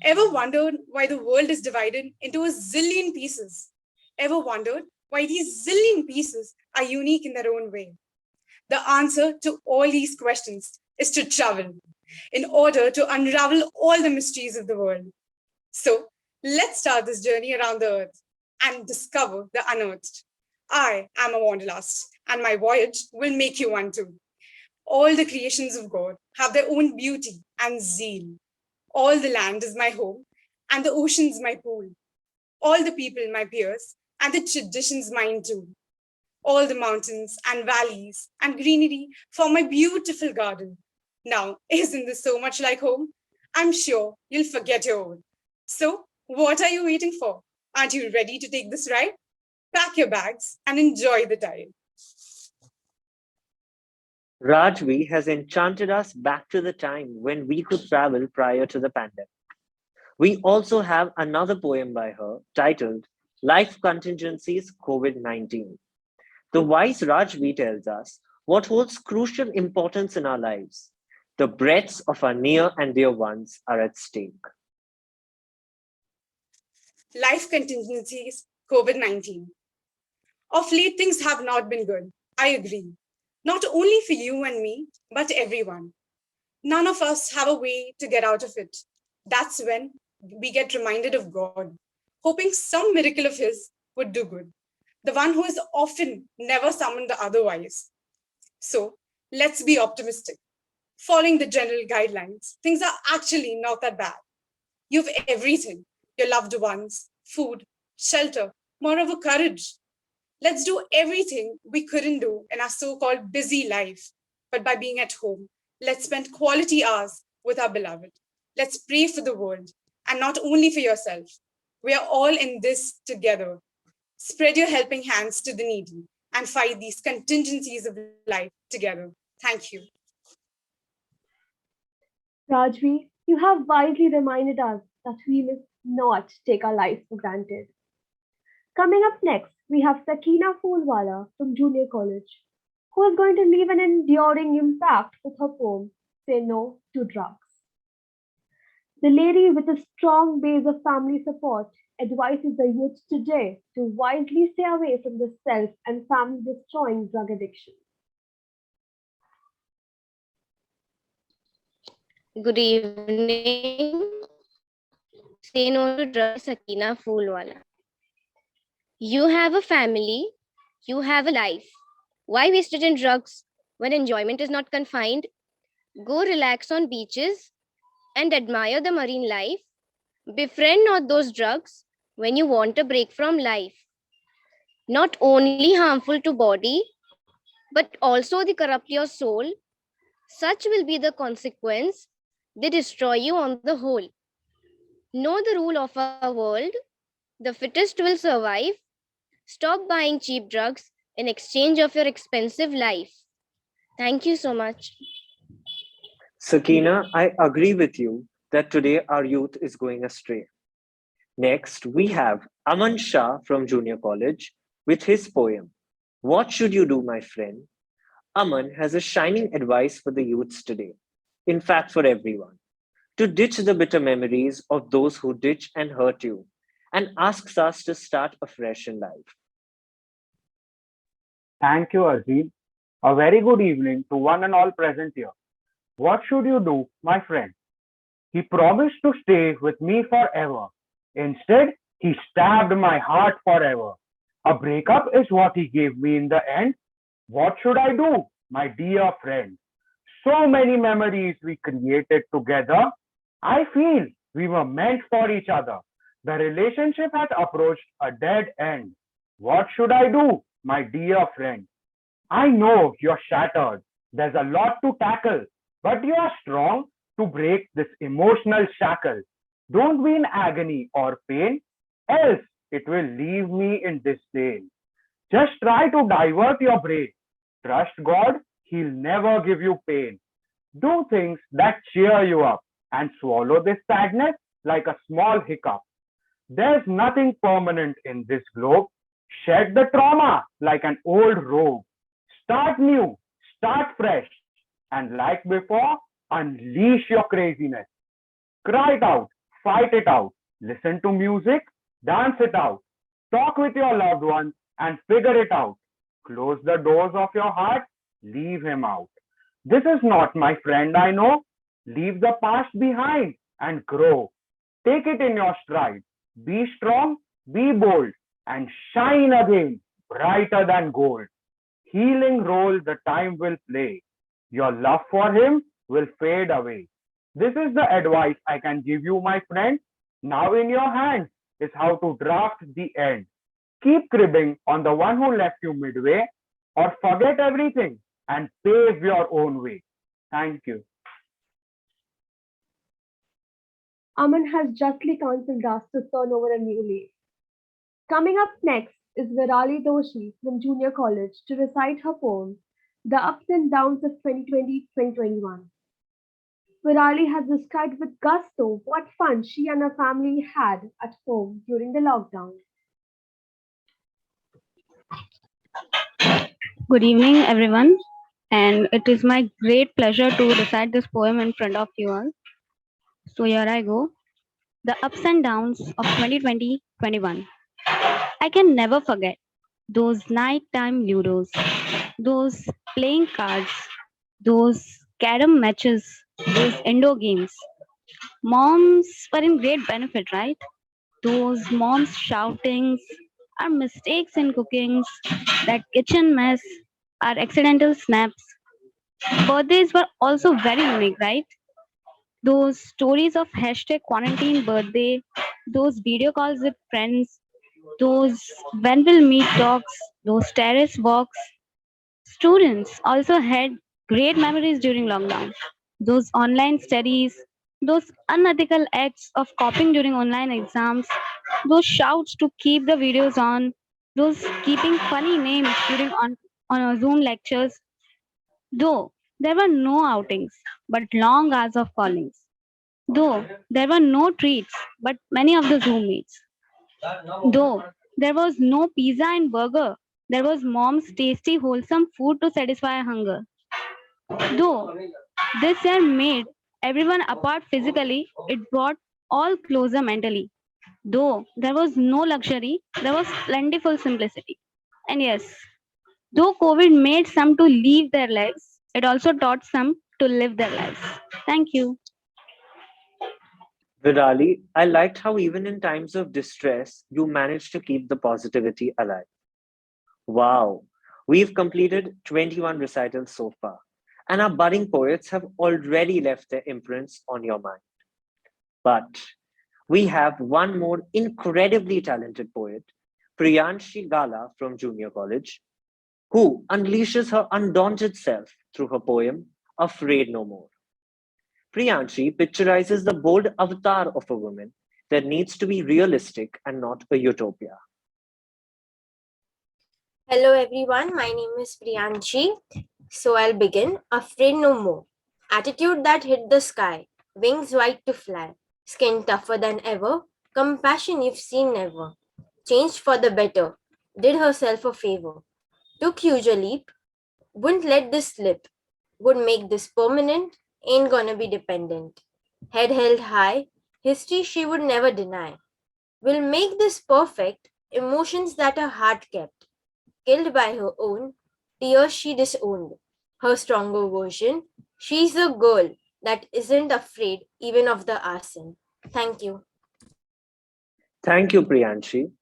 Ever wondered why the world is divided into a zillion pieces? Ever wondered why these zillion pieces are unique in their own way? The answer to all these questions is to travel in order to unravel all the mysteries of the world. So let's start this journey around the earth and discover the unearthed. I am a wanderlust, and my voyage will make you one too. All the creations of God have their own beauty and zeal. All the land is my home, and the ocean's my pool. All the people my peers, and the traditions mine too. All the mountains and valleys and greenery form my beautiful garden. Now, isn't this so much like home? I'm sure you'll forget your own. So, what are you waiting for? Aren't you ready to take this ride? Pack your bags and enjoy the tide. Rajvi has enchanted us back to the time when we could travel prior to the pandemic. We also have another poem by her titled Life Contingencies COVID-19. The wise Rajvi tells us what holds crucial importance in our lives. The breaths of our near and dear ones are at stake. Life contingencies, COVID-19. Of late, things have not been good. I agree. Not only for you and me, but everyone. None of us have a way to get out of it. That's when we get reminded of God, hoping some miracle of His would do good. The one who is often never summoned the otherwise. So let's be optimistic. Following the general guidelines, things are actually not that bad. You have everything, your loved ones, food, shelter, moreover, courage. Let's do everything we couldn't do in our so-called busy life. But by being at home, let's spend quality hours with our beloved. Let's pray for the world and not only for yourself. We are all in this together. Spread your helping hands to the needy and fight these contingencies of life together. Thank you. Rajvi, you have wisely reminded us that we must not take our lives for granted. Coming up next, we have Sakina Phoolwala from Junior College, who is going to leave an enduring impact with her poem, Say No to Drugs. The lady with a strong base of family support advises the youth today to wisely stay away from the self and family destroying drug addiction. Good evening. Say no to drugs, Sakina Phoolwala. You have a family, you have a life. Why waste it in drugs when enjoyment is not confined? Go relax on beaches and admire the marine life. Befriend not those drugs when you want a break from life. Not only harmful to body, but also they corrupt your soul. Such will be the consequence. They destroy you on the whole. Know the rule of our world. The fittest will survive. Stop buying cheap drugs in exchange of your expensive life. Thank you so much. Sakina, I agree with you that today our youth is going astray. Next, we have Aman Shah from Junior College with his poem, What Should You Do, My Friend? Aman has a shining advice for the youths today, in fact, for everyone, to ditch the bitter memories of those who ditch and hurt you, and asks us to start afresh in life. Thank you, Azim. A very good evening to one and all present here. What should you do, my friend? He promised to stay with me forever. Instead, he stabbed my heart forever. A breakup is what he gave me in the end. What should I do, my dear friend? So many memories we created together. I feel we were meant for each other. The relationship has approached a dead end. What should I do, my dear friend? I know you're shattered. There's a lot to tackle, but you are strong to break this emotional shackle. Don't be in agony or pain, else it will leave me in disdain. Just try to divert your brain. Trust God, He'll never give you pain. Do things that cheer you up and swallow this sadness like a small hiccup. There's nothing permanent in this globe. Shed the trauma like an old robe. Start new, start fresh, and like before, unleash your craziness. Cry it out, fight it out, listen to music, dance it out. Talk with your loved ones and figure it out. Close the doors of your heart, leave him out. This is not my friend, I know. Leave the past behind and grow. Take it in your stride. Be strong, be bold, and shine again, brighter than gold. Healing role the time will play. Your love for him will fade away. This is the advice I can give you, my friend. Now in your hands is how to draft the end. Keep cribbing on the one who left you midway, or forget everything and pave your own way. Thank you. Aman has justly counseled us to turn over a new leaf. Coming up next is Virali Doshi from Junior College to recite her poem, The Ups and Downs of 2020-2021. Virali has described with gusto what fun she and her family had at home during the lockdown. Good evening, everyone, and it is my great pleasure to recite this poem in front of you all. So here I go. The ups and downs of 2020-21. I can never forget those nighttime ludos, those playing cards, those carom matches, those indoor games. Moms were in great benefit, right? Those moms shoutings, our mistakes in cookings, that kitchen mess, our accidental snaps. Birthdays were also very unique, right? Those stories of hashtag quarantine birthday, those video calls with friends, those when will meet talks, those terrace walks. Students also had great memories during lockdown. Those online studies, those unethical acts of copying during online exams, those shouts to keep the videos on, those keeping funny names during on Zoom lectures. Though there were no outings, but long hours of callings. Though there were no treats, but many of the Zoom meets. Though there was no pizza and burger, there was mom's tasty, wholesome food to satisfy hunger. Though this year made everyone apart physically, it brought all closer mentally. Though there was no luxury, there was plentiful simplicity. And yes, though COVID made some to leave their lives, it also taught some to live their lives. Thank you. Virali, I liked how even in times of distress, you managed to keep the positivity alive. Wow, we've completed 21 recitals so far, and our budding poets have already left their imprints on your mind. But we have one more incredibly talented poet, Priyanshi Gala from Junior College, who unleashes her undaunted self through her poem, Afraid No More. Priyanshi picturizes the bold avatar of a woman that needs to be realistic and not a utopia. Hello everyone, my name is Priyanshi. So I'll begin. Afraid no more. Attitude that hit the sky. Wings white to fly. Skin tougher than ever. Compassion you've seen never. Changed for the better. Did herself a favor. Took huge a leap. Wouldn't let this slip. Would make this permanent. Ain't gonna be dependent. Head held high. History she would never deny. Will make this perfect. Emotions that her heart kept killed by her own, tears she disowned. Her stronger version, she's the girl that isn't afraid even of the arson. Thank you. Thank you, Priyanshi.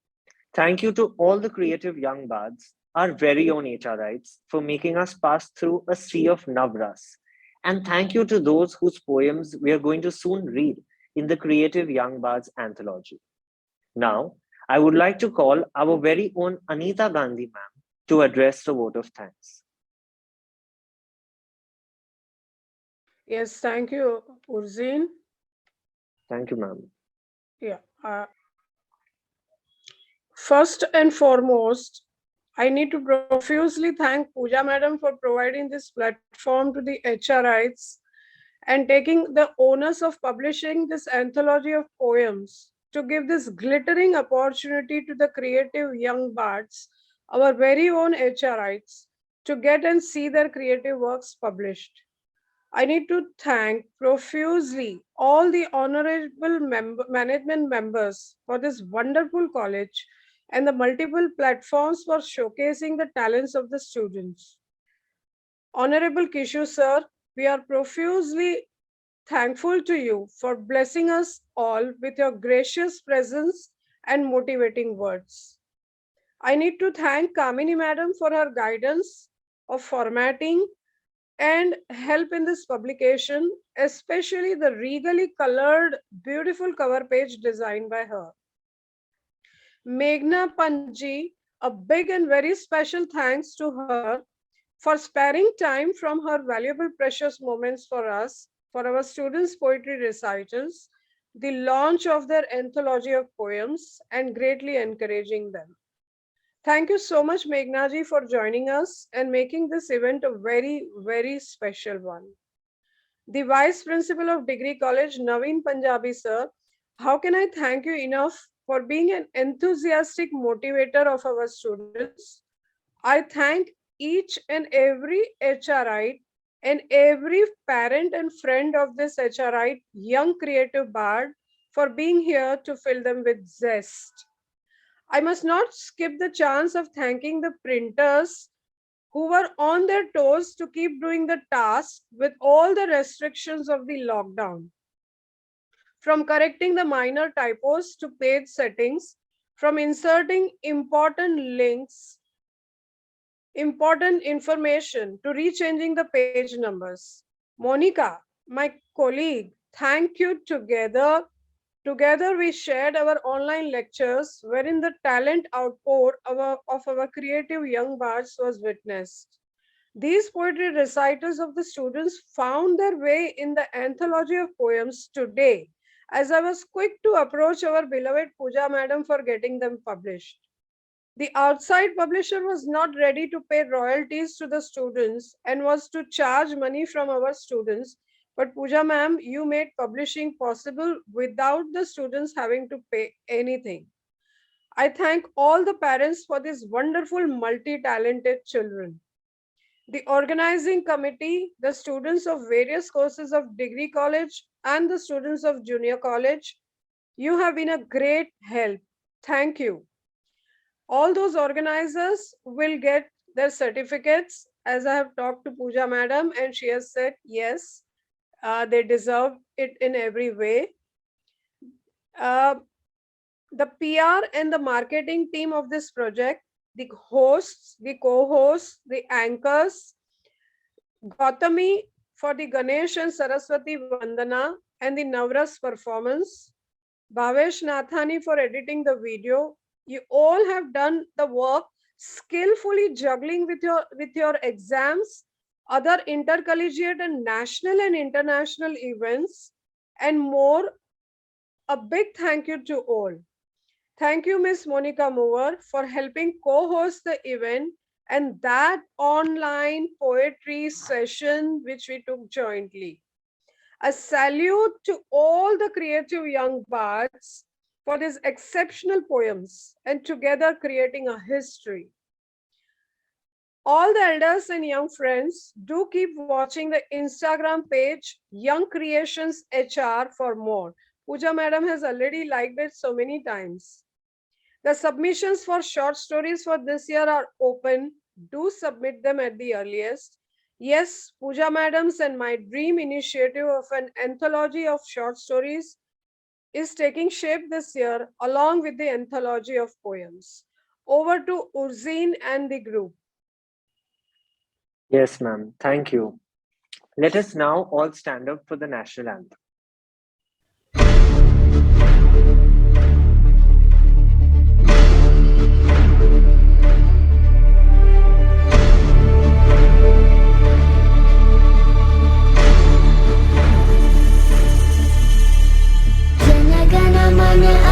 Thank you to all the creative young bards, our very own HRites, for making us pass through a sea of navras. And thank you to those whose poems we are going to soon read in the Creative Young Bards Anthology. Now, I would like to call our very own Anita Gandhi ma'am to address the vote of thanks. Yes, thank you, Urzin. Thank you, ma'am. Yeah. First and foremost, I need to profusely thank Pooja Madam for providing this platform to the HRites and taking the onus of publishing this anthology of poems to give this glittering opportunity to the creative young bards, our very own HRites, to get and see their creative works published. I need to thank profusely all the honorable management members for this wonderful college and the multiple platforms for showcasing the talents of the students. Honorable Kishu sir, we are profusely thankful to you for blessing us all with your gracious presence and motivating words. I need to thank Kamini madam for her guidance of formatting and help in this publication, especially the regally colored, beautiful cover page designed by her. Meghna Panji, a big and very special thanks to her for sparing time from her valuable precious moments for us, for our students' poetry recitals, the launch of their anthology of poems, and greatly encouraging them. Thank you so much, Meghnaji, for joining us and making this event a very, very special one. The Vice Principal of Degree College, Naveen Punjabi, sir, how can I thank you enough for being an enthusiastic motivator of our students? I thank each and every HRI and every parent and friend of this HRI, young creative bard, for being here to fill them with zest. I must not skip the chance of thanking the printers who were on their toes to keep doing the task with all the restrictions of the lockdown. From correcting the minor typos to page settings, from inserting important links, important information to rechanging the page numbers. Monica, my colleague, thank you together. Together we shared our online lectures wherein the talent outpour of our creative young bards was witnessed. These poetry recitals of the students found their way in the anthology of poems today, as I was quick to approach our beloved Pooja madam for getting them published. The outside publisher was not ready to pay royalties to the students and was to charge money from our students. But Pooja ma'am, you made publishing possible without the students having to pay anything. I thank all the parents for these wonderful multi-talented children. The organizing committee, the students of various courses of degree college and the students of junior college, you have been a great help. Thank you. All those organizers will get their certificates, as I have talked to Pooja madam and she has said yes, they deserve it in every way. The PR and the marketing team of this project, the hosts, the co-hosts, the anchors, Gautami for the Ganesh and Saraswati Vandana and the Navras performance, Bhavesh Nathani for editing the video. You all have done the work skillfully juggling with your exams, other intercollegiate and national and international events, and more. A big thank you to all. Thank you, Ms. Monica Moore, for helping co-host the event and that online poetry session which we took jointly. A salute to all the creative young bards for these exceptional poems and together creating a history. All the elders and young friends, do keep watching the Instagram page Young Creations HR for more. Pooja madam has already liked it so many times. The submissions for short stories for this year are open. Do submit them at the earliest. Yes, Pooja madam's and my dream initiative of an anthology of short stories is taking shape this year along with the anthology of poems. Over to Urzeen and the group. Yes, ma'am. Thank you. Let us now all stand up for the national anthem.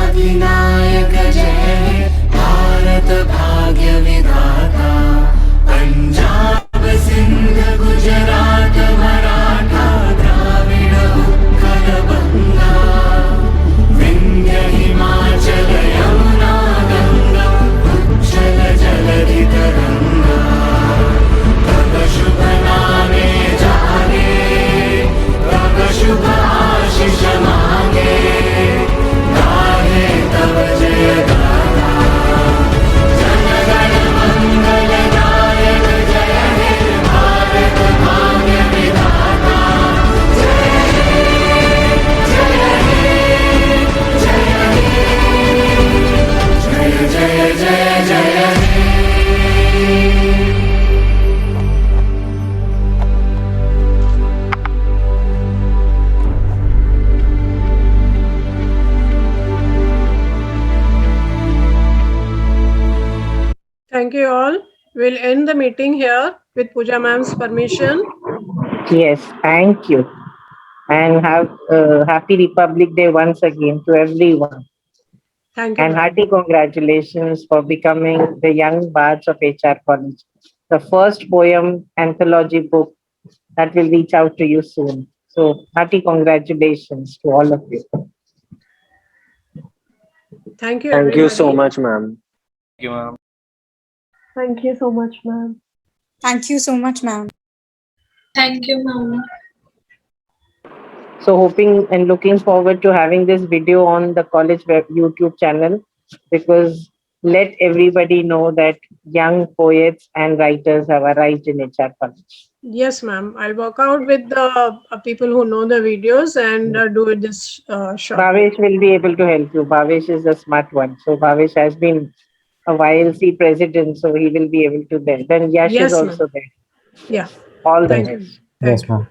अधिनायक जय भारत भाग्य विधाता पंजाब सिंध गुजरात मराठा द्राविड उत्कल बंगा विंध्य हिमाचल यमुना गंगा उच्चल जलधि तरंगा तव शुभ नामे जागे तव शुभ आशीष मांगे तव जय गाथा जनगण मंगलदायक जय हे भारत भाग्य विधाता जय हे जय जय जय जय हे Thank you all. We'll end the meeting here with Pooja ma'am's permission. Yes, thank you. And have happy Republic Day once again to everyone. Thank you. And hearty congratulations for becoming the young bards of HR College. The first poem anthology book that will reach out to you soon. So hearty congratulations to all of you. Thank you, Thank everybody. you so much, ma'am. Thank you, ma'am. Thank you so much, ma'am. Thank you so much, ma'am. Thank you, ma'am. So hoping and looking forward to having this video on the college web YouTube channel, because let everybody know that young poets and writers have arrived in HR College. Yes, ma'am. I'll work out with the people who know the videos and do this short. Bhavesh will be able to help you. Bhavesh is a smart one. So Bhavesh has been a YLC president, so he will be able to then. Then Yash Yes, is ma'am. also there. Yeah. All the Thank best. you. Yes, ma'am.